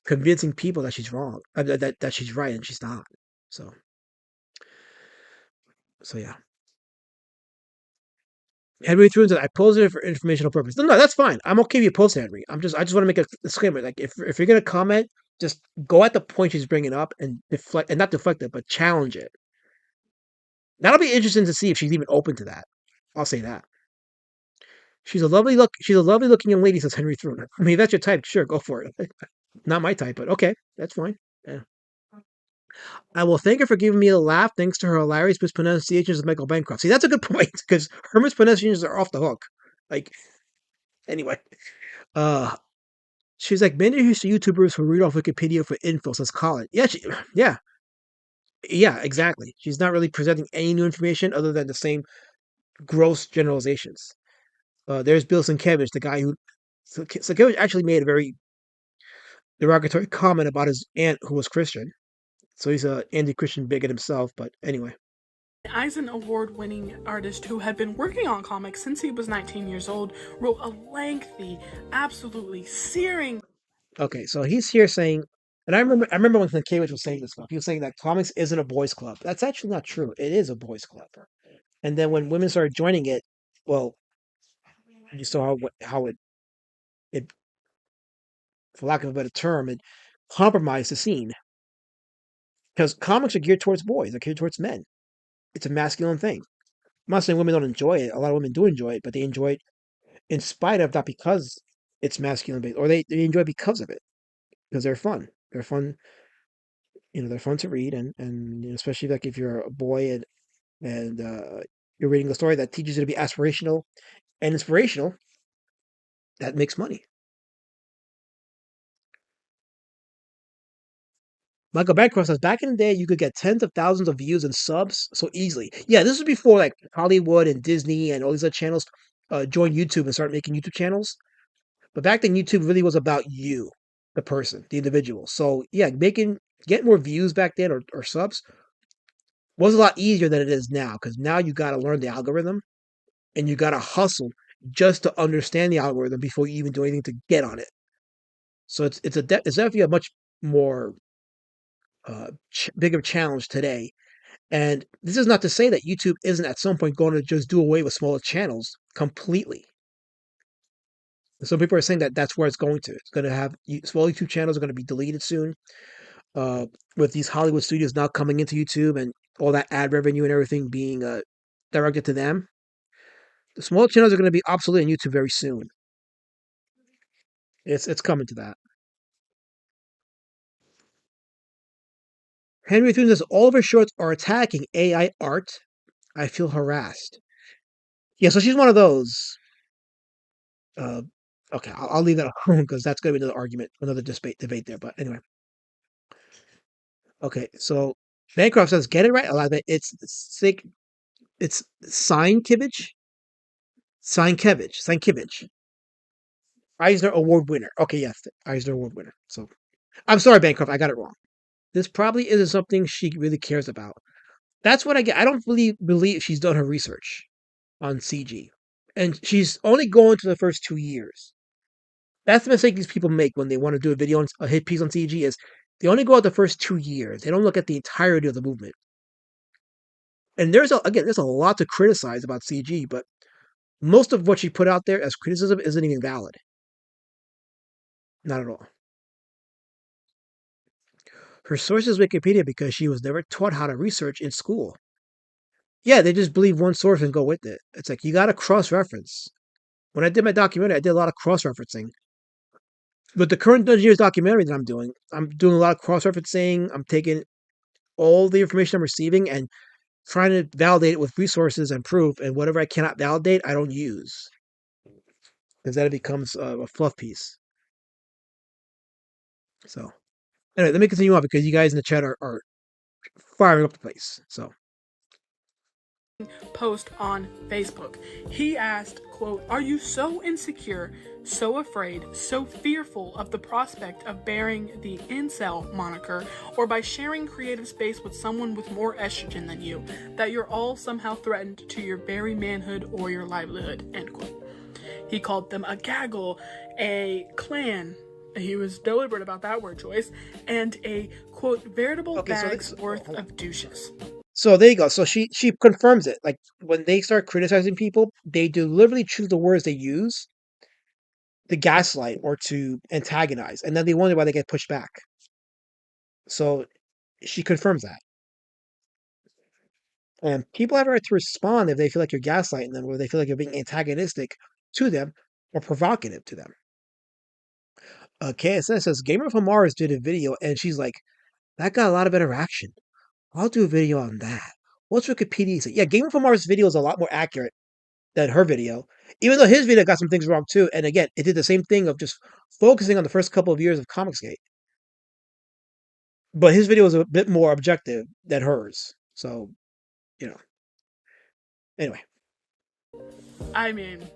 convincing people that she's wrong, that she's right, and she's not. So yeah. Henry threw into I posted it for informational purpose. No, that's fine. I'm okay if you post it, Henry. I just want to make a disclaimer. Like, if you're gonna comment, just go at the point she's bringing up and deflect, and not deflect it, but challenge it. That'll be interesting to see if she's even open to that. I'll say that. She's a lovely looking young lady, says Henry Thrun. I mean, if that's your type, sure, go for it. Not my type, but okay, that's fine. Yeah. I will thank her for giving me a laugh, thanks to her hilarious mispronunciations of Michael Bancroft. See, that's a good point, because her mispronunciations are off the hook. Like, anyway. She's like, many YouTubers who read off Wikipedia for info, says Colin. Yeah, exactly. She's not really presenting any new information other than the same gross generalizations. There's Bill Sienkiewicz, the guy who... Sienkiewicz actually made a very derogatory comment about his aunt who was Christian. So he's an anti-Christian bigot himself, but anyway. Eisner Award-winning artist who had been working on comics since he was 19 years old, wrote a lengthy, absolutely searing... Okay, so he's here saying, and I remember when Sienkiewicz was saying this stuff, he was saying that comics isn't a boys' club. That's actually not true. It is a boys' club. And then when women started joining it, well, you saw how it, for lack of a better term, it compromised the scene. Because comics are geared towards boys, they're geared towards men. It's a masculine thing. I'm not saying women don't enjoy it. A lot of women do enjoy it, but they enjoy it in spite of, not because it's masculine based, or they enjoy it because of it. Because they're fun. They're fun. They're fun to read, and especially like if you're a boy and you're reading a story that teaches you to be aspirational and inspirational, that makes money. Michael Bancroft says, back in the day, you could get tens of thousands of views and subs so easily. Yeah, this was before like Hollywood and Disney and all these other channels joined YouTube and started making YouTube channels. But back then, YouTube really was about you, the person, the individual. So yeah, getting more views back then or subs was a lot easier than it is now, because now you got to learn the algorithm and you got to hustle just to understand the algorithm before you even do anything to get on it. So it's definitely a much more bigger challenge today. And this is not to say that YouTube isn't at some point going to just do away with smaller channels completely. Some people are saying that that's where it's going to. It's going to have small YouTube channels are going to be deleted soon. With these Hollywood studios now coming into YouTube and all that ad revenue and everything being directed to them, the small channels are going to be obsolete on YouTube very soon. It's coming to that. Henry Thune says, all of her shorts are attacking AI art. I feel harassed. Yeah, so she's one of those. Okay, I'll leave that alone, because that's going to be another argument, another debate there. But anyway. Okay, so Bancroft says, get it right. It's sick. It's Sienkiewicz. Eisner Award winner. Okay, yes, Eisner Award winner. So I'm sorry, Bancroft, I got it wrong. this probably isn't something she really cares about. That's what I get. I don't really believe she's done her research on CG. And she's only going to the first 2 years. That's the mistake these people make when they want to do a video on a hit piece on CG is they only go out the first 2 years. They don't look at the entirety of the movement. And there's a lot to criticize about CG, but most of what she put out there as criticism isn't even valid. Not at all. Her source is Wikipedia because she was never taught how to research in school. Yeah, they just believe one source and go with it. It's like you got to cross-reference. When I did my documentary, I did a lot of cross-referencing. But the current Dungeon Years documentary that I'm doing a lot of cross-referencing. I'm taking all the information I'm receiving and trying to validate it with resources and proof. And whatever I cannot validate, I don't use. Because then it becomes a fluff piece. So, anyway, let me continue on because you guys in the chat are firing up the place. So, post on Facebook. He asked, quote, "Are you so insecure, so afraid, so fearful of the prospect of bearing the incel moniker, or by sharing creative space with someone with more estrogen than you, that you're all somehow threatened to your very manhood or your livelihood?" End quote. He called them a gaggle, a clan. He was deliberate about that word choice, and a, quote, veritable bag's worth of douches. So there you go. So she confirms it. Like when they start criticizing people, they deliberately choose the words they use to gaslight or to antagonize, and then they wonder why they get pushed back. So she confirms that. And people have a right to respond if they feel like you're gaslighting them or they feel like you're being antagonistic to them or provocative to them. KSS says, Gamer from Mars did a video and she's like, that got a lot of interaction. I'll do a video on that. What's Wikipedia say? Yeah, Gamer from Mars' video is a lot more accurate than her video, even though his video got some things wrong too. And again, it did the same thing of just focusing on the first couple of years of Comicsgate. But his video was a bit more objective than hers. So, anyway. I mean,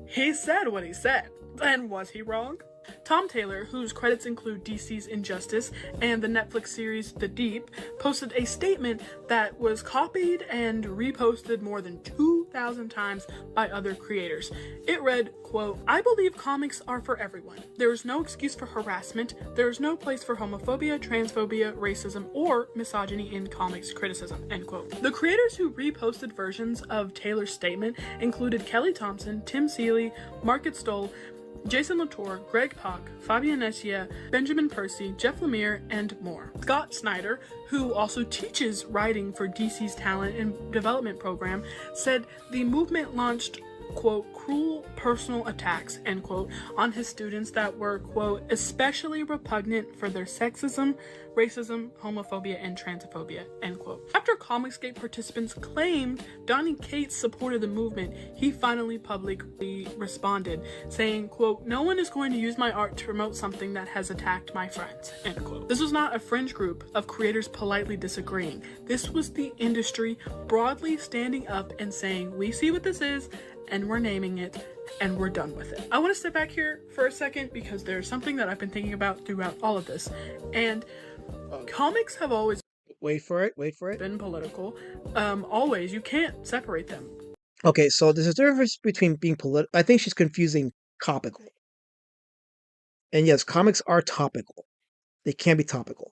he said what he said. And was he wrong? Tom Taylor, whose credits include DC's Injustice and the Netflix series The Deep, posted a statement that was copied and reposted more than 2,000 times by other creators. It read, quote, "I believe comics are for everyone. There is no excuse for harassment. There is no place for homophobia, transphobia, racism, or misogyny in comics criticism," end quote. The creators who reposted versions of Taylor's statement included Kelly Thompson, Tim Seeley, Market Stoll, Jason Latour, Greg Pak, Fabian Echia, Benjamin Percy, Jeff Lemire, and more. Scott Snyder, who also teaches writing for DC's Talent and Development Program, said the movement launched, quote, "cruel personal attacks," end quote, on his students that were, quote, "especially repugnant for their sexism, racism, homophobia, and transphobia," end quote. After Comicsgate participants claimed Donny Cates supported the movement, he finally publicly responded, saying, quote, "No one is going to use my art to promote something that has attacked my friends," end quote. This was not a fringe group of creators politely disagreeing. This was the industry broadly standing up and saying, we see what this is, and we're naming it, and we're done with it. I want to step back here for a second because there's something that I've been thinking about throughout all of this. And comics have always wait for it been political. Always. You can't separate them. Okay, so there's a difference between being political. I think she's confusing topical. And yes, comics are topical. They can be topical.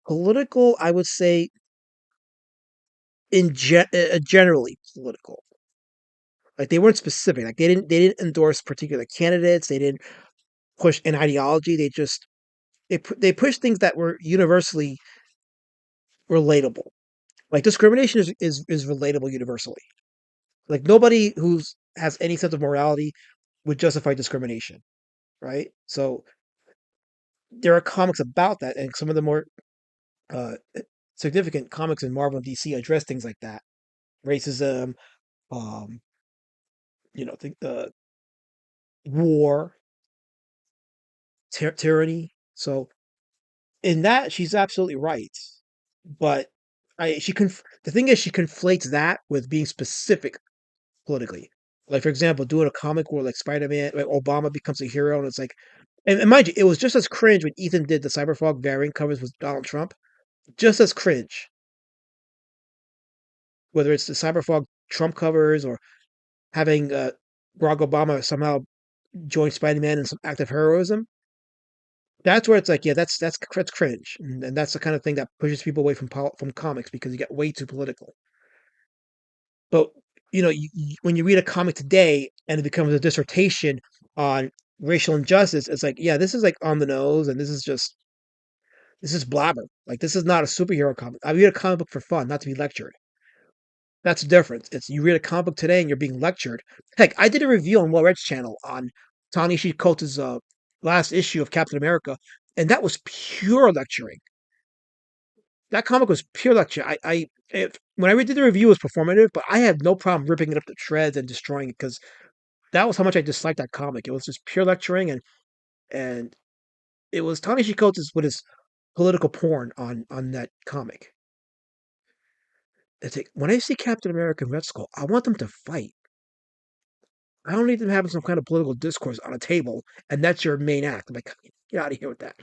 Political, I would say, generally political. Like they weren't specific. Like they didn't endorse particular candidates. They didn't push an ideology. They pushed things that were universally relatable. Like discrimination is relatable universally. Like nobody who has any sense of morality would justify discrimination, right? So there are comics about that, and some of the more significant comics in Marvel and DC address things like that, racism, the war, tyranny. So in that, she's absolutely right. But the thing is, she conflates that with being specific politically. Like for example, doing a comic where like Spider-Man, like Obama becomes a hero, and it's like And mind you, it was just as cringe when Ethan did the Cyberfrog variant covers with Donald Trump. Just as cringe. Whether it's the Cyberfrog Trump covers or having Barack Obama somehow join Spider-Man in some act of heroism. That's where it's like, yeah, that's cringe, and that's the kind of thing that pushes people away from comics because you get way too political. But when you read a comic today and it becomes a dissertation on racial injustice, it's like, yeah, this is like on the nose, and this is blabber. Like this is not a superhero comic. I read a comic book for fun, not to be lectured. That's the difference. It's you read a comic book today and you're being lectured. Heck, I did a review on Well Red's channel on Ta-Nehisi Coates' last issue of Captain America, and that was pure lecturing. That comic was pure lecture. When I did the review, it was performative, but I had no problem ripping it up to shreds and destroying it because that was how much I disliked that comic. It was just pure lecturing, and it was Ta-Nehisi Coates with his political porn on that comic. It's like, when I see Captain America and Red Skull, I want them to fight. I don't need them having some kind of political discourse on a table, and that's your main act. I'm like, get out of here with that.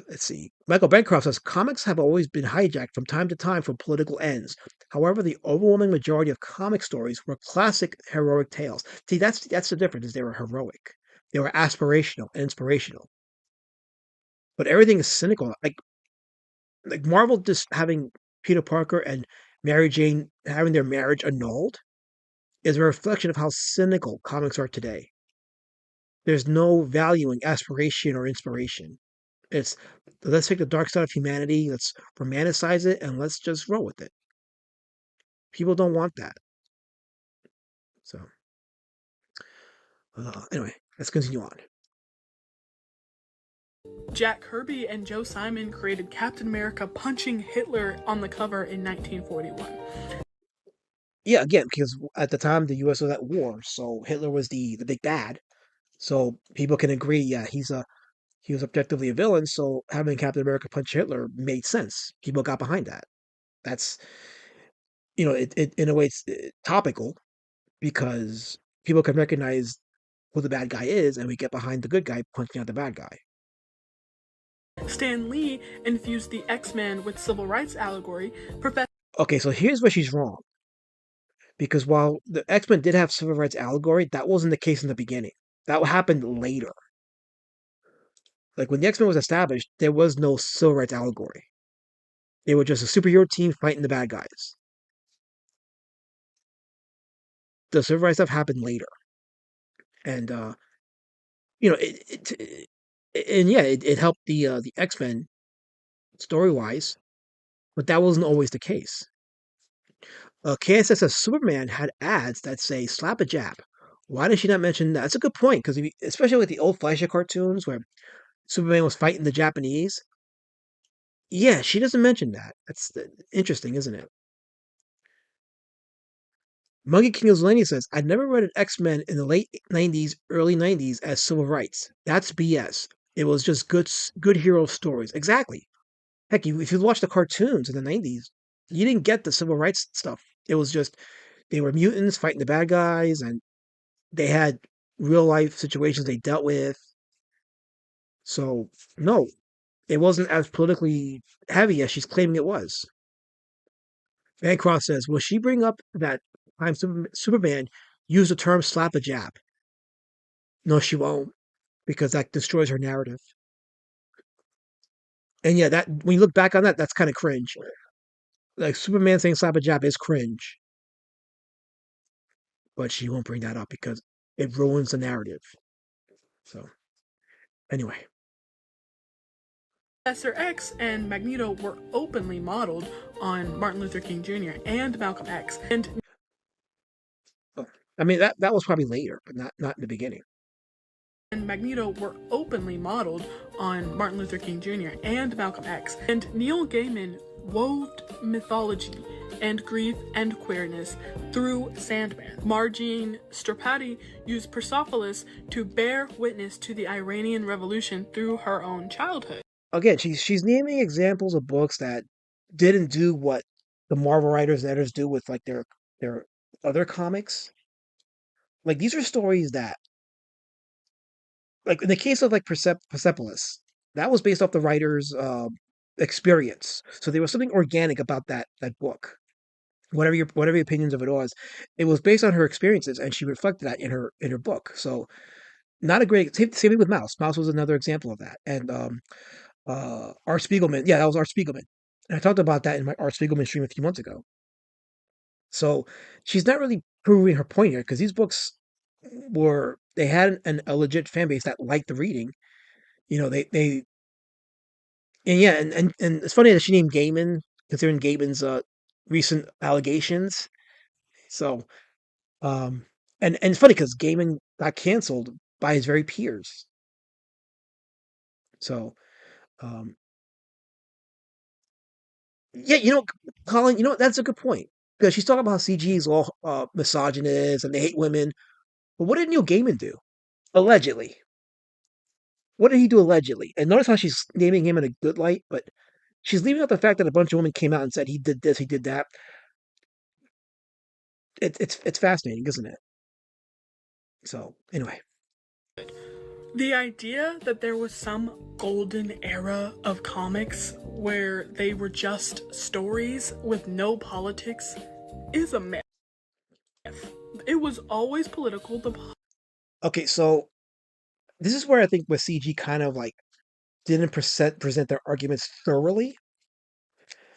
Let's see. Michael Bancroft says comics have always been hijacked from time to time for political ends. However, the overwhelming majority of comic stories were classic heroic tales. See, that's the difference. Is they were heroic, they were aspirational and inspirational. But everything is cynical. Like Marvel just having Peter Parker and Mary Jane having their marriage annulled is a reflection of how cynical comics are today. There's no valuing aspiration or inspiration. It's let's take the dark side of humanity, let's romanticize it, and let's just roll with it. People don't want that. So, anyway, let's continue on. Jack Kirby and Joe Simon created Captain America punching Hitler on the cover in 1941. Yeah, again, because at the time the U.S. was at war, so Hitler was the big bad. So people can agree, yeah, he was objectively a villain. So having Captain America punch Hitler made sense. People got behind that. That's it in a way it's topical because people can recognize who the bad guy is, and we get behind the good guy punching out the bad guy. Stan Lee infused the X-Men with civil rights allegory. Okay, so here's where she's wrong. Because while the X-Men did have civil rights allegory, that wasn't the case in the beginning. That happened later. Like when the X-Men was established, there was no civil rights allegory. They were just a superhero team fighting the bad guys. The civil rights stuff happened later. And it helped the X-Men story-wise, but that wasn't always the case. KSS says Superman had ads that say "slap a jab." Why did she not mention that? That's a good point because especially with the old Fleischer cartoons where Superman was fighting the Japanese. Yeah, she doesn't mention that. That's interesting, isn't it? Monkey King of Zelania says, I never read an X-Men in the late 90s, early 90s as civil rights. That's BS. It was just good hero stories. Exactly. Heck, if you watch the cartoons in the 90s, you didn't get the civil rights stuff. It was just, they were mutants fighting the bad guys, and they had real life situations they dealt with. So, no, it wasn't as politically heavy as she's claiming it was. Bancroft says, will she bring up that time Superman used the term slap a jab? No, she won't, because that destroys her narrative. And yeah, that when you look back on that, that's kind of cringe. Like Superman saying slap a jab is cringe. But she won't bring that up because it ruins the narrative. So, anyway. Professor X and Magneto were openly modeled on Martin Luther King Jr. and Malcolm X. And I mean, that was probably later, but not in the beginning. And Magneto were openly modeled on Martin Luther King Jr. and Malcolm X. And Neil Gaiman wove mythology and grief and queerness through Sandman. Margene Strapati used Persepolis to bear witness to the Iranian Revolution through her own childhood. Again, she's naming examples of books that didn't do what the Marvel writers and editors do with like their other comics. Like these are stories that like in the case of like Persepolis, that was based off the writer's experience. So there was something organic about that book. Whatever your opinions of it was based on her experiences, and she reflected that in her book. So not a great same thing with Mouse. Mouse was another example of that. And Art Spiegelman, yeah, that was Art Spiegelman. And I talked about that in my Art Spiegelman stream a few months ago. So she's not really proving her point here because these books they had a legit fan base that liked the reading. You know, they and yeah, and it's funny that she named Gaiman considering Gaiman's recent allegations. So um and it's funny because Gaiman got canceled by his very peers. So um yeah, Colin, that's a good point because she's talking about how CG is all misogynist and they hate women. But what did Neil Gaiman do? Allegedly. What did he do allegedly? And notice how she's naming him in a good light, but she's leaving out the fact that a bunch of women came out and said he did this, he did that. It's fascinating, isn't it? So anyway, the idea that there was some golden era of comics where they were just stories with no politics is a myth. It was always political. Okay, so this is where I think with CG kind of like didn't present their arguments thoroughly.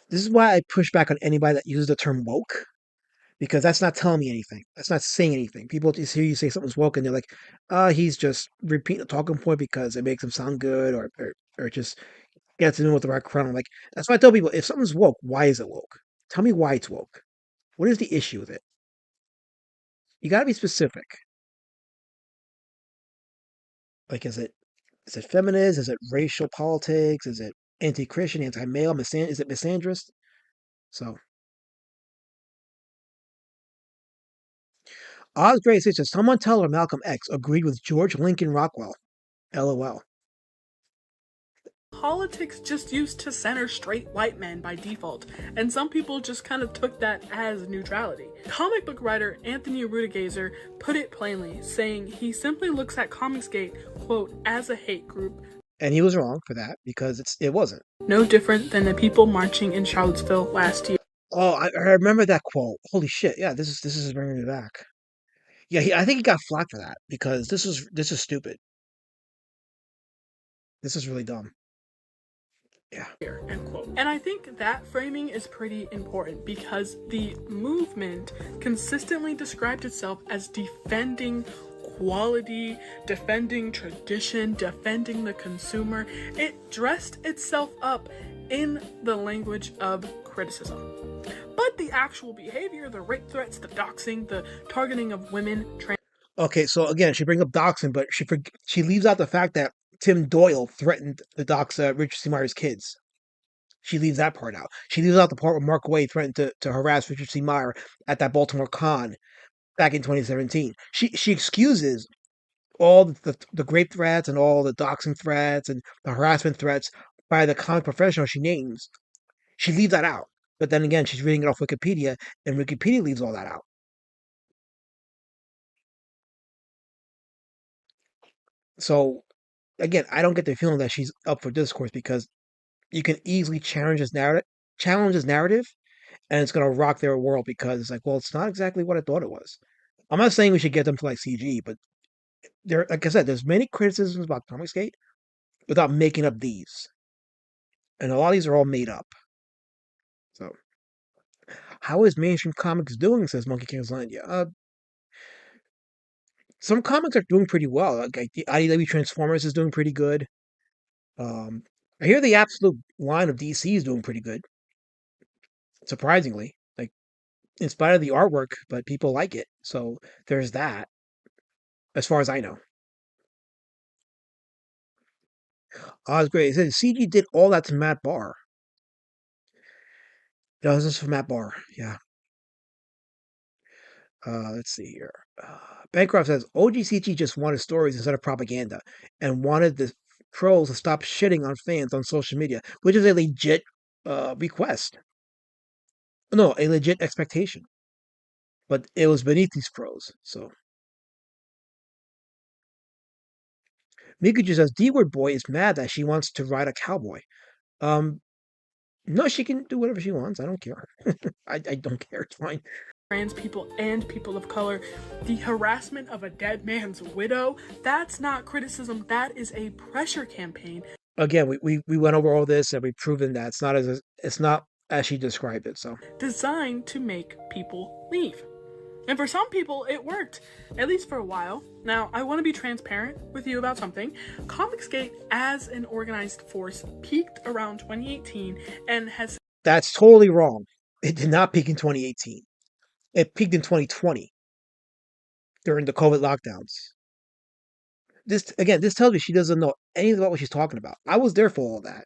This is why I push back on anybody that uses the term woke because that's not telling me anything. That's not saying anything. People just hear you say something's woke and they're like, he's just repeating the talking point because it makes him sound good or just gets in with the right crowd. Like, that's why I tell people if something's woke, why is it woke? Tell me why it's woke. What is the issue with it? You got to be specific. Like, is it feminist? Is it racial politics? Is it anti-Christian, anti-male? Is it misandrist? So, Oz Gray says, someone tell her Malcolm X agreed with George Lincoln Rockwell. LOL. Politics just used to center straight white men by default, and some people just kind of took that as neutrality. Comic book writer Anthony Rudigazer put it plainly, saying he simply looks at Comicsgate, quote, as a hate group. And he was wrong for that because it wasn't. No different than the people marching in Charlottesville last year. Oh, I remember that quote. Holy shit! Yeah, this is bringing me back. Yeah, I think he got flack for that because this is stupid. This is really dumb. Yeah. End quote. And I think that framing is pretty important because the movement consistently described itself as defending quality, defending tradition, defending the consumer. It dressed itself up in the language of criticism. But the actual behavior, the rape threats, the doxing, the targeting of women, Okay, so again, she brings up doxing, but she leaves out the fact that Tim Doyle threatened to dox Richard C. Meyer's kids. She leaves that part out. She leaves out the part where Mark Waid threatened to harass Richard C. Meyer at that Baltimore con back in 2017. She excuses all the grape threats and all the doxing threats and the harassment threats by the comic professional she names. She leaves that out. But then again, she's reading it off Wikipedia, and Wikipedia leaves all that out. So again, I don't get the feeling that she's up for discourse because you can easily challenge his narrative, and it's gonna rock their world because it's like, well, it's not exactly what I thought it was. I'm not saying we should get them to like CG, but like I said, there's many criticisms about Comicsgate without making up these, and a lot of these are all made up. So, how is mainstream comics doing? Says Monkey King's Landia. Some comics are doing pretty well. Like the IDW Transformers is doing pretty good. I hear the absolute line of DC is doing pretty good. Surprisingly, like in spite of the artwork, but people like it. So there's that. As far as I know. It's great. It says CG did all that to Matt Barr. Yeah, this is for Matt Barr. Yeah. Let's see here. Bancroft says OGCG just wanted stories instead of propaganda and wanted the trolls to stop shitting on fans on social media, which is a legit request. No, a legit expectation. But it was beneath these pros, so. Mikuju says D-word boy is mad that she wants to ride a cowboy. No, she can do whatever she wants. I don't care. I don't care. It's fine. Trans people and people of color. The harassment of a dead man's widow, that's not criticism, that is a pressure campaign. Again, we went over all this and we've proven that it's not as she described it. So designed to make people leave. And for some people, it worked, at least for a while. Now, I want to be transparent with you about something. Comicsgate, as an organized force, peaked around 2018 and has... That's totally wrong. It did not peak in 2018. It peaked in 2020 during the COVID lockdowns. This tells me she doesn't know anything about what she's talking about. I was there for all that.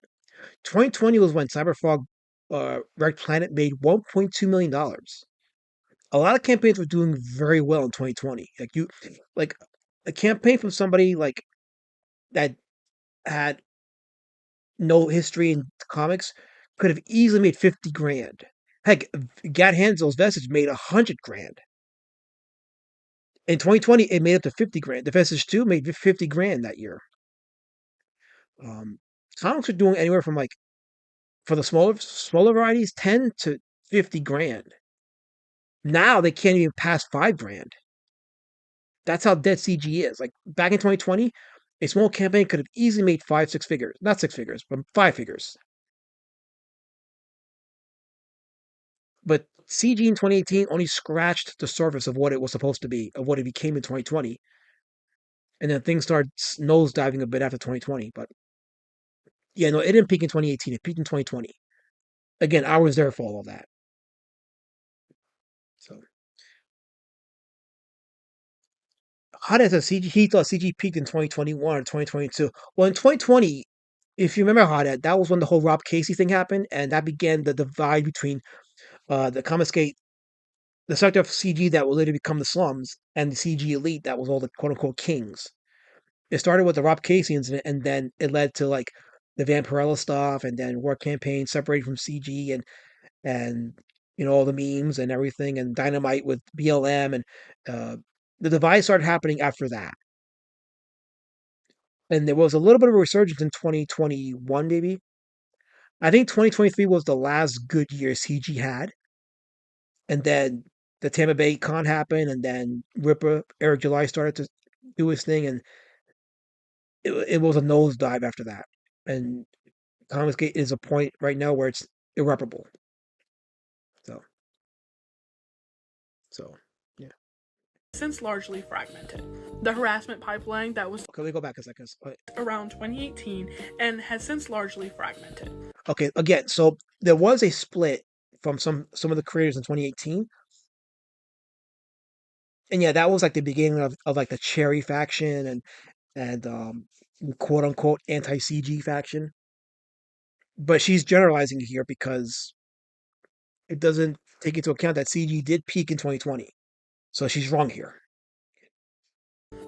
2020 was when Cyberfrog Wrecked Planet made $1.2 million. A lot of campaigns were doing very well in 2020. Like a campaign from somebody like that had no history in comics could have easily made 50 grand. Heck, Gat Hansel's Vestige made 100 grand. In 2020, it made up to 50 grand. The Vestige 2 made 50 grand that year. Comics are doing anywhere from like, for the smaller varieties, 10 to 50 grand. Now they can't even pass 5 grand. That's how dead CG is. Like back in 2020, a small campaign could have easily made 5-6 figures. Not 6 figures, but 5 figures. But CG in 2018 only scratched the surface of what it was supposed to be, of what it became in 2020. And then things started nosediving a bit after 2020. But yeah, no, it didn't peak in 2018. It peaked in 2020. Again, I was there for all of that. So, Hada says he thought CG peaked in 2021 or 2022. Well, in 2020, if you remember Hada, that was when the whole Rob Casey thing happened, and that began the divide between the Comicsgate, the sector of CG that will later become the slums, and the CG elite that was all the quote unquote kings. It started with the Rob Casey incident, and then it led to like the Vampirella stuff, and then War Campaign separated from CG, and all the memes and everything, and Dynamite with BLM, and the divide started happening after that. And there was a little bit of a resurgence in 2021, maybe. I think 2023 was the last good year CG had. And then the Tampa Bay Con happened, and then Ripper, Eric July started to do his thing, and it was a nosedive after that. And Comicsgate is a point right now where it's irreparable. So, yeah. Since largely fragmented. The harassment pipeline that was... Okay, let me go back a second. Around 2018 and has since largely fragmented. Okay, again, so there was a split from some of the creators in 2018. And yeah, that was like the beginning of like the Cherry faction and quote unquote anti-CG faction. But she's generalizing here because it doesn't take into account that CG did peak in 2020. So she's wrong here.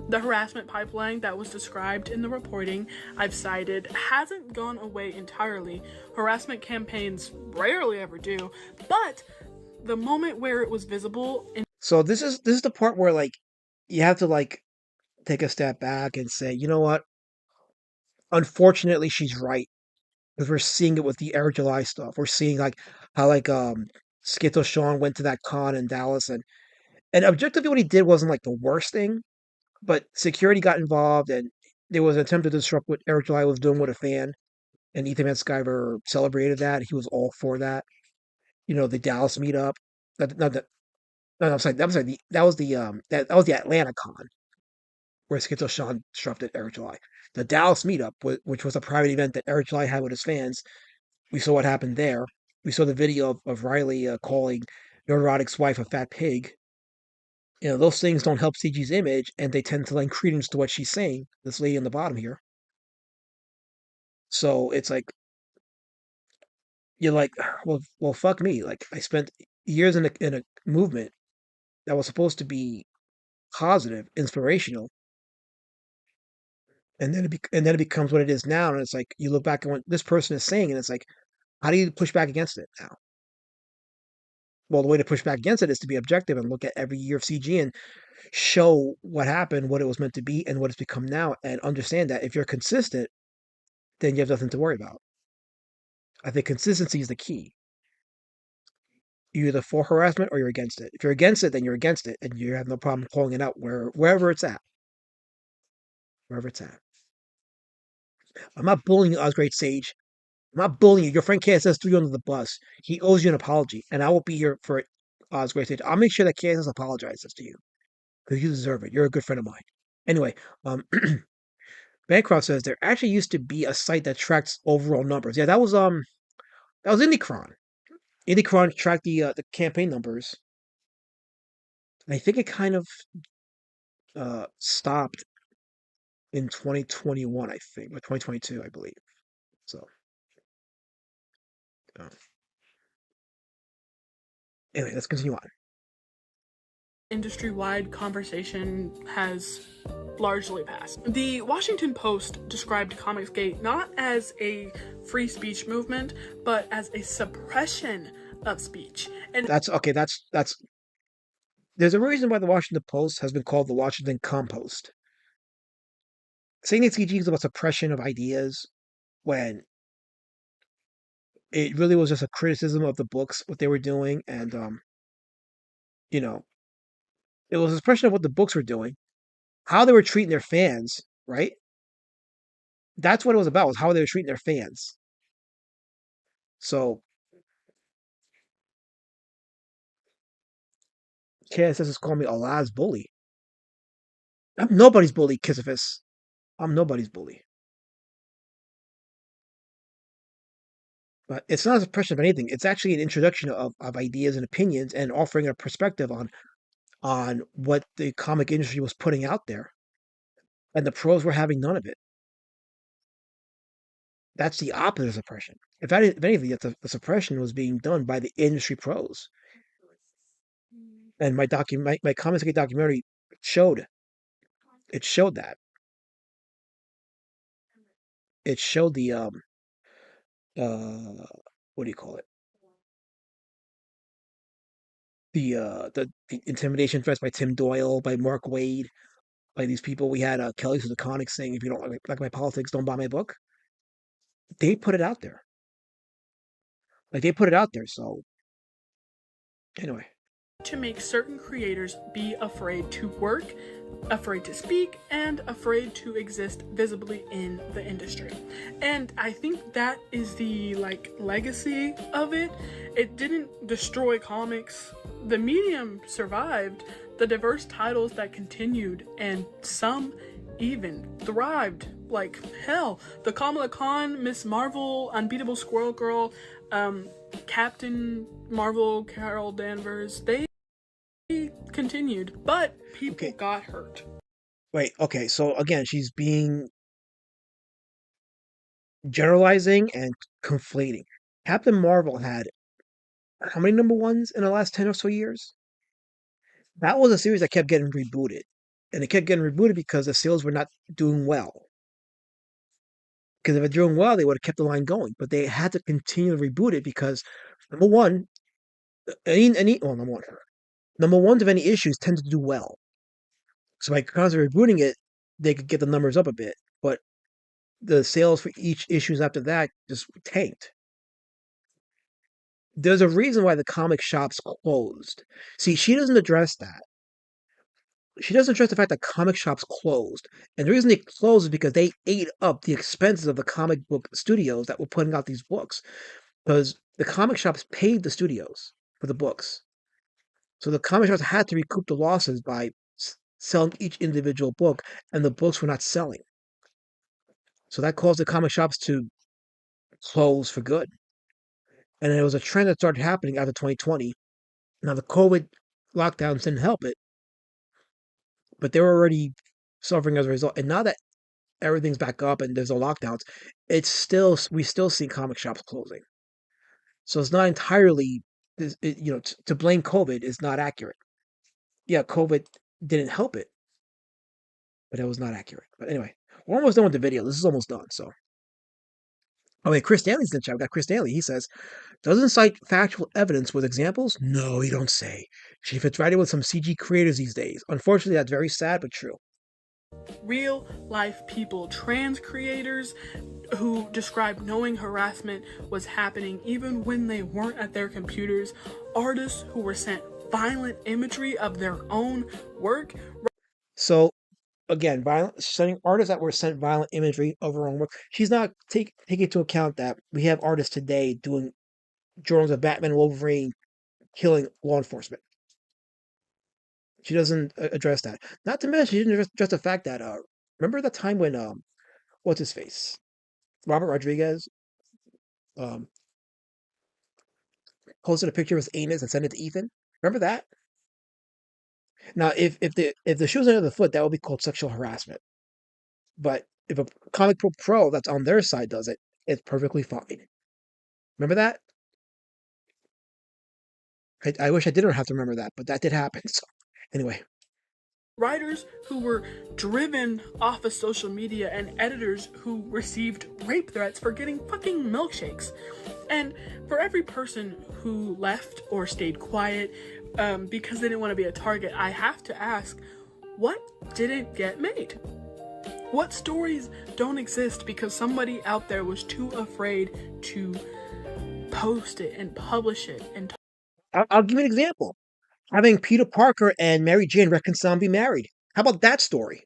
The harassment pipeline that was described in the reporting I've cited hasn't gone away entirely. Harassment campaigns rarely ever do, but the moment where it was visible in... So this is the part where like you have to like take a step back and say, you know what? Unfortunately, she's right. Because we're seeing it with the Air July stuff. We're seeing like how like Skittle Sean went to that con in Dallas, and objectively what he did wasn't like the worst thing, but security got involved, and there was an attempt to disrupt what Eric July was doing with a fan, and Ethan Van Sciver celebrated that. He was all for that. The Dallas meetup. No, I'm sorry. That was the Atlanta con where Skittle Sean disrupted Eric July. The Dallas meetup, which was a private event that Eric July had with his fans, we saw what happened there. We saw the video of Riley calling Neurotic's wife a fat pig. Those things don't help CG's image, and they tend to lend credence to what she's saying, this lady on the bottom here. So it's like, you're like, well, fuck me. Like, I spent years in a movement that was supposed to be positive, inspirational, and then it becomes what it is now. And it's like, you look back at what this person is saying, and it's like, how do you push back against it now? Well, the way to push back against it is to be objective and look at every year of CG and show what happened, what it was meant to be, and what it's become now, and understand that if you're consistent, then you have nothing to worry about. I think consistency is the key. You're either for harassment or you're against it. If you're against it, then you're against it, and you have no problem calling it out wherever it's at. Wherever it's at. I'm not bullying you, Osgrade Sage. I'm not bullying you. Your friend KSS threw you under the bus. He owes you an apology, and I will be here for it, Osgrade Sage. I'll make sure that KSS apologizes to you because you deserve it. You're a good friend of mine. Anyway, Bancroft says there actually used to be a site that tracks overall numbers. Yeah, that was Indicron. Indicron tracked the campaign numbers. I think it kind of stopped in 2021, I think, or 2022, I believe. So, anyway, let's continue on. Industry-wide conversation has largely passed. The Washington Post described Comicsgate not as a free speech movement, but as a suppression of speech. And that's okay. That's there's a reason why the Washington Post has been called the Washington Compost. Saying that CG is about suppression of ideas when it really was just a criticism of the books, what they were doing, and you know, it was a suppression of what the books were doing, how they were treating their fans, right? That's what it was about, was how they were treating their fans. So KSS is calling me Allah's bully. I'm nobody's bully, Kissifus. I'm nobody's bully. But it's not a suppression of anything. It's actually an introduction of ideas and opinions and offering a perspective on what the comic industry was putting out there. And the pros were having none of it. That's the opposite of suppression. If anything, the suppression was being done by the industry pros. And my Comicsgate documentary showed that. It showed the what do you call it? The intimidation threats by Tim Doyle, by Mark Wade, by these people. We had Kelly Sudaconic saying, "If you don't like my politics, don't buy my book." They put it out there. Like they put it out there. So anyway, to make certain creators be afraid to work, afraid to speak, and afraid to exist visibly in the industry. And I think that is the legacy of it. It didn't destroy comics. The medium survived, the diverse titles that continued, and some even thrived like hell. The Kamala Khan, Miss Marvel, Unbeatable Squirrel Girl, Captain Marvel, Carol Danvers, they continued, but people got hurt. Wait, okay, so again, she's being generalizing and conflating. Captain Marvel had how many number ones in the last 10 or so years? That was a series that kept getting rebooted. And it kept getting rebooted because the sales were not doing well. Because if it were doing well, they would have kept the line going. But they had to continue to reboot it because, number one, number ones of any issues tend to do well. So by constantly rebooting it, they could get the numbers up a bit. But the sales for each issues after that just tanked. There's a reason why the comic shops closed. See, she doesn't address that. She doesn't address the fact that comic shops closed. And the reason they closed is because they ate up the expenses of the comic book studios that were putting out these books. Because the comic shops paid the studios for the books. So the comic shops had to recoup the losses by selling each individual book, and the books were not selling. So that caused the comic shops to close for good. And it was a trend that started happening after 2020. Now, the COVID lockdowns didn't help it, but they were already suffering as a result. And now that everything's back up and there's no lockdowns, we still see comic shops closing. So it's not entirely, to blame COVID is not accurate. Yeah, COVID didn't help it, but it was not accurate. But anyway, we're almost done with the video. This is almost done. So Oh wait, Chris Daly's in the chat. We got Chris Daly. He says, doesn't cite factual evidence with examples? No, you don't say. She fits right in with some CG creators these days. Unfortunately, that's very sad but true. Real life people, trans creators who described knowing harassment was happening even when they weren't at their computers, artists who were sent violent imagery of their own work. So again, sending artists that were sent violent imagery of her own work. She's not taking into account that we have artists today doing drawings of Batman and Wolverine killing law enforcement. She doesn't address that. Not to mention, she didn't address the fact that remember the time when what's his face, Robert Rodriguez, um, posted a picture of his anus and sent it to Ethan. Remember that? Now, if the shoe's under the foot, that would be called sexual harassment. But if a comic book pro that's on their side does it, it's perfectly fine. Remember that? I wish I didn't have to remember that, but that did happen. So, anyway. Writers who were driven off of social media and editors who received rape threats for getting fucking milkshakes. And for every person who left or stayed quiet because they didn't want to be a target, I have to ask, what didn't get made? What stories don't exist because somebody out there was too afraid to post it and publish it? And I'll give you an example. Having Peter Parker and Mary Jane reconcile and be married. How about that story?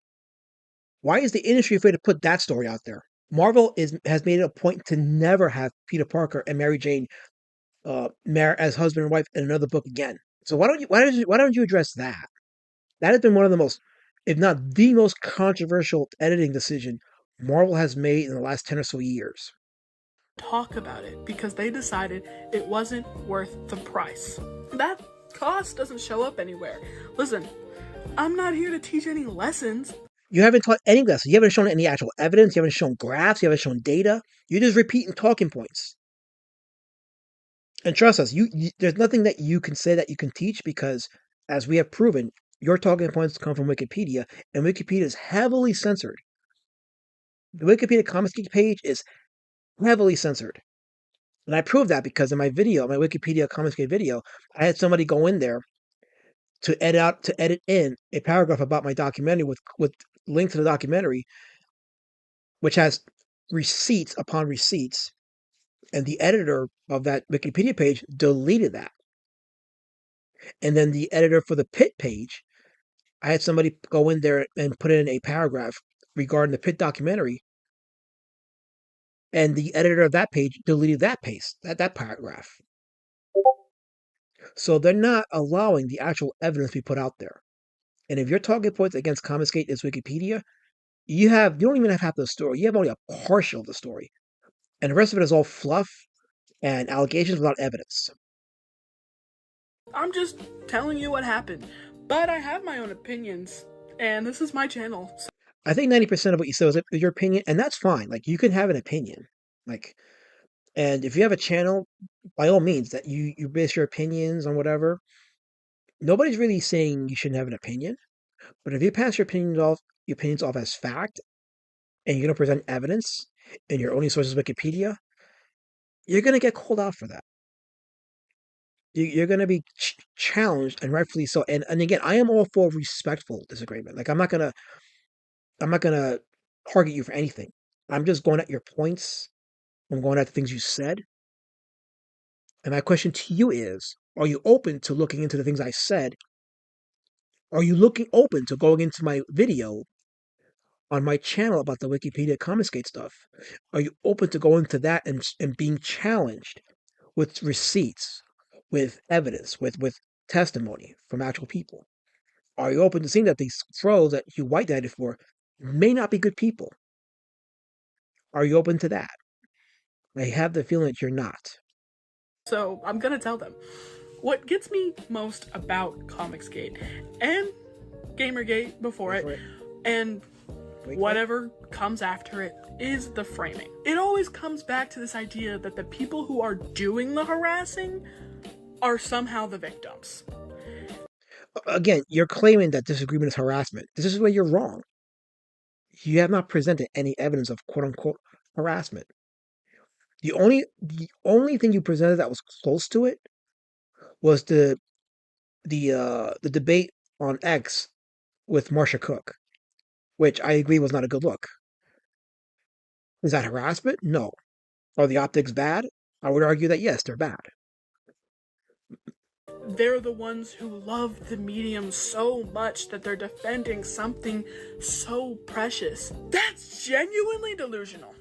Why is the industry afraid to put that story out there? Marvel has made it a point to never have Peter Parker and Mary Jane marry as husband and wife in another book again. So why don't you address that? That has been one of the most, if not the most controversial editing decision Marvel has made in the last 10 or so years. Talk about it because they decided it wasn't worth the price. That cost doesn't show up anywhere. Listen, I'm not here to teach any lessons. You haven't taught any lessons. You haven't shown any actual evidence. You haven't shown graphs. You haven't shown data. You're just repeating talking points. And trust us, there's nothing that you can say that you can teach because, as we have proven, your talking points come from Wikipedia, and Wikipedia is heavily censored. The Wikipedia Comicsgate page is heavily censored. And I proved that because in my Wikipedia Comicsgate video, I had somebody go in there to edit in a paragraph about my documentary with link to the documentary, which has receipts upon receipts, and the editor of that Wikipedia page deleted that. And then the editor for the Pit page, I had somebody go in there and put in a paragraph regarding the Pit documentary, and the editor of that page deleted that paragraph. So they're not allowing the actual evidence to be put out there. And if your talking points against Comicsgate is Wikipedia, you don't even have half the story. You have only a partial of the story. And the rest of it is all fluff and allegations without evidence. I'm just telling you what happened. But I have my own opinions, and this is my channel. So I think 90% of what you said was your opinion, and that's fine. Like, you can have an opinion. And if you have a channel, by all means, that you base your opinions on whatever. Nobody's really saying you shouldn't have an opinion. But if you pass your opinions off as fact, and you're going to present evidence, and your only source is Wikipedia, you're going to get called out for that. You're going to be challenged, and rightfully so. And again, I am all for respectful disagreement. Like, I'm not gonna target you for anything. I'm just going at your points. I'm going at the things you said. And my question to you is, are you open to looking into the things I said? Are you open to going into my video on my channel about the Wikipedia Comicsgate stuff? Are you open to going to that and being challenged with receipts, with evidence, with testimony from actual people? Are you open to seeing that these trolls that you white knighted for may not be good people? Are you open to that? I have the feeling that you're not. So I'm gonna tell them. What gets me most about Comicsgate and Gamergate before it, and whatever comes after it, is the framing. It always comes back to this idea that the people who are doing the harassing are somehow the victims. Again, you're claiming that disagreement is harassment. This is where you're wrong. You have not presented any evidence of quote-unquote harassment. The only thing you presented that was close to it was the debate on X with Marsha Cook, which I agree was not a good look. Is that harassment? No. Are the optics bad? I would argue that yes, they're bad. They're the ones who love the medium so much that they're defending something so precious. That's genuinely delusional.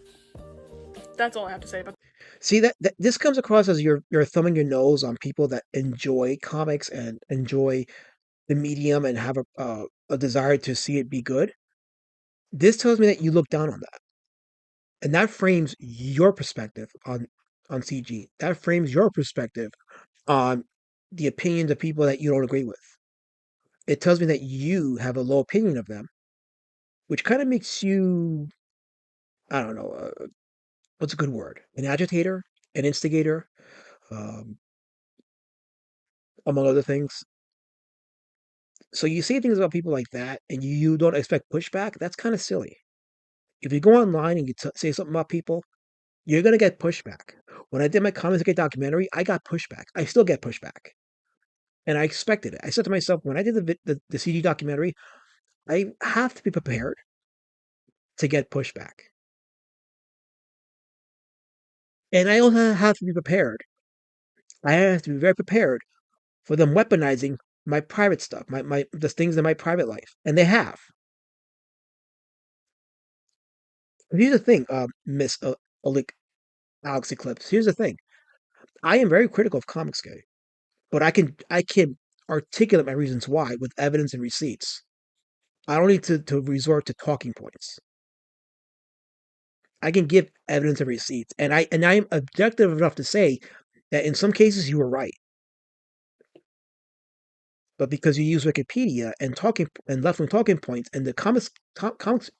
That's all I have to say about. See that this comes across as you're thumbing your nose on people that enjoy comics and enjoy the medium and have a desire to see it be good. This tells me that you look down on that, and that frames your perspective on CG. That frames your perspective on the opinions of people that you don't agree with. It tells me that you have a low opinion of them, which kind of makes you, I don't know, what's a good word? An agitator, an instigator, um, among other things. So you say things about people like that, and you don't expect pushback. That's kind of silly. If you go online and you say something about people, you're gonna get pushback. When I did my Comicsgate documentary, I got pushback. I still get pushback, and I expected it. I said to myself, when I did the CD documentary, I have to be prepared to get pushback, and I also have to be prepared. I have to be very prepared for them weaponizing my private stuff, the things in my private life, and they have. Here's the thing, Miss Alixeclipse. Here's the thing. I am very critical of Comicsgate, but I can articulate my reasons why with evidence and receipts. I don't need to resort to talking points. I can give evidence and receipts, and I am objective enough to say that in some cases you were right. But because you use Wikipedia and talking and left-wing talking points and the comics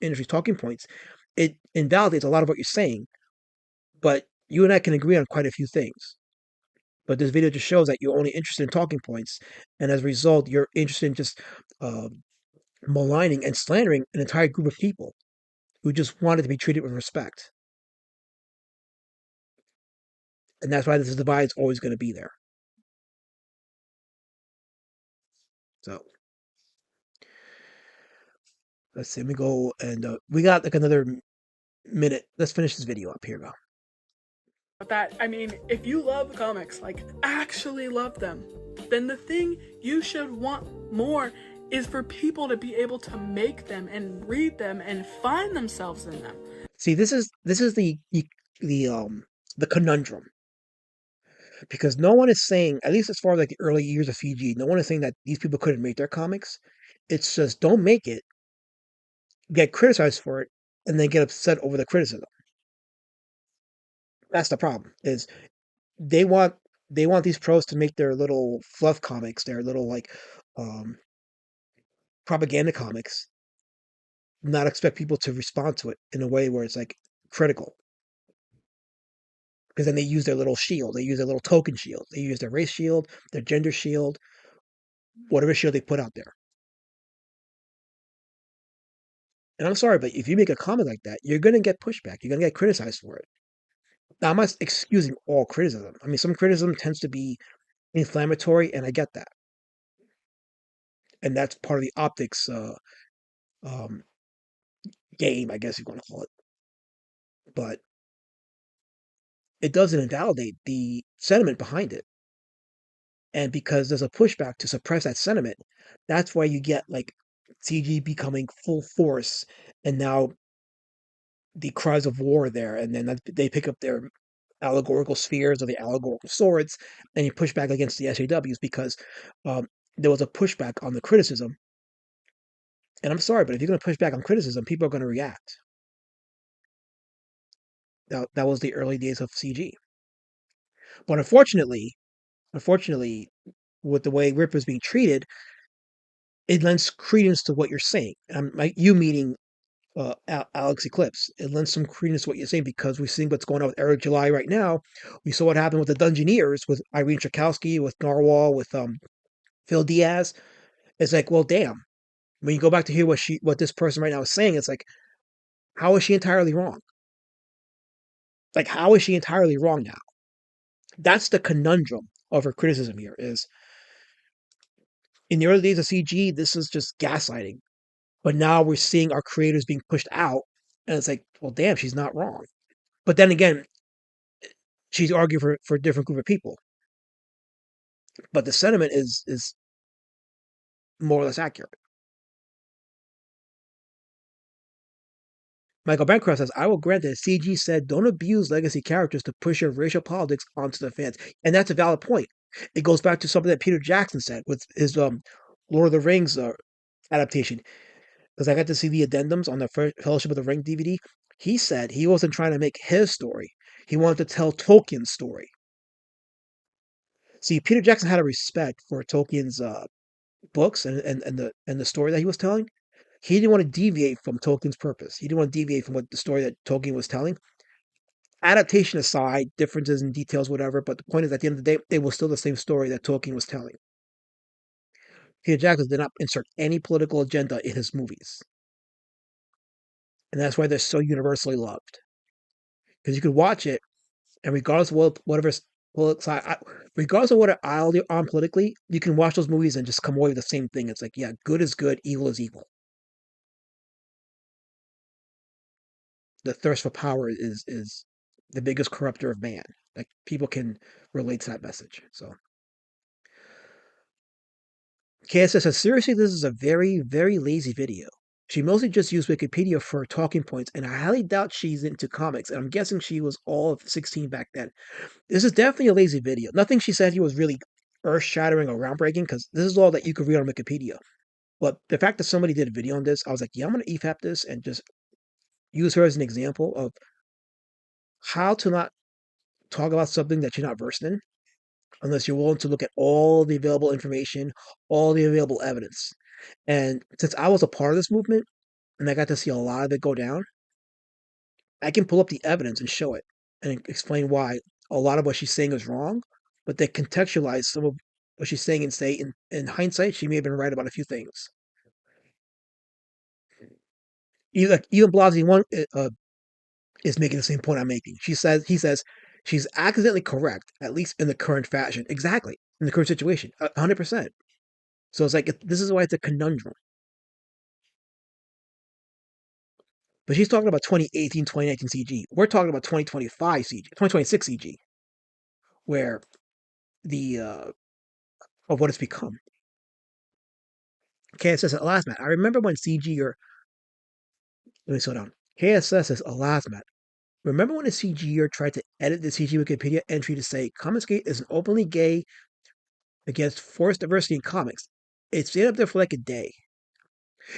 industry talking points, it invalidates a lot of what you're saying. But you and I can agree on quite a few things. But this video just shows that you're only interested in talking points, and as a result, you're interested in just uh, maligning and slandering an entire group of people who just wanted to be treated with respect. And that's why this divide is always going to be there. So let's see. Let me go and we got like another minute. Let's finish this video up. Here we go. That, I mean, if you love comics, like actually love them, then the thing you should want more is for people to be able to make them and read them and find themselves in them. See, this is the conundrum, because no one is saying, at least as far as like the early years of CG, no one is saying that these people couldn't make their comics. It's just don't make it, get criticized for it, and then get upset over the criticism. That's the problem. Is they want these pros to make their little fluff comics, their little like um, propaganda comics, not expect people to respond to it in a way where it's like critical. Because then they use their little shield, they use their little token shield, they use their race shield, their gender shield, whatever shield they put out there. And I'm sorry, but if you make a comment like that, you're gonna get pushback. You're gonna get criticized for it. Now, I'm not excusing all criticism. I mean, some criticism tends to be inflammatory, and I get that. And that's part of the optics um, game, I guess you want to call it. But it doesn't invalidate the sentiment behind it. And because there's a pushback to suppress that sentiment, that's why you get like CG becoming full force, and now the cries of war there, and then they pick up their allegorical spheres or the allegorical swords, and you push back against the SJWs because um, there was a pushback on the criticism. And I'm sorry, but if you're going to push back on criticism, people are going to react. Now, that was the early days of CG. But unfortunately, with the way Ripper's being treated, it lends credence to what you're saying. You meaning Alixeclipse. It lends some credence to what you're saying because we're seeing what's going on with Eric July right now. We saw what happened with the Dungeoneers, with Irene Tchaikovsky, with Narwhal, with Phil Diaz. It's like, well, damn. When you go back to hear what this person right now is saying, it's like, how is she entirely wrong? Like, how is she entirely wrong now? That's the conundrum of her criticism here. Is in the early days of CG, this is just gaslighting, but now we're seeing our creators being pushed out, and it's like, well, damn, she's not wrong. But then again, she's arguing for a different group of people. But the sentiment is more or less accurate. Michael Bancroft says, I will grant that CG said don't abuse legacy characters to push your racial politics onto the fans. And that's a valid point. It goes back to something that Peter Jackson said with his Lord of the Rings adaptation. Because I got to see the addendums on the Fellowship of the Ring DVD. He said he wasn't trying to make his story. He wanted to tell Tolkien's story. See, Peter Jackson had a respect for Tolkien's books and the story that he was telling. He didn't want to deviate from Tolkien's purpose. He didn't want to deviate from what the story that Tolkien was telling. Adaptation aside, differences in details, whatever, but the point is at the end of the day, it was still the same story that Tolkien was telling. Peter Jackson did not insert any political agenda in his movies. And that's why they're so universally loved. Because you could watch it, and regardless of regardless of what aisle you're on politically, you can watch those movies and just come away with the same thing. It's like, yeah, good is good, evil is evil. The thirst for power is the biggest corrupter of man. Like, people can relate to that message. So KSS says, seriously, this is a very, very lazy video. She mostly just used Wikipedia for talking points, and I highly doubt she's into comics, and I'm guessing she was all of 16 back then. This is definitely a lazy video. Nothing she said here was really earth-shattering or groundbreaking, because this is all that you could read on Wikipedia. But the fact that somebody did a video on this, I was like, yeah, I'm going to EFAP this and just use her as an example of how to not talk about something that you're not versed in, unless you're willing to look at all the available information, all the available evidence. And since I was a part of this movement, and I got to see a lot of it go down, I can pull up the evidence and show it and explain why a lot of what she's saying is wrong, but they contextualize some of what she's saying and say in hindsight, she may have been right about a few things. Even Blasey one is making the same point I'm making. He says she's accidentally correct, at least in the current fashion. Exactly. In the current situation. 100%. So it's like, this is why it's a conundrum. But she's talking about 2018, 2019 CG. We're talking about 2025 CG, 2026 CG, where the of what it's become. KSS at last, Matt. I remember when CG or let me slow down. KSS is Alasmat. Remember when a CGer tried to edit the CG Wikipedia entry to say Comicsgate is an openly gay against forced diversity in comics? It stayed up there for like a day.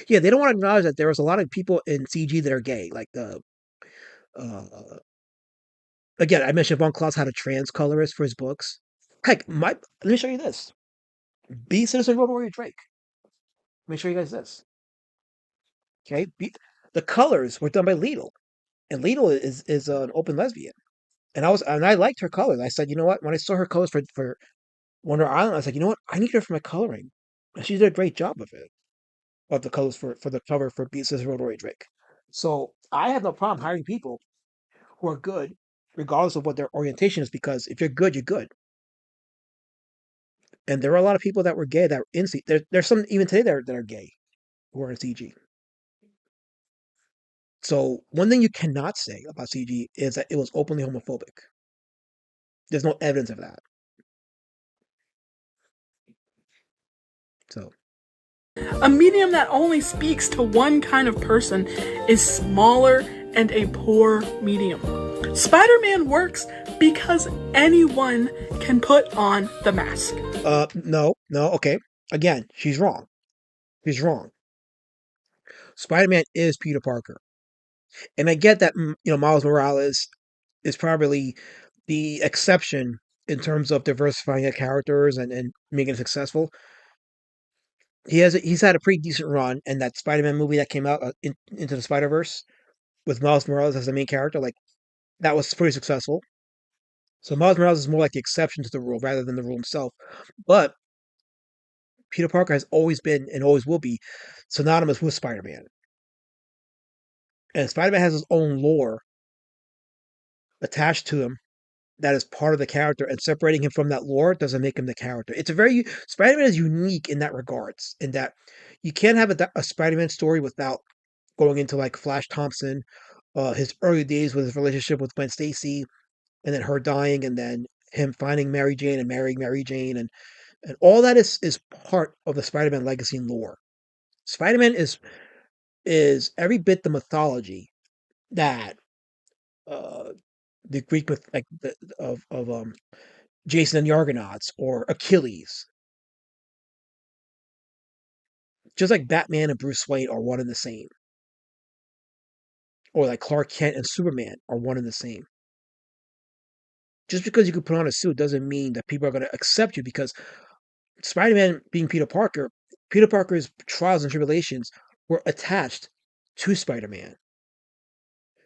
Yeah, they don't want to acknowledge that there was a lot of people in CG that are gay. Like again, I mentioned Von Klaus had a trans colorist for his books. Heck, let me show you this. Be Citizen Road Warrior Drake. Let me show you guys this. Okay, the colors were done by Lidl, and Lidl is an open lesbian. And I liked her colors. I said, you know what? When I saw her colors for Wonder Island, I was like, you know what? I need her for my coloring. And she did a great job of it, of the colors for the cover for Beat Says Road Drake. So I have no problem hiring people who are good, regardless of what their orientation is, because if you're good, you're good. And there are a lot of people that were gay that were in CG. There's some even today that are gay who are in CG. So one thing you cannot say about CG is that it was openly homophobic. There's no evidence of that. So a medium that only speaks to one kind of person is smaller and a poor medium. Spider-Man works because anyone can put on the mask. No, okay. Again, she's wrong. She's wrong. Spider-Man is Peter Parker. And I get that, Miles Morales is probably the exception in terms of diversifying the characters and making it successful. He's had a pretty decent run, and that Spider-Man movie that came out, Into the Spider-Verse, with Miles Morales as the main character, like, that was pretty successful. So Miles Morales is more like the exception to the rule rather than the rule himself. But Peter Parker has always been and always will be synonymous with Spider-Man. And Spider-Man has his own lore attached to him that is part of the character, and separating him from that lore doesn't make him the character. It's a very Spider-Man is unique in that regards, in that you can't have a Spider-Man story without going into like Flash Thompson, his early days with his relationship with Gwen Stacy, and then her dying, and then him finding Mary Jane and marrying Mary Jane, and all that is part of the Spider-Man legacy and lore. Spider-Man is every bit the mythology that uh, the Greek myth, like of Jason and the Argonauts or Achilles. Just like Batman and Bruce Wayne are one and the same, or like Clark Kent and Superman are one and the same. Just because you can put on a suit doesn't mean that people are going to accept you, because Spider-Man being Peter Parker's trials and tribulations were attached to Spider-Man,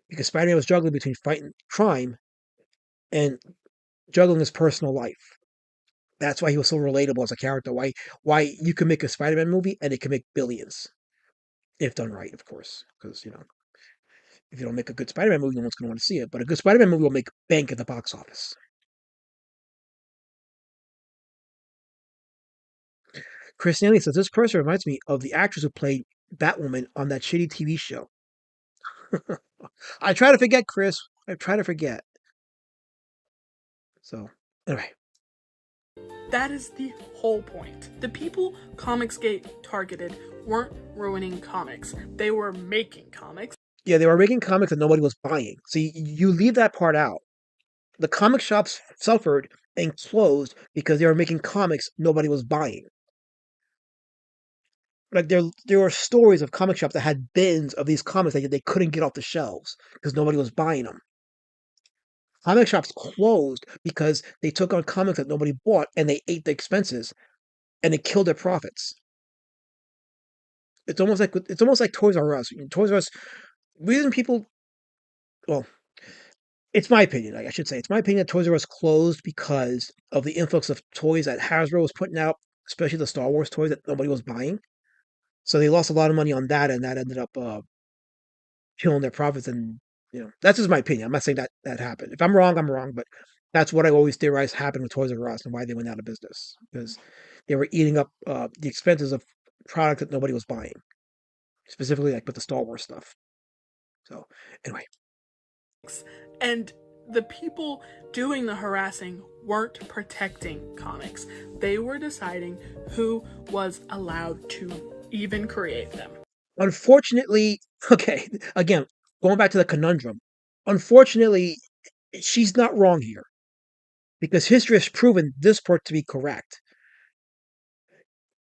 because Spider-Man was juggling between fighting crime and juggling his personal life. That's why he was so relatable as a character. Why you can make a Spider-Man movie and it can make billions if done right, of course. Because if you don't make a good Spider-Man movie, no one's going to want to see it. But a good Spider-Man movie will make bank at the box office. Chris Stanley says, this person reminds me of the actress who played Batwoman on that shitty TV show. I try to forget, Chris. I try to forget. So, anyway. That is the whole point. The people Comicsgate targeted weren't ruining comics. They were making comics. Yeah, they were making comics that nobody was buying. See, you leave that part out. The comic shops suffered and closed because they were making comics nobody was buying. Like there were stories of comic shops that had bins of these comics that they couldn't get off the shelves because nobody was buying them. Comic shops closed because they took on comics that nobody bought and they ate the expenses and it killed their profits. It's almost like Toys R Us. Toys R Us, reason people, well, it's my opinion. I should say it's my opinion that Toys R Us closed because of the influx of toys that Hasbro was putting out, especially the Star Wars toys that nobody was buying. So they lost a lot of money on that, and that ended up killing their profits. And that's just my opinion. I'm not saying that happened. If I'm wrong, I'm wrong. But that's what I always theorize happened with Toys R Us and why they went out of business, because they were eating up the expenses of product that nobody was buying, specifically like with the Star Wars stuff. So anyway. And the people doing the harassing weren't protecting comics. They were deciding who was allowed to even create them. Unfortunately, okay, again, going back to the conundrum, unfortunately, she's not wrong here, because history has proven this part to be correct.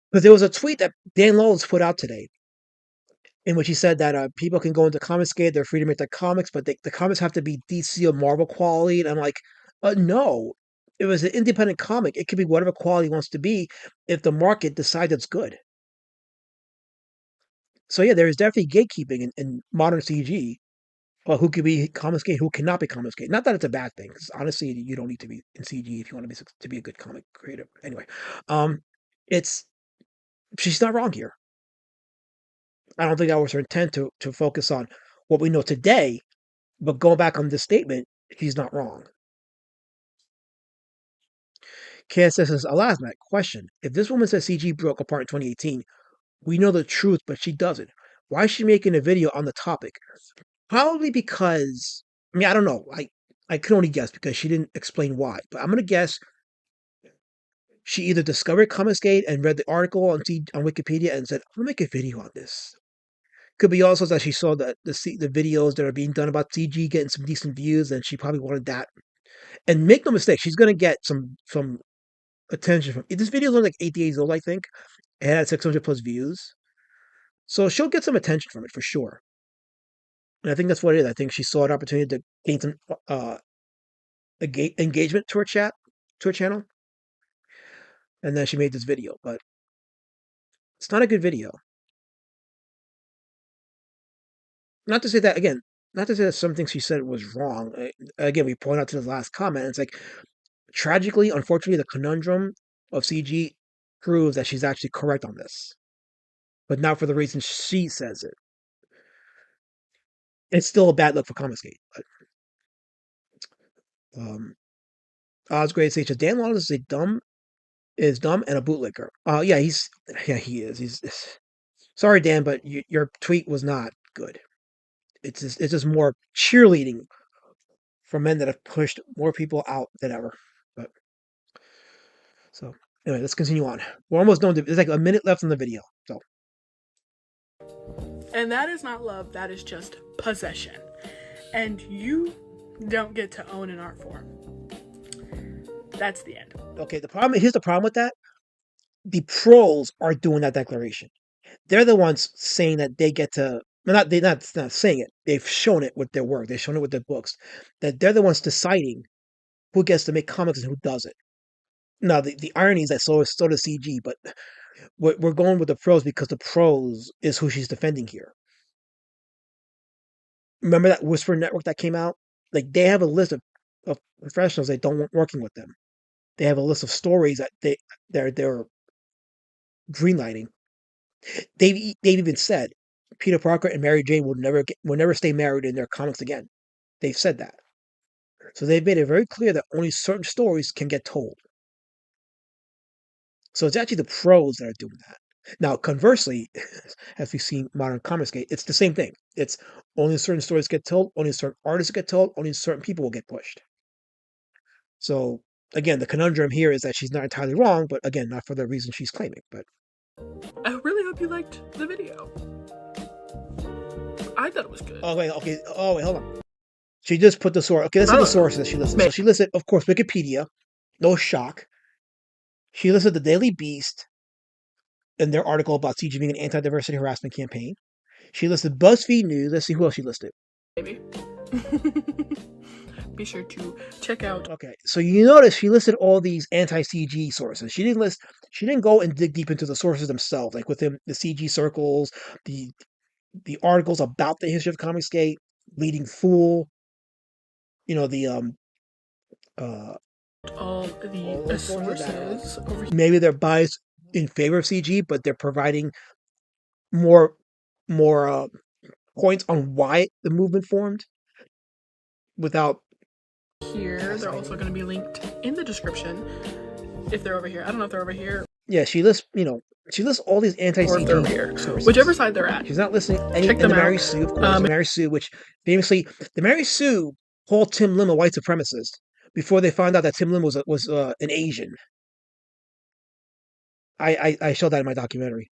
Because there was a tweet that Dan Lawless put out today in which he said that people can go into Comicsgate, they're free to make their comics, but the comics have to be DC or Marvel quality. And I'm like, no. It was an independent comic. It could be whatever quality it wants to be if the market decides it's good. So yeah, there is definitely gatekeeping in modern CG. Who could be Comicsgate, who cannot be Comicsgate. Not that it's a bad thing, because honestly, you don't need to be in CG if you want to be a good comic creator. Anyway, she's not wrong here. I don't think that was her intent to focus on what we know today, but going back on this statement, she's not wrong. KSS says, alas, Matt, question. If this woman says CG broke apart in 2018, we know the truth, but she doesn't. Why is she making a video on the topic? Probably because, I don't know. I can only guess because she didn't explain why. But I'm going to guess she either discovered Comicsgate and read the article on Wikipedia and said, I'm going to make a video on this. Could be also that she saw the videos that are being done about CG getting some decent views, and she probably wanted that. And make no mistake, she's going to get some attention from this video is only like 8 days old, I think. It had 600 plus views. So she'll get some attention from it for sure. And I think that's what it is. I think she saw an opportunity to gain some engagement to her channel. And then she made this video. But it's not a good video. Not to say that some things she said was wrong. Again, we point out to the last comment. It's like, tragically, unfortunately, the conundrum of CG proves that she's actually correct on this. But not for the reason she says it. It's still a bad look for Comicsgate. But Oz Grade Sage. Dan Wallace is dumb and a bootlicker. Yeah, he is. He's sorry, Dan, but your tweet was not good. It's just more cheerleading for men that have pushed more people out than ever. But so anyway, let's continue on. We're almost done. There's like a minute left in the video. So. And that is not love. That is just possession. And you don't get to own an art form. That's the end. Okay, here's the problem with that. The pros are doing that declaration. They're the ones saying that they get to. They're not saying it. They've shown it with their work. They've shown it with their books. That they're the ones deciding who gets to make comics and who doesn't. Now, the irony is that so does CG, but we're going with the pros because the pros is who she's defending here. Remember that Whisper Network that came out? Like, they have a list of professionals that don't want working with them. They have a list of stories that they're greenlighting. They've even said Peter Parker and Mary Jane will never stay married in their comics again. They've said that. So they've made it very clear that only certain stories can get told. So it's actually the pros that are doing that. Now, conversely, as we've seen modern Comicsgate, it's the same thing. It's only certain stories get told, only certain artists get told, only certain people will get pushed. So, again, the conundrum here is that she's not entirely wrong, but again, not for the reason she's claiming. But I really hope you liked the video. I thought it was good. Oh, wait, okay. Oh, wait, hold on. She just put the source. Okay, this is the sources that she listed. So she listed, of course, Wikipedia. No shock. She listed the Daily Beast in their article about CG being an anti-diversity harassment campaign. She listed BuzzFeed News. Let's see who else she listed. Maybe. Be sure to check out. Okay, so you notice she listed all these anti-CG sources. She didn't go and dig deep into the sources themselves, like within the CG circles, the articles about the history of Comicsgate, Leading Fool, the all the sources over here. Maybe they're biased in favor of CG, but they're providing more points on why the movement formed without. Here, they're also going to be linked in the description if they're over here. I don't know if they're over here. Yeah, she lists all these anti-CG sources. Whichever side they're at. She's not listing any. And the Mary Sue, of course, Mary Sue, which famously, the Mary Sue called Tim Lim a white supremacist before they found out that Tim Lim was an Asian. I showed that in my documentary.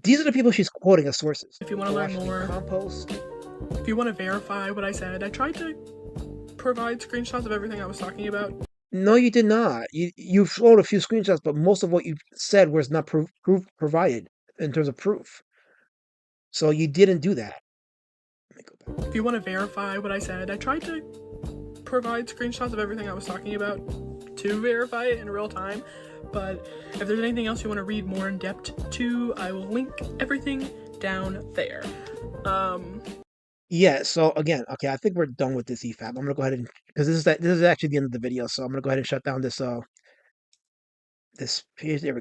These are the people she's quoting as sources. If you want to learn more, if you want to verify what I said, I tried to provide screenshots of everything I was talking about. No, you did not. You showed a few screenshots, but most of what you said was not proof provided in terms of proof. So you didn't do that. Let me go back. If you want to verify what I said, I tried to provide screenshots of everything I was talking about to verify it in real time. But if there's anything else you want to read more in depth to, I will link everything down there. Yeah, so again, okay, I think we're done with this EFAP. I'm gonna go ahead and, because this is actually the end of the video, so I'm gonna go ahead and shut down this page. There we go.